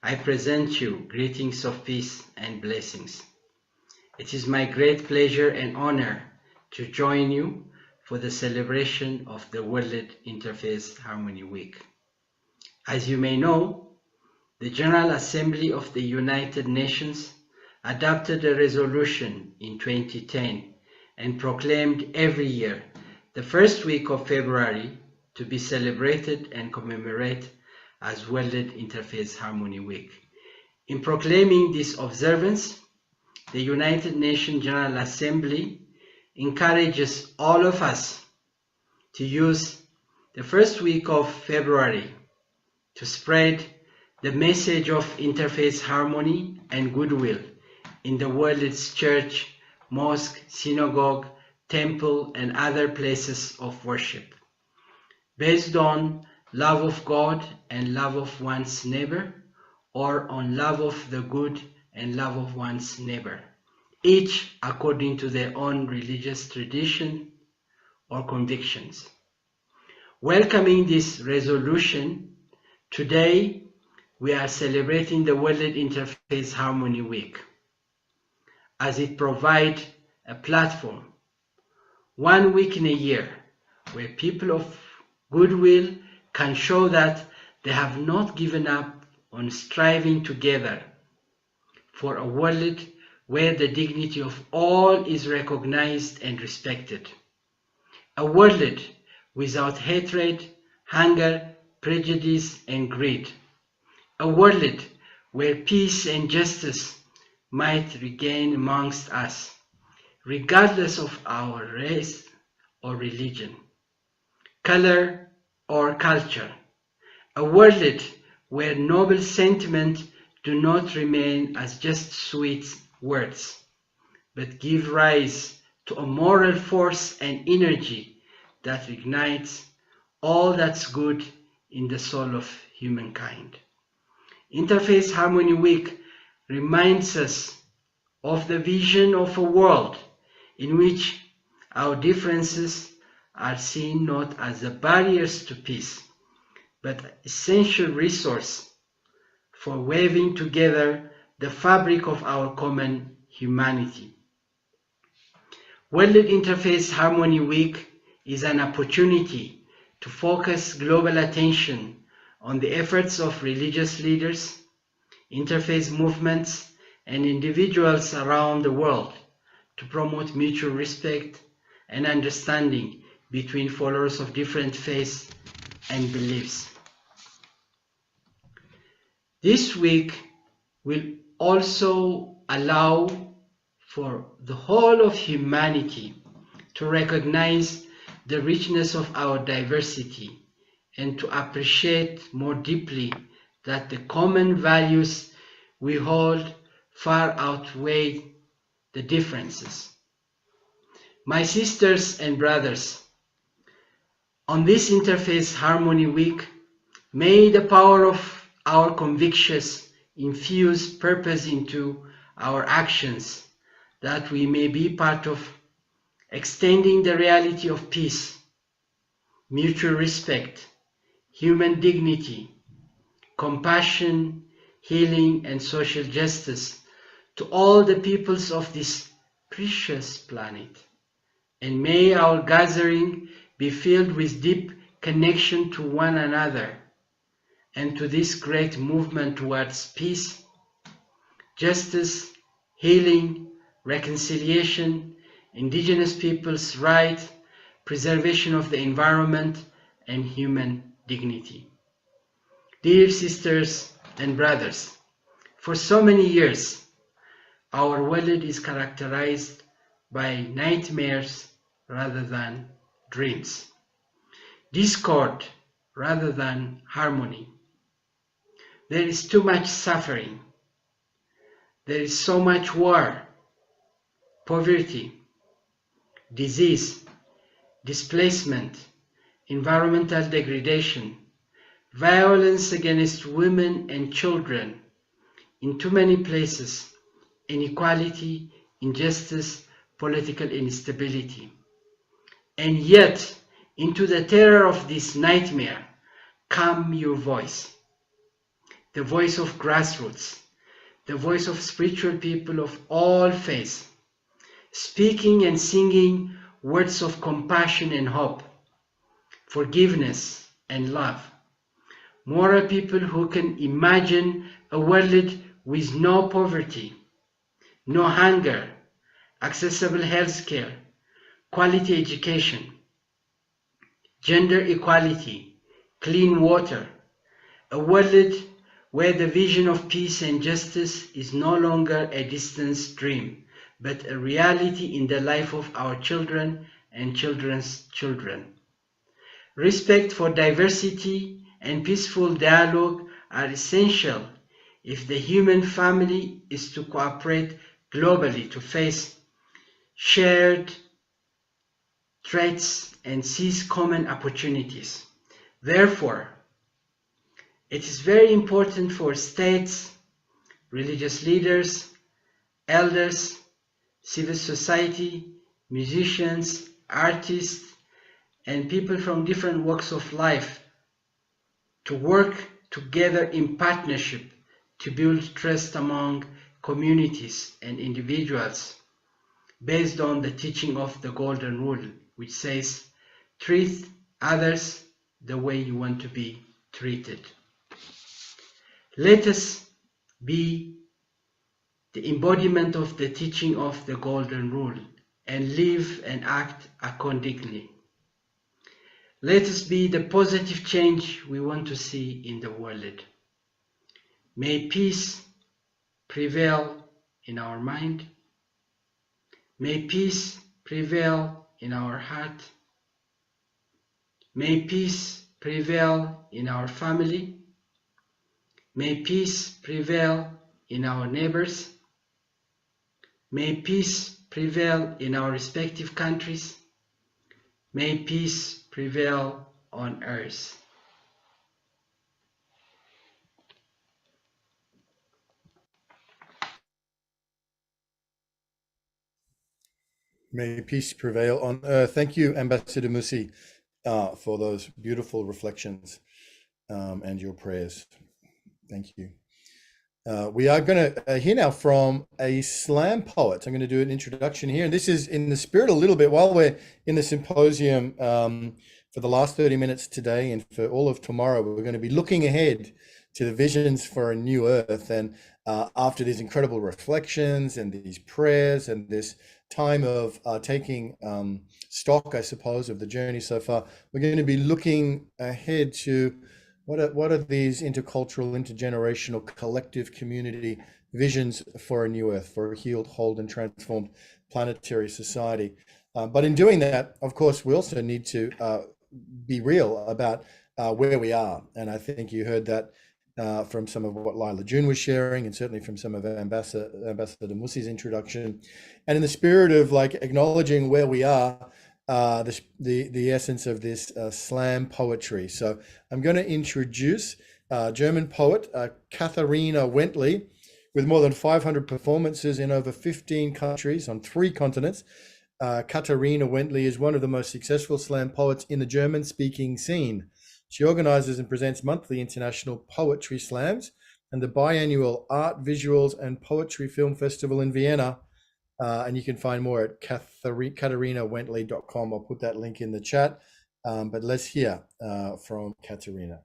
I present you greetings of peace and blessings. It is my great pleasure and honor to join you for the celebration of the World Interfaith Harmony Week. As you may know, the General Assembly of the United Nations adopted a resolution in 2010 and proclaimed every year the first week of February to be celebrated and commemorated as World Interfaith Harmony Week. In proclaiming this observance, the United Nations General Assembly encourages all of us to use the first week of February to spread the message of interfaith harmony and goodwill in the world's church, mosque, synagogue, temple, and other places of worship, based on love of God and love of one's neighbor, or on love of the good and love of one's neighbor, each according to their own religious tradition or convictions. Welcoming this resolution, today we are celebrating the World Interfaith Harmony Week, as it provides a platform, 1 week in a year, where people of goodwill can show that they have not given up on striving together for a world where the dignity of all is recognized and respected. A world without hatred, hunger, prejudice, and greed. A world where peace and justice might regain amongst us, regardless of our race or religion, color or culture. A world where noble sentiments do not remain as just sweet words, but give rise to a moral force and energy that ignites all that's good in the soul of humankind. Interfaith Harmony Week reminds us of the vision of a world in which our differences are seen not as the barriers to peace, but essential resource for weaving together the fabric of our common humanity. World Interfaith Harmony Week is an opportunity to focus global attention on the efforts of religious leaders, interfaith movements, and individuals around the world to promote mutual respect and understanding between followers of different faiths and beliefs. This week will also allow for the whole of humanity to recognize the richness of our diversity and to appreciate more deeply that the common values we hold far outweigh the differences. My sisters and brothers, on this Interfaith Harmony Week, may the power of our convictions infuse purpose into our actions, that we may be part of extending the reality of peace, mutual respect, human dignity, compassion, healing, and social justice to all the peoples of this precious planet. And may our gathering be filled with deep connection to one another and to this great movement towards peace, justice, healing, reconciliation, Indigenous peoples' rights, preservation of the environment, and human dignity. Dear sisters and brothers, for so many years, our world is characterized by nightmares rather than dreams, discord rather than harmony. There is too much suffering. There is so much war, poverty, disease, displacement, environmental degradation, violence against women and children, in too many places, inequality, injustice, political instability. And yet, into the terror of this nightmare, come your voice, the voice of grassroots, the voice of spiritual people of all faiths, speaking and singing words of compassion and hope, forgiveness and love. Moral people who can imagine a world with no poverty, no hunger, accessible health care, quality education, gender equality, clean water, a world where the vision of peace and justice is no longer a distant dream, but a reality in the life of our children and children's children. Respect for diversity and peaceful dialogue are essential if the human family is to cooperate globally to face shared threats and seize common opportunities. Therefore, it is very important for states, religious leaders, elders, civil society, musicians, artists, and people from different walks of life to work together in partnership to build trust among communities and individuals based on the teaching of the Golden Rule, which says, treat others the way you want to be treated. Let us be the embodiment of the teaching of the Golden Rule and live and act accordingly. Let us be the positive change we want to see in the world. May peace prevail in our mind. May peace prevail in our heart. May peace prevail in our family. May peace prevail in our neighbors. May peace prevail in our respective countries. May peace prevail on earth. May peace prevail on earth. Thank you, Ambassador Musi, for those beautiful reflections and your prayers. Thank you. We are going to hear now from a slam poet. I'm going to do an introduction here. And this is in the spirit a little bit while we're in the symposium for the last 30 minutes today and for all of tomorrow. We're going to be looking ahead to the visions for a new earth. And after these incredible reflections and these prayers and this time of taking stock, I suppose, of the journey so far, we're going to be looking ahead to what are these intercultural, intergenerational, collective community visions for a new earth, for a healed, whole, and transformed planetary society. But in doing that, of course, we also need to be real about where we are. And I think you heard that from some of what Lila June was sharing, and certainly from some of Ambassador Musi's introduction. And in the spirit of like acknowledging where we are, the essence of this slam poetry. So I'm going to introduce German poet Katharina Wendtley, with more than 500 performances in over 15 countries on 3 continents. Katharina Wendtley is one of the most successful slam poets in the German-speaking scene. She organizes and presents monthly international poetry slams and the biannual Art, Visuals and Poetry Film Festival in Vienna. And you can find more at KatharinaWendtley.com. I'll put that link in the chat. But let's hear from Katharina.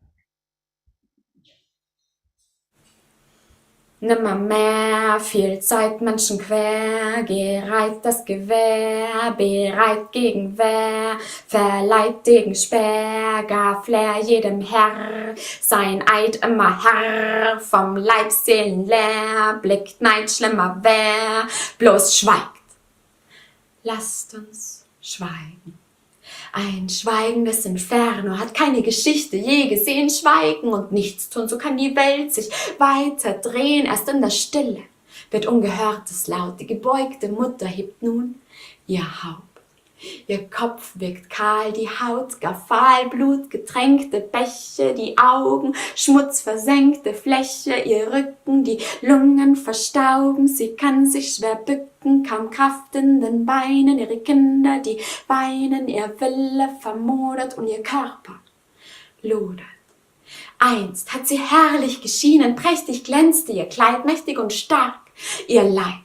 Nimmermehr viel Zeit Menschen quer, gereiht das Gewehr, bereit gegen Wehr, verleiht Degen Speer, gar Flair jedem Herr, sein Eid immer Herr, vom Leib Seelen leer, blickt Neid schlimmer wer, bloß schweigt. Lasst uns schweigen. Ein schweigendes Inferno hat keine Geschichte je gesehen. Schweigen und nichts tun, so kann die Welt sich weiter drehen. Erst in der Stille wird Ungehörtes laut. Die gebeugte Mutter hebt nun ihr Haupt. Ihr Kopf wirkt kahl, die Haut gar fahl, blutgetränkte Bäche, die Augen, schmutzversenkte Fläche, ihr Rücken, die Lungen verstauben, sie kann sich schwer bücken, kaum Kraft in den Beinen, ihre Kinder, die weinen, ihr Wille vermodert und ihr Körper lodert. Einst hat sie herrlich geschienen, prächtig glänzte ihr Kleid, mächtig und stark ihr Leib.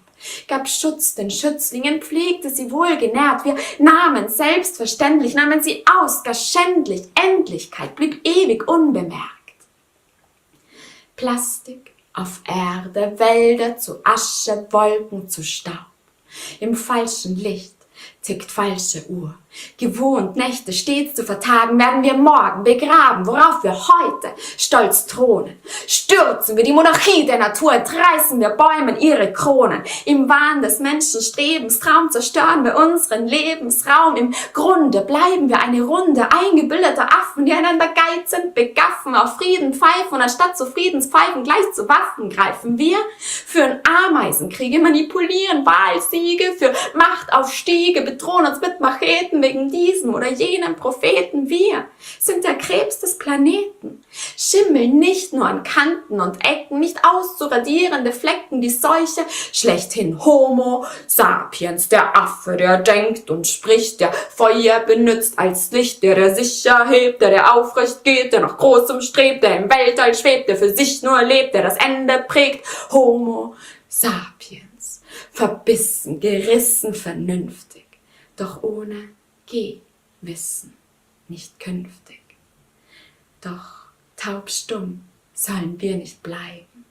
Gab Schutz den Schützlingen, pflegte sie wohlgenährt, wir nahmen selbstverständlich, nahmen sie aus, gar schändlich, Endlichkeit blieb ewig unbemerkt. Plastik auf Erde, Wälder zu Asche, Wolken zu Staub, im falschen Licht tickt falsche Uhr. Gewohnt Nächte stets zu vertagen, werden wir morgen begraben, worauf wir heute stolz thronen. Stürzen wir die Monarchie der Natur, entreißen wir Bäumen ihre Kronen. Im Wahn des Menschenstrebens, Traum zerstören wir unseren Lebensraum. Im Grunde bleiben wir eine Runde eingebildeter Affen, die einander geizend begaffen, auf Frieden pfeifen und anstatt zu Friedenspfeifen gleich zu Waffen greifen. Wir führen Ameisenkriege, manipulieren Wahlsiege, für Machtaufstiege, bedrohen uns mit Macheten wegen diesem oder jenem Propheten. Wir sind der Krebs des Planeten, schimmeln nicht nur an Kanten und Ecken, nicht auszuradierende Flecken, die Seuche schlechthin. Homo sapiens, der Affe, der denkt und spricht, der Feuer benutzt als Licht, der sicher hebt, der aufrecht geht, der nach Großem strebt, der im Weltall schwebt, der für sich nur lebt, der das Ende prägt. Homo sapiens, verbissen, gerissen, vernünftig, doch ohne Gewissen, nicht künftig. Doch taubstumm sollen wir nicht bleiben.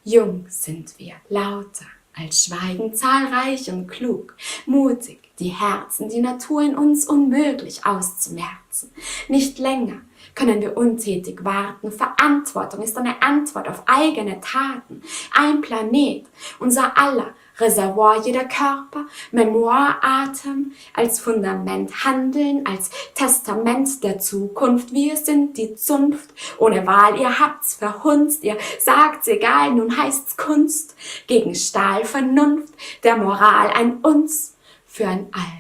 Jung sind wir, lauter als Schweigen, zahlreich und klug, mutig, die Herzen, die Natur in uns unmöglich auszumerzen. Nicht länger können wir untätig warten. Verantwortung ist eine Antwort auf eigene Taten. Ein Planet, unser aller Reservoir, jeder Körper, Memoir, Atem, als Fundament Handeln, als Testament der Zukunft. Wir sind die Zunft, ohne Wahl, ihr habt's verhunzt, ihr sagt's egal, nun heißt's Kunst, gegen Stahl, Vernunft, der Moral, ein Uns für ein All.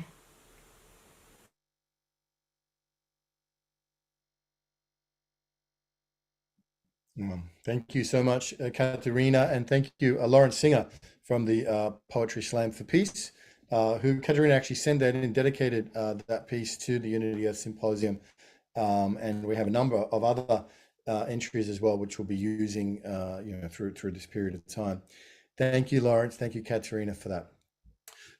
Thank you so much, Katharina, and thank you, Lawrence Singer from the Poetry Slam for Peace, who Katharina actually sent that in, dedicated that piece to the Unity Earth Symposium, and we have a number of other entries as well, which we'll be using, through this period of time. Thank you, Lawrence. Thank you, Katharina, for that.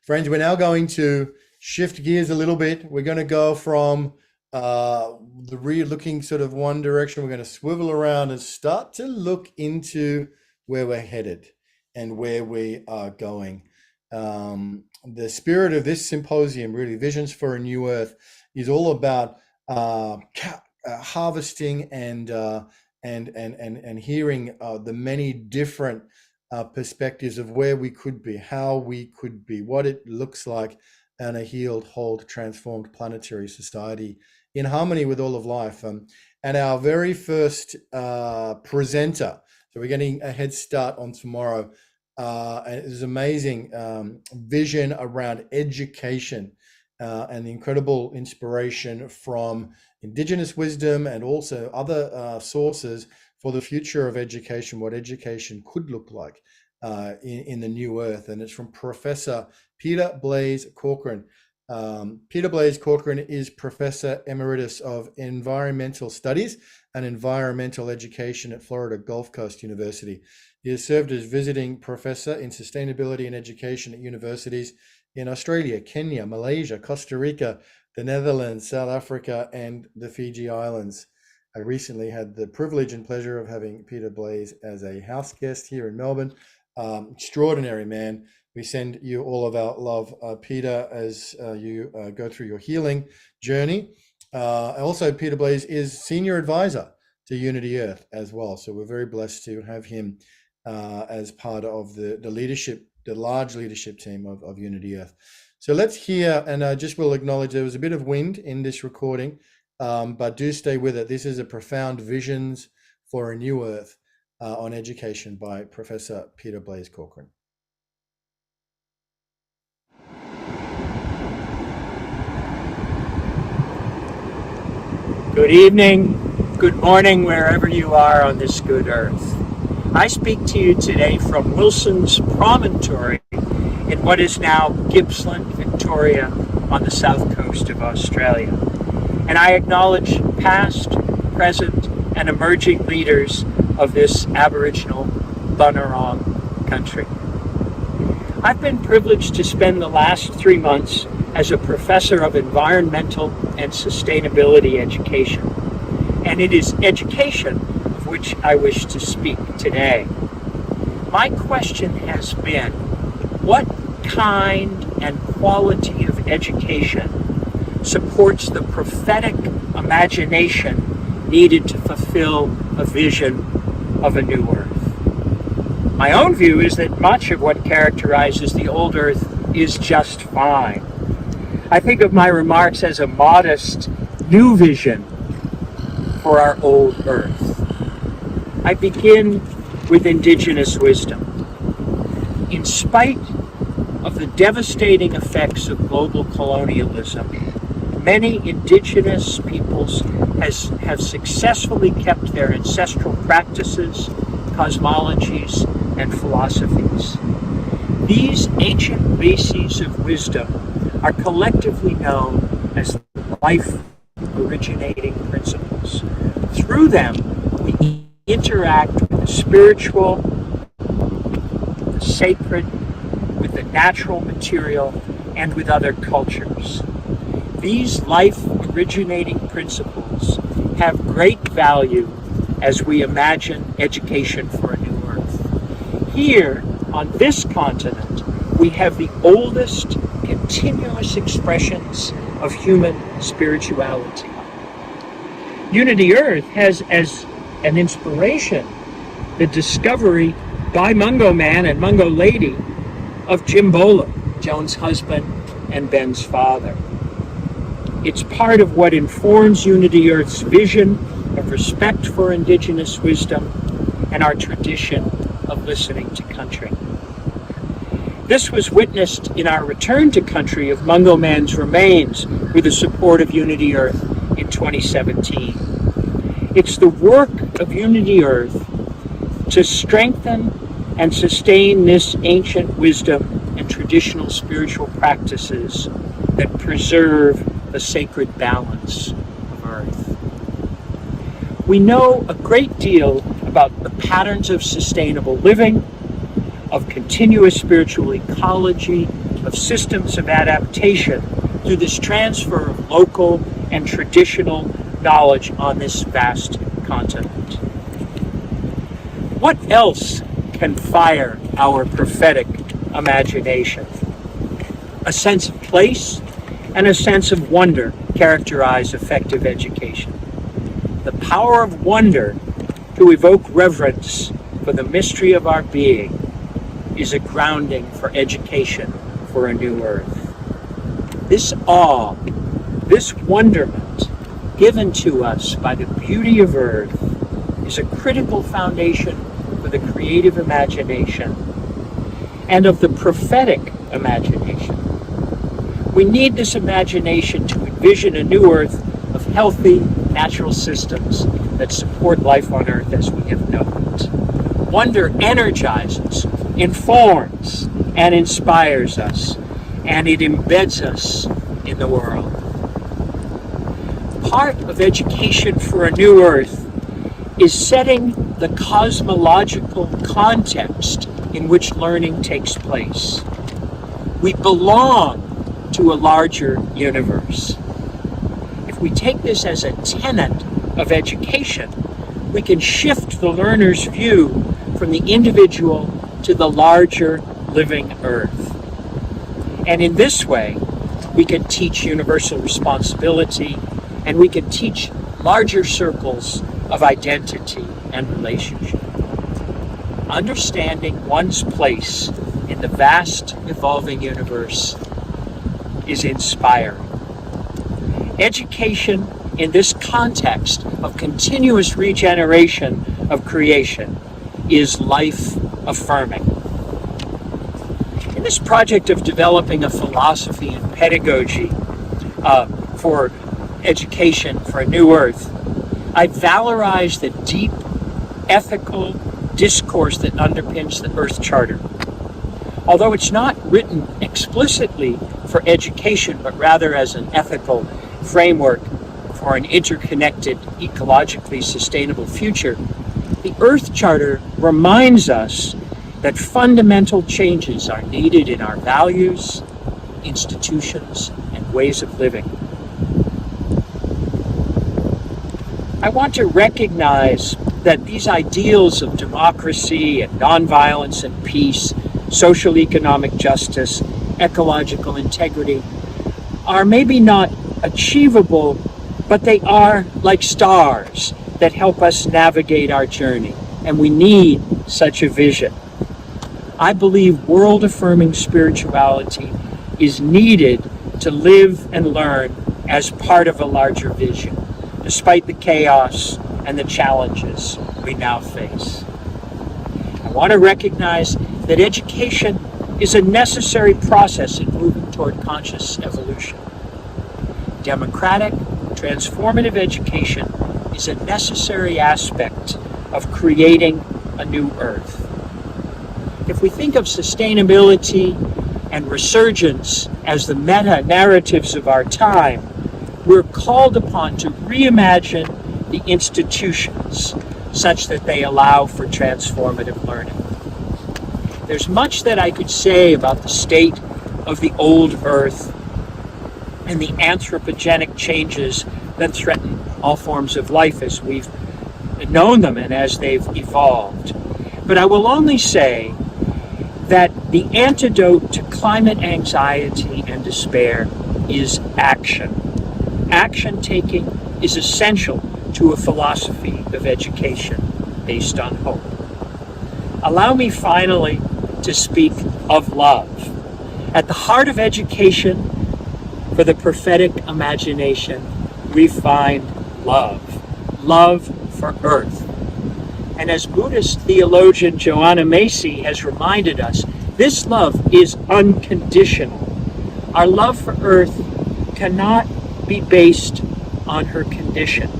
Friends, we're now going to shift gears a little bit. We're going to go from looking sort of one direction. We're going to swivel around and start to look into where we're headed and where we are going. The spirit of this symposium, really, Visions for a New Earth, is all about harvesting and hearing the many different perspectives of where we could be, how we could be, what it looks like in a healed, whole, transformed planetary society in harmony with all of life. And our very first presenter, so we're getting a head start on tomorrow, and it is amazing vision around education and the incredible inspiration from Indigenous wisdom and also other sources for the future of education, what education could look like in the new earth. And it's from Professor Peter Blaise Corcoran. Peter Blaise Corcoran is Professor Emeritus of Environmental Studies and Environmental Education at Florida Gulf Coast University. He has served as visiting professor in sustainability and education at universities in Australia, Kenya, Malaysia, Costa Rica, the Netherlands, South Africa, and the Fiji Islands. I recently had the privilege and pleasure of having Peter Blaise as a house guest here in Melbourne. Extraordinary man. We send you all of our love, Peter, as you go through your healing journey. Also, Peter Blaise is senior advisor to Unity Earth as well. So we're very blessed to have him as part of the leadership, the large leadership team of Unity Earth. So let's hear, and I just will acknowledge there was a bit of wind in this recording, but do stay with it. This is a profound Visions for a New Earth on education by Professor Peter Blaise Corcoran. Good evening, good morning, wherever you are on this good earth. I speak to you today from Wilson's Promontory in what is now Gippsland, Victoria, on the south coast of Australia. And I acknowledge past, present, and emerging leaders of this Aboriginal Bunurong country. I've been privileged to spend the last 3 months as a professor of environmental and sustainability education. And it is education of which I wish to speak today. My question has been, what kind and quality of education supports the prophetic imagination needed to fulfill a vision of a new earth. My own view is that much of what characterizes the old earth is just fine. I think of my remarks as a modest new vision for our old earth. I begin with Indigenous wisdom. In spite of the devastating effects of global colonialism, many Indigenous peoples have successfully kept their ancestral practices, cosmologies, and philosophies. These ancient bases of wisdom are collectively known as life originating principles. Through them, we interact with the spiritual, the sacred, with the natural material, and with other cultures. These life originating principles have great value as we imagine education for a new earth. Here, on this continent, we have the oldest continuous expressions of human spirituality. Unity Earth has as an inspiration the discovery by Mungo Man and Mungo Lady of Jimbola, Joan's husband and Ben's father. It's part of what informs Unity Earth's vision of respect for Indigenous wisdom and our tradition of listening to country. This was witnessed in our return to country of Mungo Man's remains with the support of Unity Earth in 2017. It's the work of Unity Earth to strengthen and sustain this ancient wisdom and traditional spiritual practices that preserve the sacred balance of Earth. We know a great deal about the patterns of sustainable living, of continuous spiritual ecology, of systems of adaptation through this transfer of local and traditional knowledge on this vast continent. What else can fire our prophetic imagination? A sense of place and a sense of wonder characterize effective education. The power of wonder to evoke reverence for the mystery of our being is a grounding for education for a new earth. This awe, this wonderment given to us by the beauty of earth is a critical foundation for the creative imagination and of the prophetic imagination. We need this imagination to envision a new earth of healthy natural systems that support life on earth as we have known it. Wonder energizes, informs, and inspires us, and it embeds us in the world. Part of education for a new earth is setting the cosmological context in which learning takes place. We belong to a larger universe. If we take this as a tenet of education, we can shift the learner's view from the individual to the larger living earth. And in this way, we can teach universal responsibility, and we can teach larger circles of identity and relationship. Understanding one's place in the vast evolving universe is inspiring. Education in this context of continuous regeneration of creation is life affirming. In this project of developing a philosophy and pedagogy for education for a new earth, I valorize the deep ethical discourse that underpins the Earth Charter. Although it's not written explicitly for education, but rather as an ethical framework for an interconnected, ecologically sustainable future, the Earth Charter reminds us that fundamental changes are needed in our values, institutions, and ways of living. I want to recognize that these ideals of democracy and nonviolence and peace, social economic justice, ecological integrity are maybe not achievable, but they are like stars that help us navigate our journey, and we need such a vision. I believe world-affirming spirituality is needed to live and learn as part of a larger vision, despite the chaos and the challenges we now face. I want to recognize that education is a necessary process in moving toward conscious evolution. Democratic, transformative education is a necessary aspect of creating a new earth. If we think of sustainability and resurgence as the meta-narratives of our time, we're called upon to reimagine the institutions such that they allow for transformative learning. There's much that I could say about the state of the old earth and the anthropogenic changes that threaten all forms of life as we've known them and as they've evolved. But I will only say that the antidote to climate anxiety and despair is action. Action taking is essential to a philosophy of education based on hope. Allow me finally to speak of love. At the heart of education for the prophetic imagination, we find love. Love for Earth. And as Buddhist theologian Joanna Macy has reminded us, this love is unconditional. Our love for Earth cannot be based on her condition.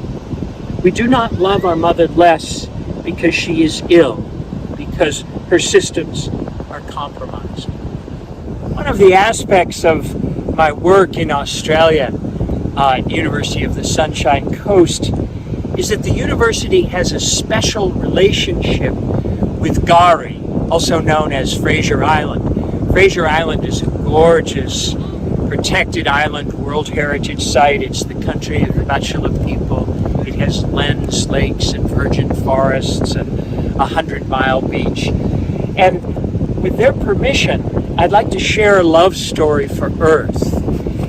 We do not love our mother less because she is ill, because her systems are compromised. One of the aspects of my work in Australia at University of the Sunshine Coast is that the university has a special relationship with Gari, also known as Fraser Island. Fraser Island is a gorgeous, protected island, World Heritage Site. It's the country of the Bachelor people. It has lens lakes and virgin forests and a 100-mile beach. And with their permission, I'd like to share a love story for Earth.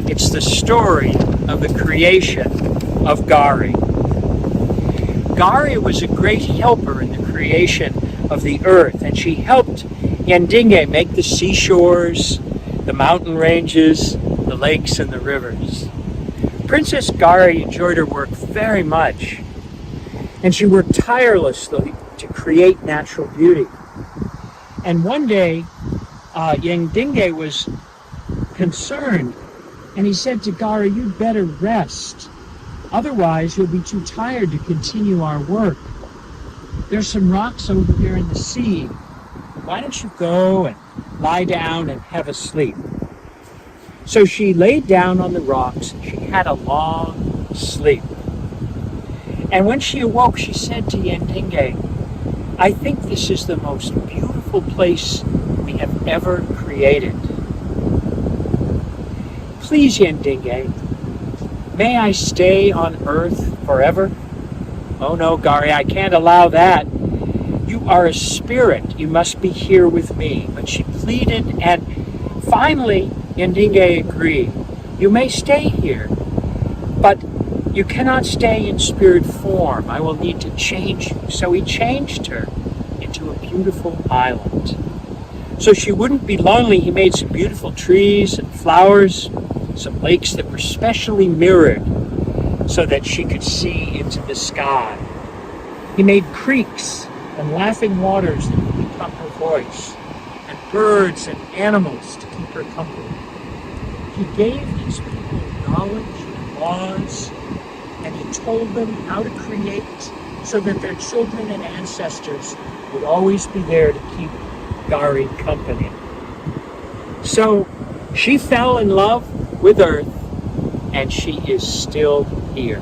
It's the story of the creation of Gari. Gari was a great helper in the creation of the earth, and she helped Yandinge make the seashores, the mountain ranges, the lakes, and the rivers. Princess Gari enjoyed her work very much, and she worked tirelessly to create natural beauty. And one day, Yandinge was concerned, and he said to Gari, "You'd better rest. Otherwise, you'll be too tired to continue our work. There's some rocks over there in the sea. Why don't you go and lie down and have a sleep?" So she laid down on the rocks and she had a long sleep. And when she awoke, she said to Yandinge, "I think this is the most beautiful place we have ever created. Please, Yandinge, may I stay on Earth forever?" "Oh no, Gari, I can't allow that. You are a spirit. You must be here with me." But she pleaded, and finally Yandinge agreed. "You may stay here, but you cannot stay in spirit form. I will need to change you." So he changed her into a beautiful island. So she wouldn't be lonely, he made some beautiful trees and flowers, some lakes that were specially mirrored so that she could see into the sky. He made creeks and laughing waters that would become her voice, and birds and animals to keep her company. He gave these people knowledge and laws, and he told them how to create so that their children and ancestors would always be there to keep Gari company. So she fell in love with Earth, and she is still here.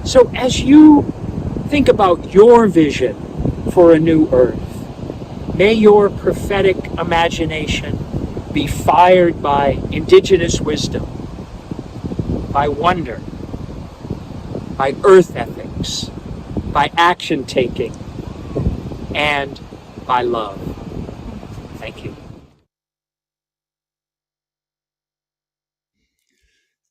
So as you think about your vision for a new Earth, may your prophetic imagination be fired by Indigenous wisdom, by wonder, by earth ethics, by action taking, and by love. Thank you. Thank you.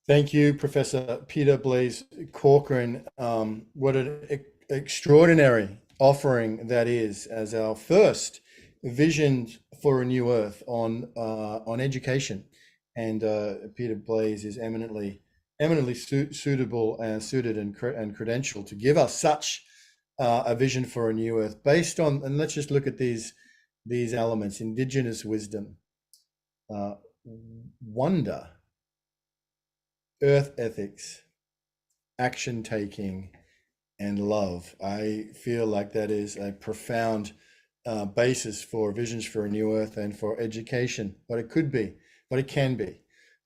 Thank you, Professor Peter Blaise Corcoran. What an extraordinary offering that is as our first vision for a new earth on education. And Peter Blaise is eminently suitable and suited and credentialed to give us such a vision for a new earth based on, and let's just look at these elements: Indigenous wisdom, wonder, earth ethics, action taking, and love. I feel like that is a profound basis for visions for a new earth and for education, what it could be, what it can be.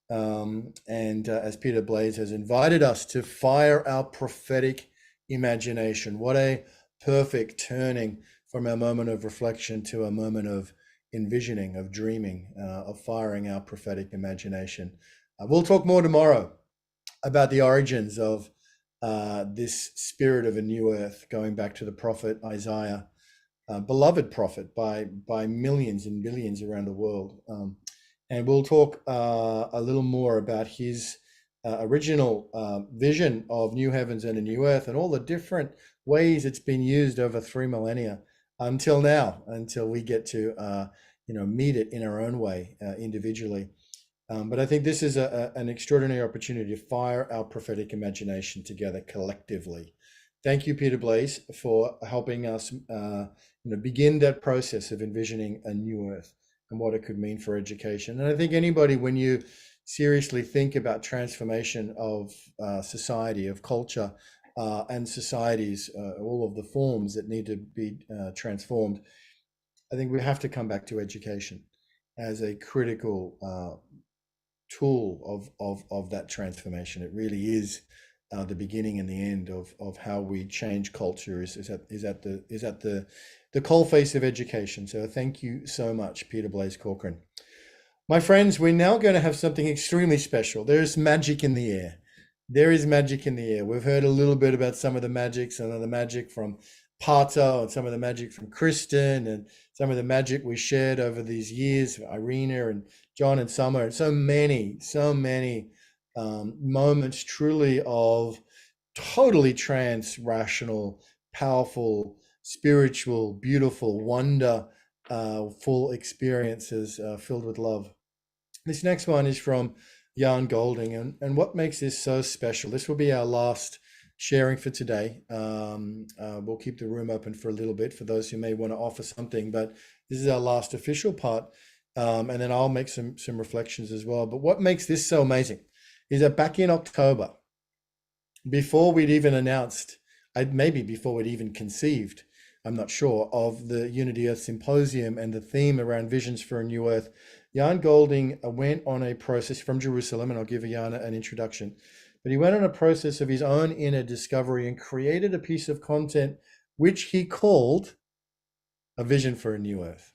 And as Peter Blaise has invited us to fire our prophetic imagination, what a perfect turning from our moment of reflection to a moment of envisioning, of dreaming, of firing our prophetic imagination. We'll talk more tomorrow about the origins of this spirit of a new earth, going back to the prophet Isaiah, beloved prophet by millions and billions around the world. And we'll talk a little more about his original vision of new heavens and a new earth, and all the different ways it's been used over 3 millennia until now, until we get to meet it in our own way individually. But I think this is an extraordinary opportunity to fire our prophetic imagination together collectively. Thank you, Peter Blaise, for helping us begin that process of envisioning a new earth and what it could mean for education. And I think anybody, when you seriously think about transformation of society, of culture, and societies, all of the forms that need to be transformed, I think we have to come back to education as a critical tool of that transformation. It really is the beginning and the end of how we change culture is at the coalface of education. So thank you so much, Peter Blaise Corcoran. My friends, we're now going to have something extremely special. There's magic in the air. There is magic in the air. We've heard a little bit about some of the magic, some of the magic from Pato, and some of the magic from Kristen, and some of the magic we shared over these years, Irina and John and Summer, and so many moments truly of totally rational, powerful, spiritual, beautiful, wonder, full experiences filled with love. This next one is from Jan Golding, and what makes this so special, this will be our last sharing for today. We'll keep the room open for a little bit for those who may want to offer something, but this is our last official part, and then I'll make some reflections as well. But what makes this so amazing is that back in October, before we'd even announced, maybe before we'd even conceived, I'm not sure, of the Unity Earth Symposium and the theme around visions for a new earth, Jan Golding went on a process from Jerusalem, and I'll give Jan an introduction, but he went on a process of his own inner discovery and created a piece of content which he called A Vision for a New Earth.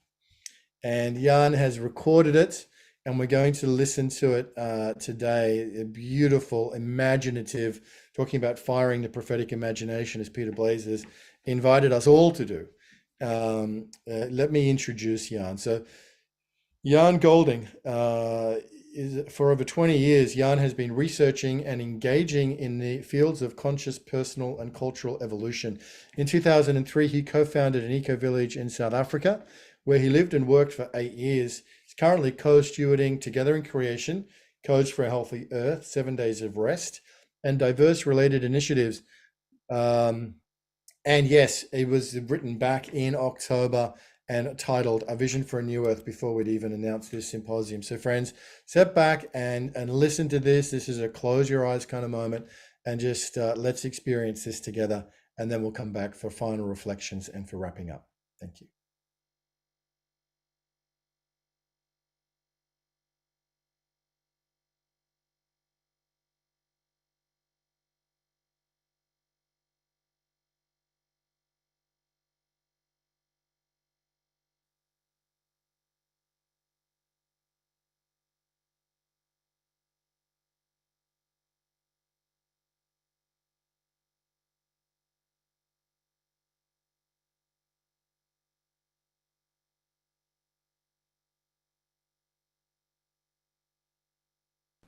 And Jan has recorded it, and we're going to listen to it today. A beautiful, imaginative, talking about firing the prophetic imagination, as Peter Blaise has invited us all to do. Let me introduce Jan. So Jan Golding, for over 20 years, Jan has been researching and engaging in the fields of conscious, personal, and cultural evolution. In 2003, he co-founded an eco-village in South Africa, where he lived and worked for 8 years. He's currently co-stewarding Together in Creation, Codes for a Healthy Earth, 7 Days of Rest, and diverse related initiatives. And yes, it was written back in October and titled A Vision for a New Earth before we'd even announced this symposium. So friends, step back and listen to this. This is a close your eyes kind of moment, and just let's experience this together, and then we'll come back for final reflections and for wrapping up. Thank you.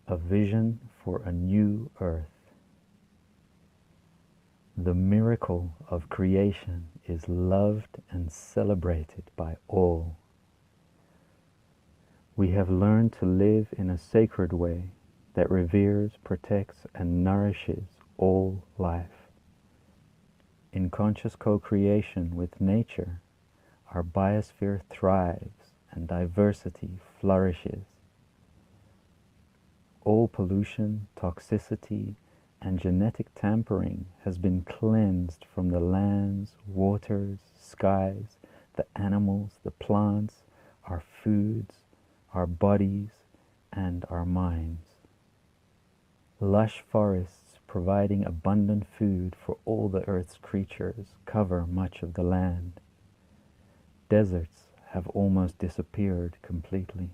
a vision for a new earth. The miracle of creation is loved and celebrated by all. We have learned to live in a sacred way that reveres, protects, and nourishes all life. In conscious co-creation with nature, our biosphere thrives and diversity flourishes. All pollution, toxicity, and genetic tampering has been cleansed from the lands, waters, skies, the animals, the plants, our foods, our bodies, and our minds. Lush forests providing abundant food for all the earth's creatures cover much of the land. Deserts have almost disappeared completely.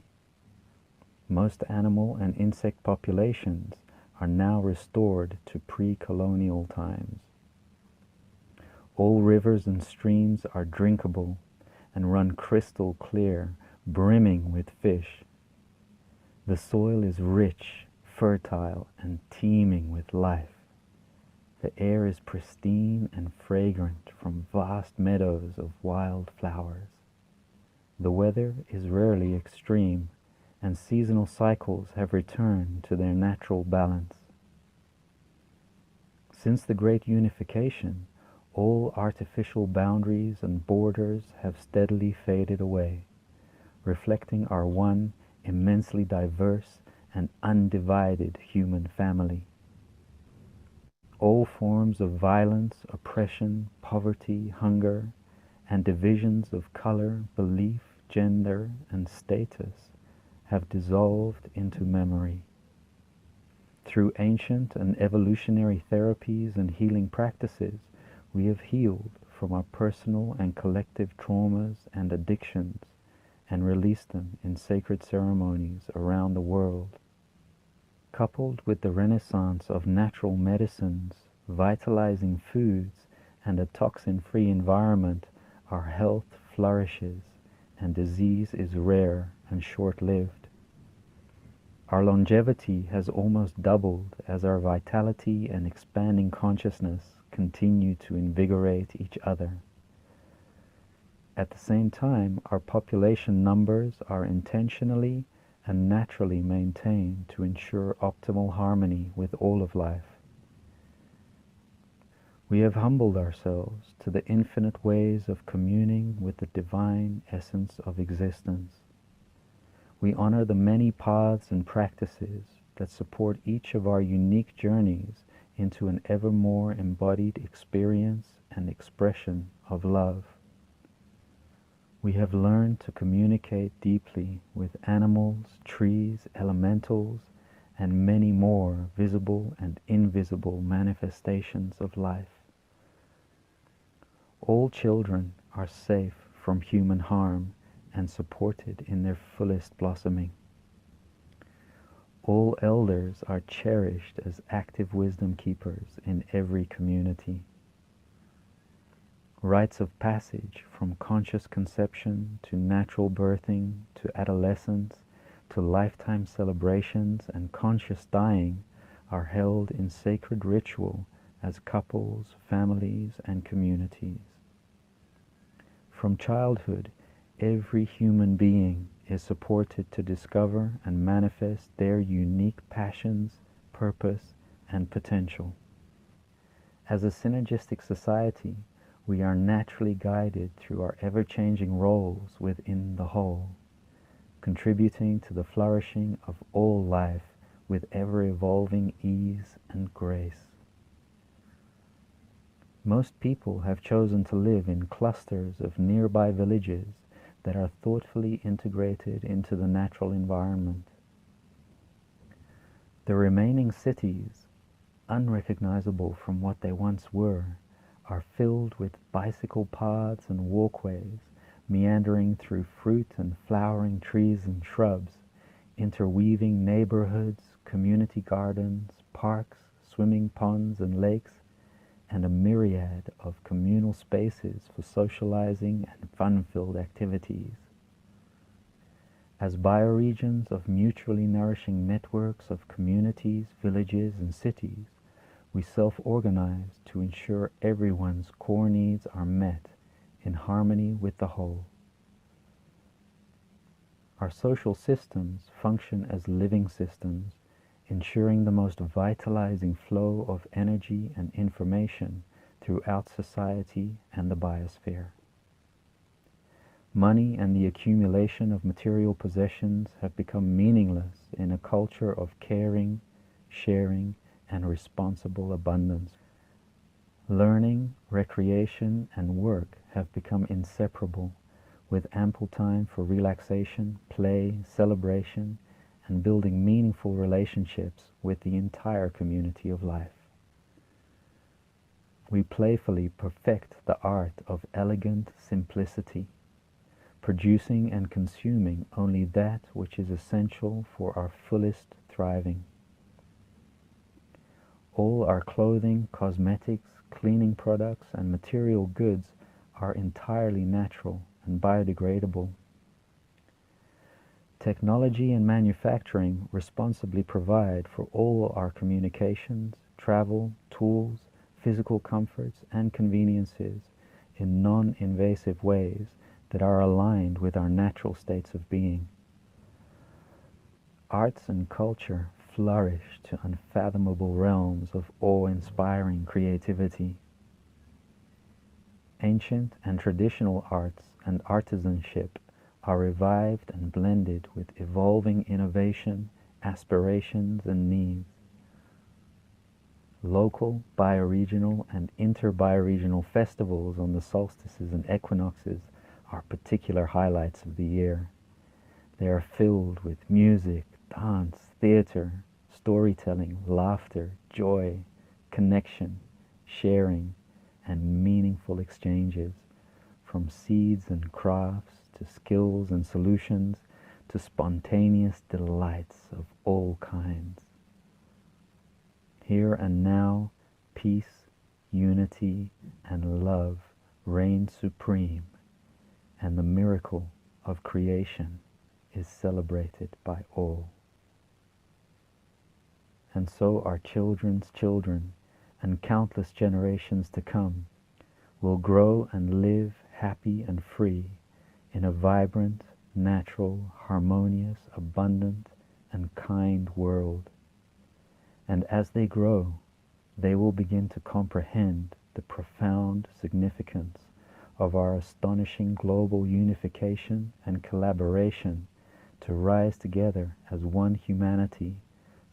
Most animal and insect populations are now restored to pre-colonial times. All rivers and streams are drinkable and run crystal clear, brimming with fish. The soil is rich, fertile, and teeming with life. The air is pristine and fragrant from vast meadows of wild flowers. The weather is rarely extreme, and seasonal cycles have returned to their natural balance. Since the Great Unification, all artificial boundaries and borders have steadily faded away, reflecting our one immensely diverse and undivided human family. All forms of violence, oppression, poverty, hunger, and divisions of color, belief, gender, and status have dissolved into memory. Through ancient and evolutionary therapies and healing practices, we have healed from our personal and collective traumas and addictions and released them in sacred ceremonies around the world. Coupled with the renaissance of natural medicines, vitalizing foods, and a toxin-free environment, our health flourishes and disease is rare and short-lived. Our longevity has almost doubled as our vitality and expanding consciousness continue to invigorate each other. At the same time, our population numbers are intentionally and naturally maintained to ensure optimal harmony with all of life. We have humbled ourselves to the infinite ways of communing with the divine essence of existence. We honor the many paths and practices that support each of our unique journeys into an ever more embodied experience and expression of love. We have learned to communicate deeply with animals, trees, elementals, and many more visible and invisible manifestations of life. All children are safe from human harm and supported in their fullest blossoming. All elders are cherished as active wisdom keepers in every community. Rites of passage from conscious conception to natural birthing to adolescence to lifetime celebrations and conscious dying are held in sacred ritual as couples, families, and communities. From childhood, every human being is supported to discover and manifest their unique passions, purpose, and potential. As a synergistic society, we are naturally guided through our ever-changing roles within the whole, contributing to the flourishing of all life with ever-evolving ease and grace. Most people have chosen to live in clusters of nearby villages that are thoughtfully integrated into the natural environment. The remaining cities, unrecognizable from what they once were, are filled with bicycle paths and walkways meandering through fruit and flowering trees and shrubs, interweaving neighborhoods, community gardens, parks, swimming ponds and lakes, and a myriad of communal spaces for socializing and fun-filled activities. As bioregions of mutually nourishing networks of communities, villages, and cities, we self-organize to ensure everyone's core needs are met in harmony with the whole. Our social systems function as living systems, ensuring the most vitalizing flow of energy and information throughout society and the biosphere. Money and the accumulation of material possessions have become meaningless in a culture of caring, sharing, and responsible abundance. Learning, recreation, and work have become inseparable, with ample time for relaxation, play, celebration, and building meaningful relationships with the entire community of life. We playfully perfect the art of elegant simplicity, producing and consuming only that which is essential for our fullest thriving. All our clothing, cosmetics, cleaning products, and material goods are entirely natural and biodegradable. Technology and manufacturing responsibly provide for all our communications, travel, tools, physical comforts, and conveniences in non-invasive ways that are aligned with our natural states of being. Arts and culture flourish to unfathomable realms of awe-inspiring creativity. Ancient and traditional arts and artisanship are revived and blended with evolving innovation, aspirations, and needs. Local, bioregional, and inter-bioregional festivals on the solstices and equinoxes are particular highlights of the year. They are filled with music, dance, theater, storytelling, laughter, joy, connection, sharing, and meaningful exchanges, from seeds and crafts to skills and solutions to spontaneous delights of all kinds. Here and now, peace, unity, and love reign supreme, and the miracle of creation is celebrated by all. And so our children's children and countless generations to come will grow and live happy and free in a vibrant, natural, harmonious, abundant, and kind world. And as they grow, they will begin to comprehend the profound significance of our astonishing global unification and collaboration to rise together as one humanity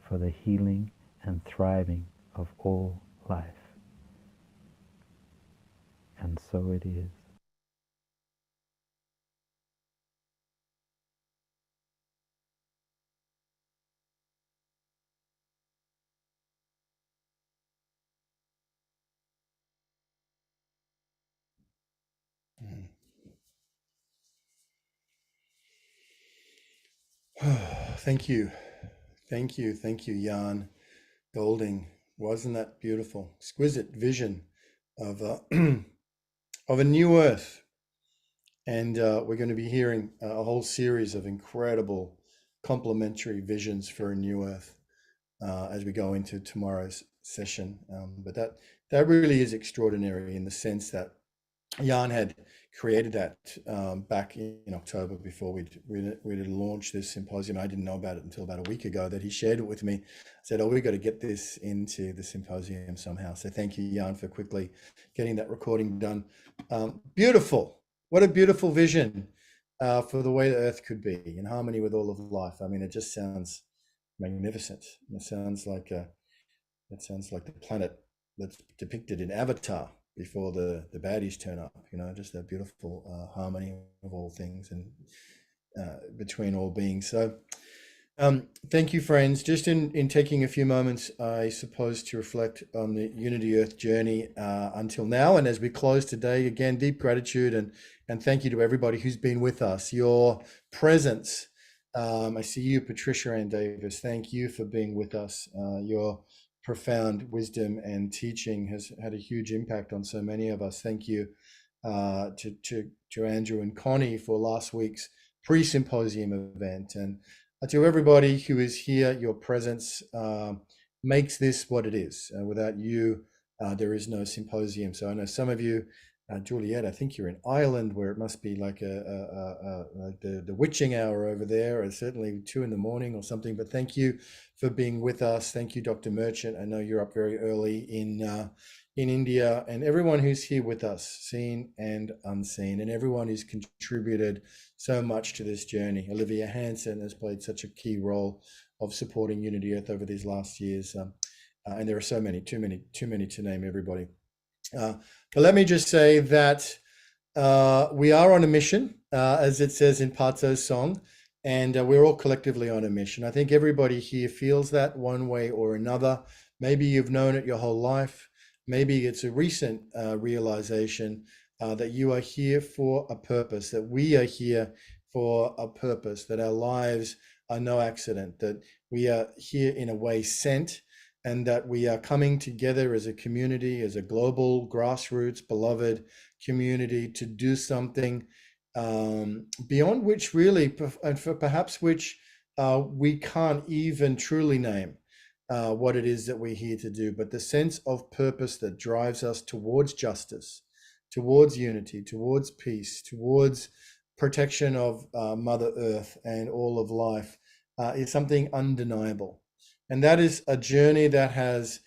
for the healing and thriving of all life. And so it is. Thank you. Thank you. Thank you, Jan Golding. Wasn't that beautiful? Exquisite vision of of a new earth. And we're going to be hearing a whole series of incredible complementary visions for a new earth as we go into tomorrow's session. But that really is extraordinary in the sense that Jan had created that back in October before we'd launched this symposium. I didn't know about it until about a week ago that he shared it with me. I said, oh, we've got to get this into the symposium somehow. So thank you, Jan, for quickly getting that recording done. Beautiful. What a beautiful vision for the way the earth could be in harmony with all of life. I mean, it just sounds magnificent. It sounds like the planet that's depicted in Avatar before the baddies turn up, just that beautiful harmony of all things and between all beings. So thank you, friends. Just in taking a few moments, I suppose, to reflect on the Unity Earth journey until now. And as we close today, again, deep gratitude and thank you to everybody who's been with us. Your presence, I see you, Patricia Ann Davis. Thank you for being with us. Your profound wisdom and teaching has had a huge impact on so many of us. Thank you to Andrew and Connie for last week's pre-symposium event. And to everybody who is here, your presence makes this what it is. Without you, there is no symposium. So I know some of you, Juliet, I think you're in Ireland, where it must be like like the witching hour over there, or certainly 2 a.m. or something. But thank you for being with us. Thank you, Dr. Merchant. I know you're up very early in India, and everyone who's here with us, seen and unseen, and everyone who's contributed so much to this journey. Olivia Hansen has played such a key role of supporting Unity Earth over these last years, and there are so many, too many to name everybody. But let me just say that we are on a mission, as it says in Pato's song, and we're all collectively on a mission. I think everybody here feels that one way or another. Maybe you've known it your whole life. Maybe it's a recent realization that you are here for a purpose, that we are here for a purpose, that our lives are no accident, that we are here in a way sent, and that we are coming together as a community, as a global, grassroots, beloved community to do something beyond which really, and for perhaps which we can't even truly name what it is that we're here to do, but the sense of purpose that drives us towards justice, towards unity, towards peace, towards protection of Mother Earth and all of life is something undeniable. And that is a journey that has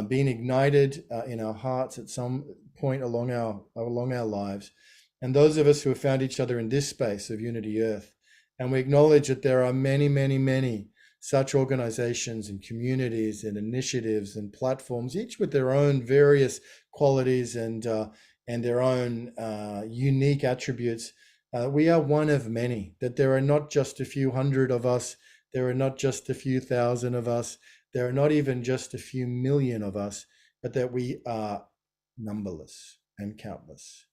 been ignited in our hearts at some point along our lives. And those of us who have found each other in this space of Unity Earth, and we acknowledge that there are many, many, many such organizations and communities and initiatives and platforms, each with their own various qualities and their own unique attributes. We are one of many, that there are not just a few hundred of us. There are not just a few thousand of us. There are not even just a few million of us, but that we are numberless and countless.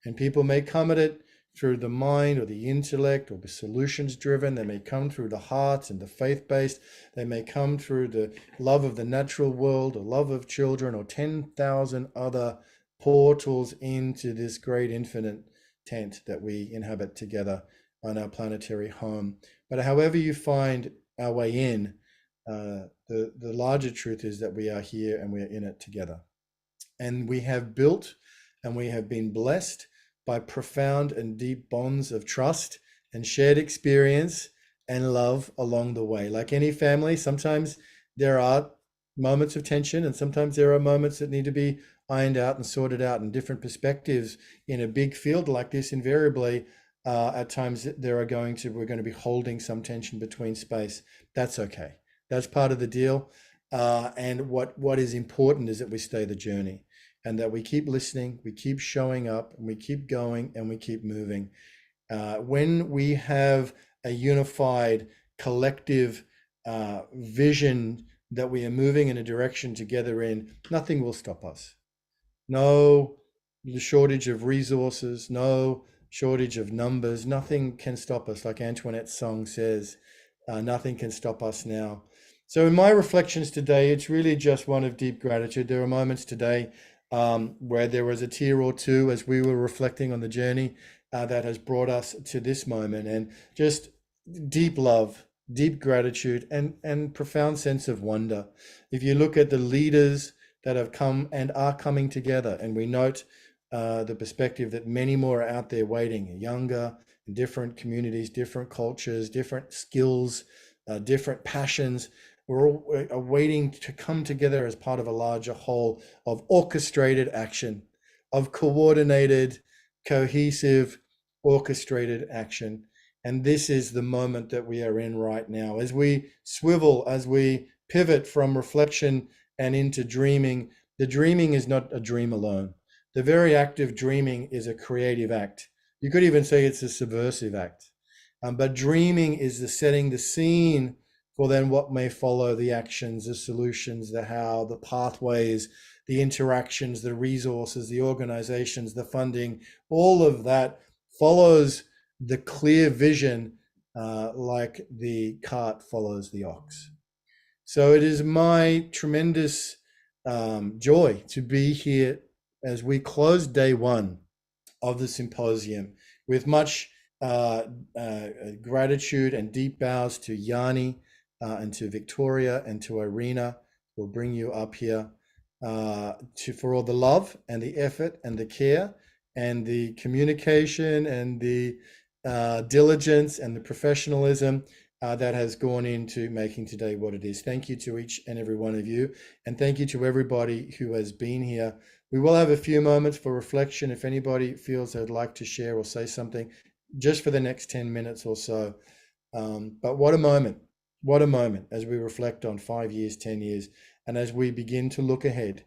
And people may come at it through the mind or the intellect or the solutions driven. They may come through the heart and the faith-based. They may come through the love of the natural world or love of children or 10,000 other portals into this great infinite tent that we inhabit together on our planetary home. But however you find our way in, the larger truth is that we are here and we are in it together. And we have built and we have been blessed by profound and deep bonds of trust and shared experience and love along the way. Like any family, sometimes there are moments of tension and sometimes there are moments that need to be ironed out and sorted out, and different perspectives in a big field like this. Invariably, at times we're going to be holding some tension between space. That's okay. That's part of the deal. And what is important is that we stay the journey, and that we keep listening, we keep showing up, and we keep going, and we keep moving. When we have a unified collective vision that we are moving in a direction together in, nothing will stop us. No shortage of resources, no shortage of numbers, nothing can stop us. Like Antoinette's song says, nothing can stop us now. So in my reflections today, it's really just one of deep gratitude. There are moments today where there was a tear or two as we were reflecting on the journey that has brought us to this moment, and just deep love, deep gratitude, and profound sense of wonder. If you look at the leaders that have come and are coming together, and we note the perspective that many more are out there waiting, younger, in different communities, different cultures, different skills, different passions. We're all waiting to come together as part of a larger whole of orchestrated action, of coordinated, cohesive, orchestrated action. And this is the moment that we are in right now. As we swivel, as we pivot from reflection and into dreaming, the dreaming is not a dream alone. The very act of dreaming is a creative act. You could even say it's a subversive act. But dreaming is the setting the scene for then what may follow, the actions, the solutions, the how, the pathways, the interactions, the resources, the organizations, the funding. All of that follows the clear vision like the cart follows the ox. So it is my tremendous joy to be here as we close day one of the symposium with much gratitude and deep bows to Yanni and to Victoria and to Irina. We'll bring you up here for all the love and the effort and the care and the communication and the diligence and the professionalism that has gone into making today what it is. Thank you to each and every one of you, and thank you to everybody who has been here. We will have a few moments for reflection if anybody feels they'd like to share or say something, just for the next 10 minutes or so. But what a moment as we reflect on 5 years, 10 years, and as we begin to look ahead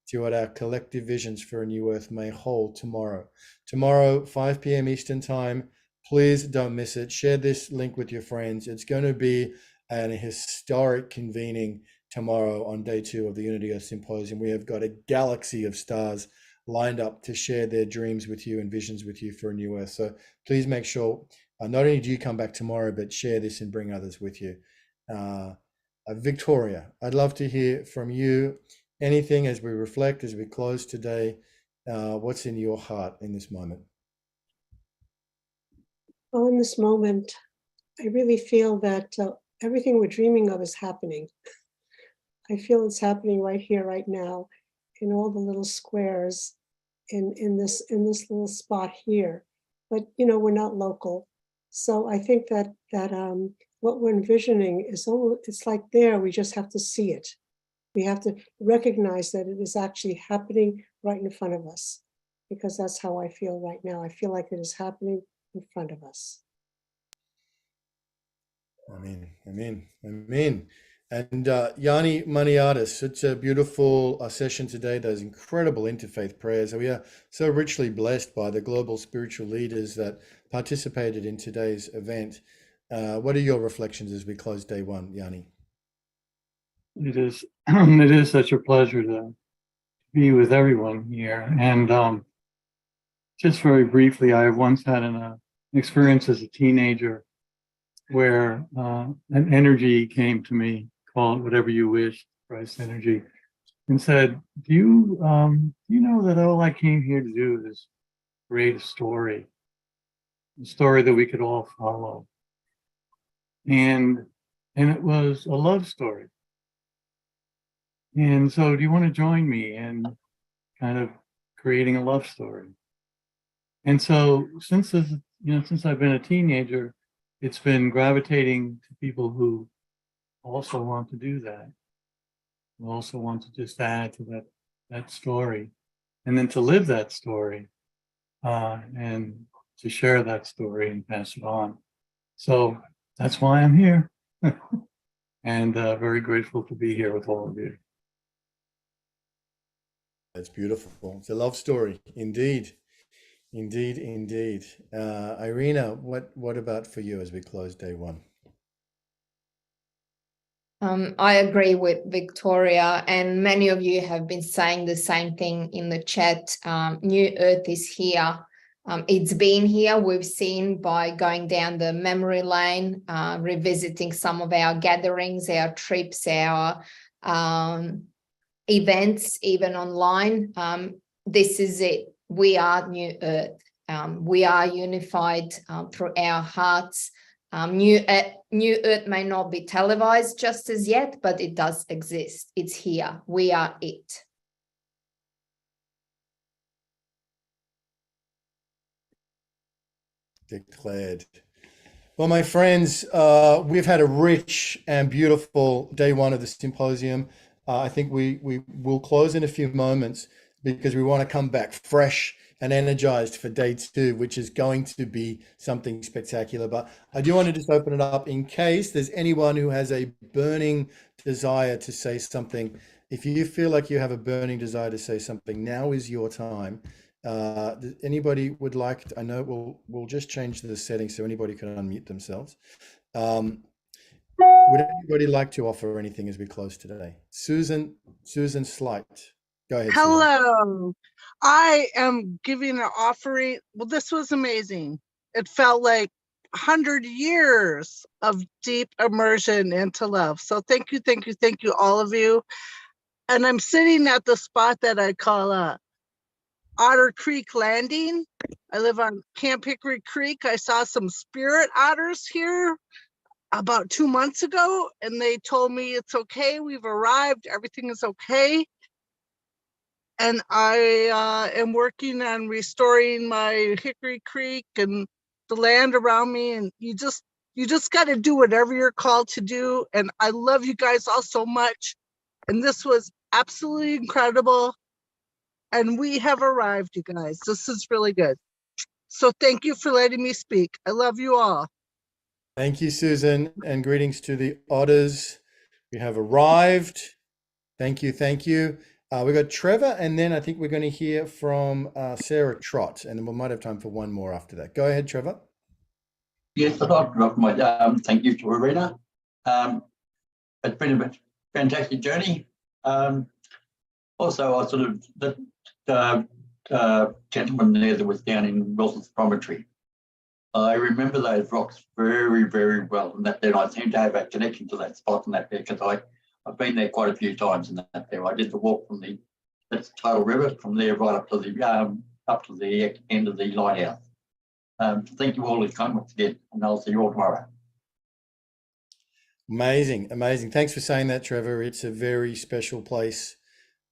to what our collective visions for a new earth may hold tomorrow. Tomorrow, 5 p.m. Eastern time. Please don't miss it. Share this link with your friends. It's going to be an historic convening tomorrow on day 2 of the Unity Earth Symposium. We have got a galaxy of stars lined up to share their dreams with you and visions with you for a new earth. So please make sure not only do you come back tomorrow, but share this and bring others with you. Victoria, I'd love to hear from you. Anything as we reflect, as we close today, what's in your heart in this moment? Well, in this moment, I really feel that everything we're dreaming of is happening. I feel it's happening right here, right now, in all the little squares in this little spot here. But we're not local, so I think that what we're envisioning it's like there. We just have to see it. We have to recognize that it is actually happening right in front of us, because that's how I feel right now. I feel like it is happening in front of us. Amen, amen, amen. And Yanni Maniatis, such a beautiful session today, those incredible interfaith prayers. We are so richly blessed by the global spiritual leaders that participated in today's event. What are your reflections as we close day 1, Yanni? It is such a pleasure to be with everyone here. And just very briefly, I once had an experience as a teenager where an energy came to me, call it whatever you wish, Christ energy, and said, do you know that all I came here to do is create a story that we could all follow. And it was a love story. And so do you want to join me in kind of creating a love story? And so since I've been a teenager, it's been gravitating to people who also want to do that, who also want to just add to that story, and then to live that story, and to share that story and pass it on. So that's why I'm here, and very grateful to be here with all of you. That's beautiful. It's a love story, indeed. Indeed, indeed. Irina, what about for you as we close day 1? I agree with Victoria, and many of you have been saying the same thing in the chat. New Earth is here. It's been here. We've seen by going down the memory lane, revisiting some of our gatherings, our trips, our events, even online. This is it. We are New Earth. We are unified through our hearts. New Earth may not be televised just as yet, but it does exist. It's here. We are it. Declared. Well, my friends, we've had a rich and beautiful day 1 of the symposium. I think we will close in a few moments because we want to come back fresh and energized for day 2, which is going to be something spectacular. But I do want to just open it up in case there's anyone who has a burning desire to say something. If you feel like you have a burning desire to say something, now is your time. Anybody would like to, I know we'll just change the settings so anybody can unmute themselves. Would anybody like to offer anything as we close today? Susan Slight, go ahead. Hello. Susan. I am giving an offering. Well, this was amazing. It felt like 100 years of deep immersion into love. So thank you, all of you. And I'm sitting at the spot that I call Otter Creek Landing. I live on Camp Hickory Creek. I saw some spirit otters here about 2 months ago, and they told me it's okay, we've arrived, everything is okay. And I am working on restoring my Hickory Creek and the land around me, and you just got to do whatever you're called to do. And I love you guys all so much, and this was absolutely incredible, and we have arrived, you guys. This is really good. So thank you for letting me speak. I love you all. Thank you, Susan, and greetings to the otters. We have arrived. Thank you, thank you. We've got Trevor, and then I think we're going to hear from Sarah Trott, and then we might have time for one more after that. Go ahead, Trevor. Yes, I'd like to offer my thank you to Arena. It's been a fantastic journey. Also, I sort of, the gentleman there that was down in Wilson's Promontory, I remember those rocks very, very well, and that then I seem to have a connection to that spot and that there, because I've been there quite a few times, and that there I did the walk from that's Tidal River, from there right up to the end of the lighthouse. Thank you all for coming once again, and I'll see you all tomorrow. Amazing, amazing. Thanks for saying that, Trevor. It's a very special place.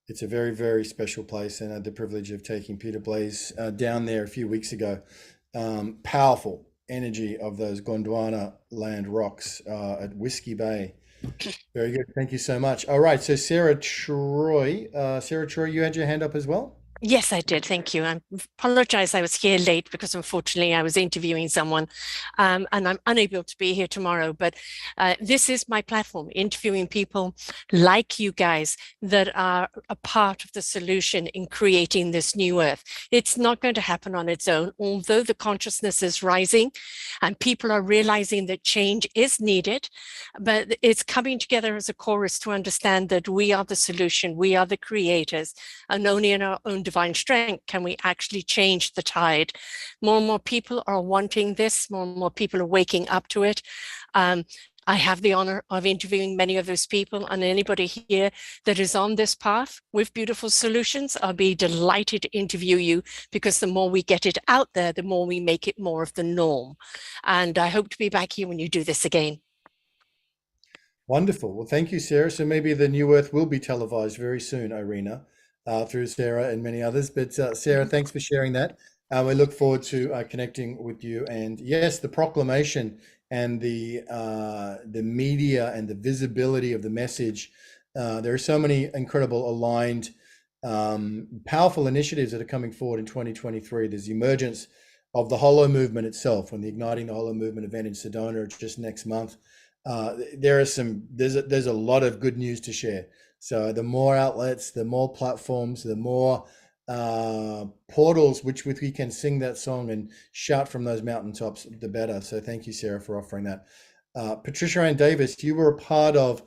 It's a very, very special place, and I had the privilege of taking Peter Blaze down there a few weeks ago. Powerful energy of those Gondwana land rocks at Whiskey Bay. Very good. Thank you so much. All right. So Sarah Troy, you had your hand up as well? Yes, I did. Thank you. I apologize I was here late because unfortunately I was interviewing someone and I'm unable to be here tomorrow. But this is my platform, interviewing people like you guys that are a part of the solution in creating this new earth. It's not going to happen on its own, although the consciousness is rising and people are realizing that change is needed, but it's coming together as a chorus to understand that we are the solution, we are the creators, and only in our own divine strength can we actually change the tide. More and more people are wanting this, more and more people are waking up to it. I have the honor of interviewing many of those people, and anybody here that is on this path with beautiful solutions, I'll be delighted to interview you, because the more we get it out there, the more we make it more of the norm. And I hope to be back here when you do this again. Wonderful. Well, thank you, Sarah. So maybe the New Earth will be televised very soon, Irina, through Sarah and many others. But Sarah, thanks for sharing that. We look forward to connecting with you. And yes, the proclamation and the media and the visibility of the message. There are so many incredible aligned, powerful initiatives that are coming forward in 2023. There's the emergence of the Hollow Movement itself, and the Igniting the Hollow Movement event in Sedona just next month. There's a lot of good news to share. So the more outlets, the more platforms, the more portals which we can sing that song and shout from those mountaintops, the better. So thank you, Sarah, for offering that. Patricia Ann Davis, you were a part of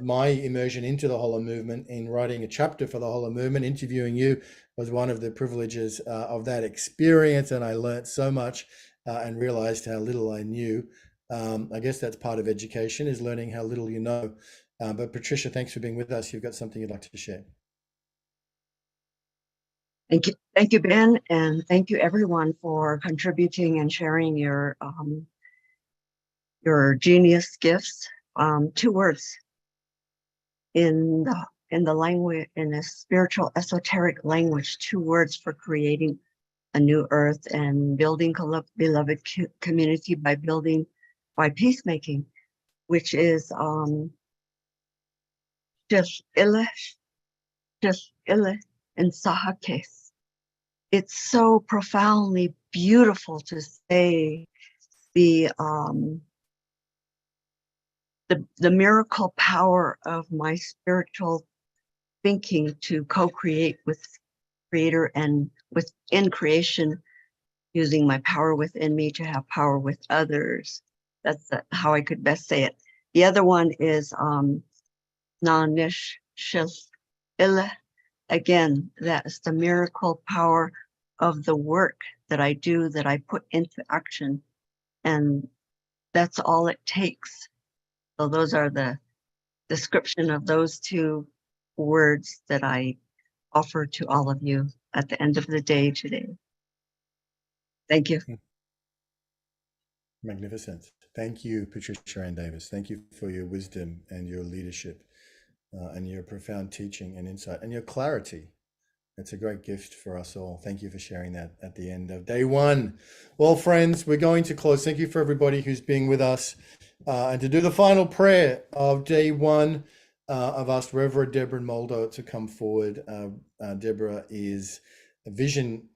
my immersion into the Hollow Movement in writing a chapter for the Hollow Movement. Interviewing you was one of the privileges of that experience, and I learned so much and realized how little I knew. I guess that's part of education, is learning how little you know. But Patricia, thanks for being with us. You've got something you'd like to share. Thank you, Ben, and thank you everyone for contributing and sharing your genius gifts. 2 words in the language, in a spiritual esoteric language, 2 words for creating a new earth and building beloved community by peacemaking, which is just ille and sahakes. It's so profoundly beautiful to say the miracle power of my spiritual thinking to co-create with Creator and within creation, using my power within me to have power with others. That's how I could best say it. The other one is Nanish Shil Ille. Again, that is the miracle power of the work that I do, that I put into action. And that's all it takes. So those are the description of those 2 words that I offer to all of you at the end of the day today. Thank you. Magnificent. Thank you, Patricia Ann Davis. Thank you for your wisdom and your leadership and your profound teaching and insight and your clarity. It's a great gift for us all. Thank you for sharing that at the end of day one. Well, friends, we're going to close. Thank you for everybody who's been with us. And to do the final prayer of day one, I've asked Reverend Deborah Moldo to come forward. Deborah is a vision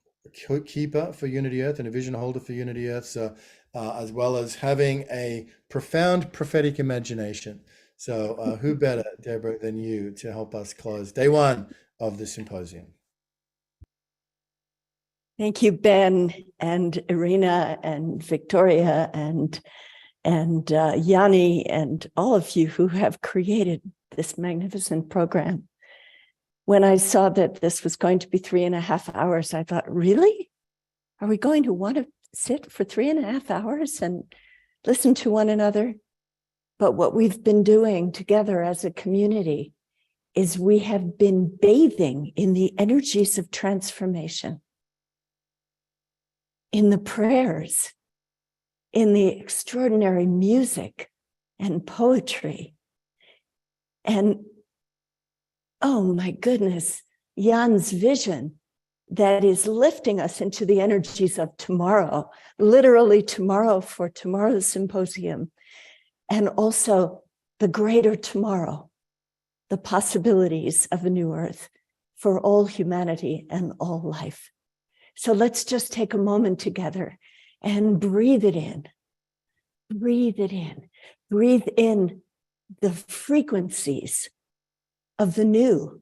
keeper for Unity Earth and a vision holder for Unity Earth, so as well as having a profound prophetic imagination. So who better, Deborah, than you to help us close day one of the symposium? Thank you, Ben and Irina and Victoria and Yanni and all of you who have created this magnificent program. When I saw that this was going to be 3.5 hours, I thought, really? Are we going to want to sit for 3.5 hours and listen to one another? But what we've been doing together as a community is we have been bathing in the energies of transformation, in the prayers, in the extraordinary music and poetry. And oh my goodness, Jan's vision that is lifting us into the energies of tomorrow, literally tomorrow for tomorrow's symposium, and also the greater tomorrow, the possibilities of a new earth for all humanity and all life. So let's just take a moment together and breathe it in. Breathe it in. Breathe in the frequencies of the new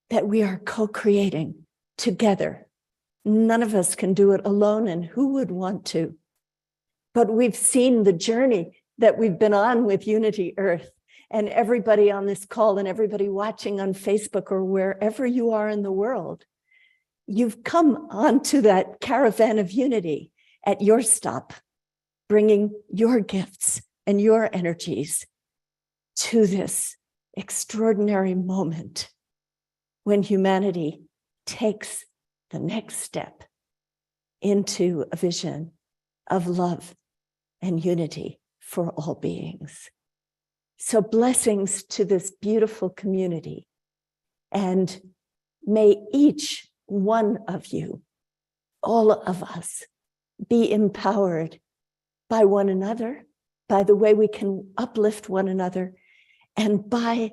that we are co-creating together. None of us can do it alone, and who would want to? But we've seen the journey that we've been on with Unity Earth, and everybody on this call and everybody watching on Facebook or wherever you are in the world. You've come onto that caravan of unity at your stop, bringing your gifts and your energies to this extraordinary moment when humanity takes the next step into a vision of love and unity for all beings. So blessings to this beautiful community, and may each one of you, all of us, be empowered by one another, by the way we can uplift one another, and by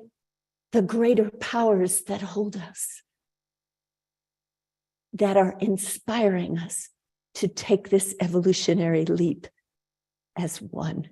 the greater powers that hold us, that are inspiring us to take this evolutionary leap as one.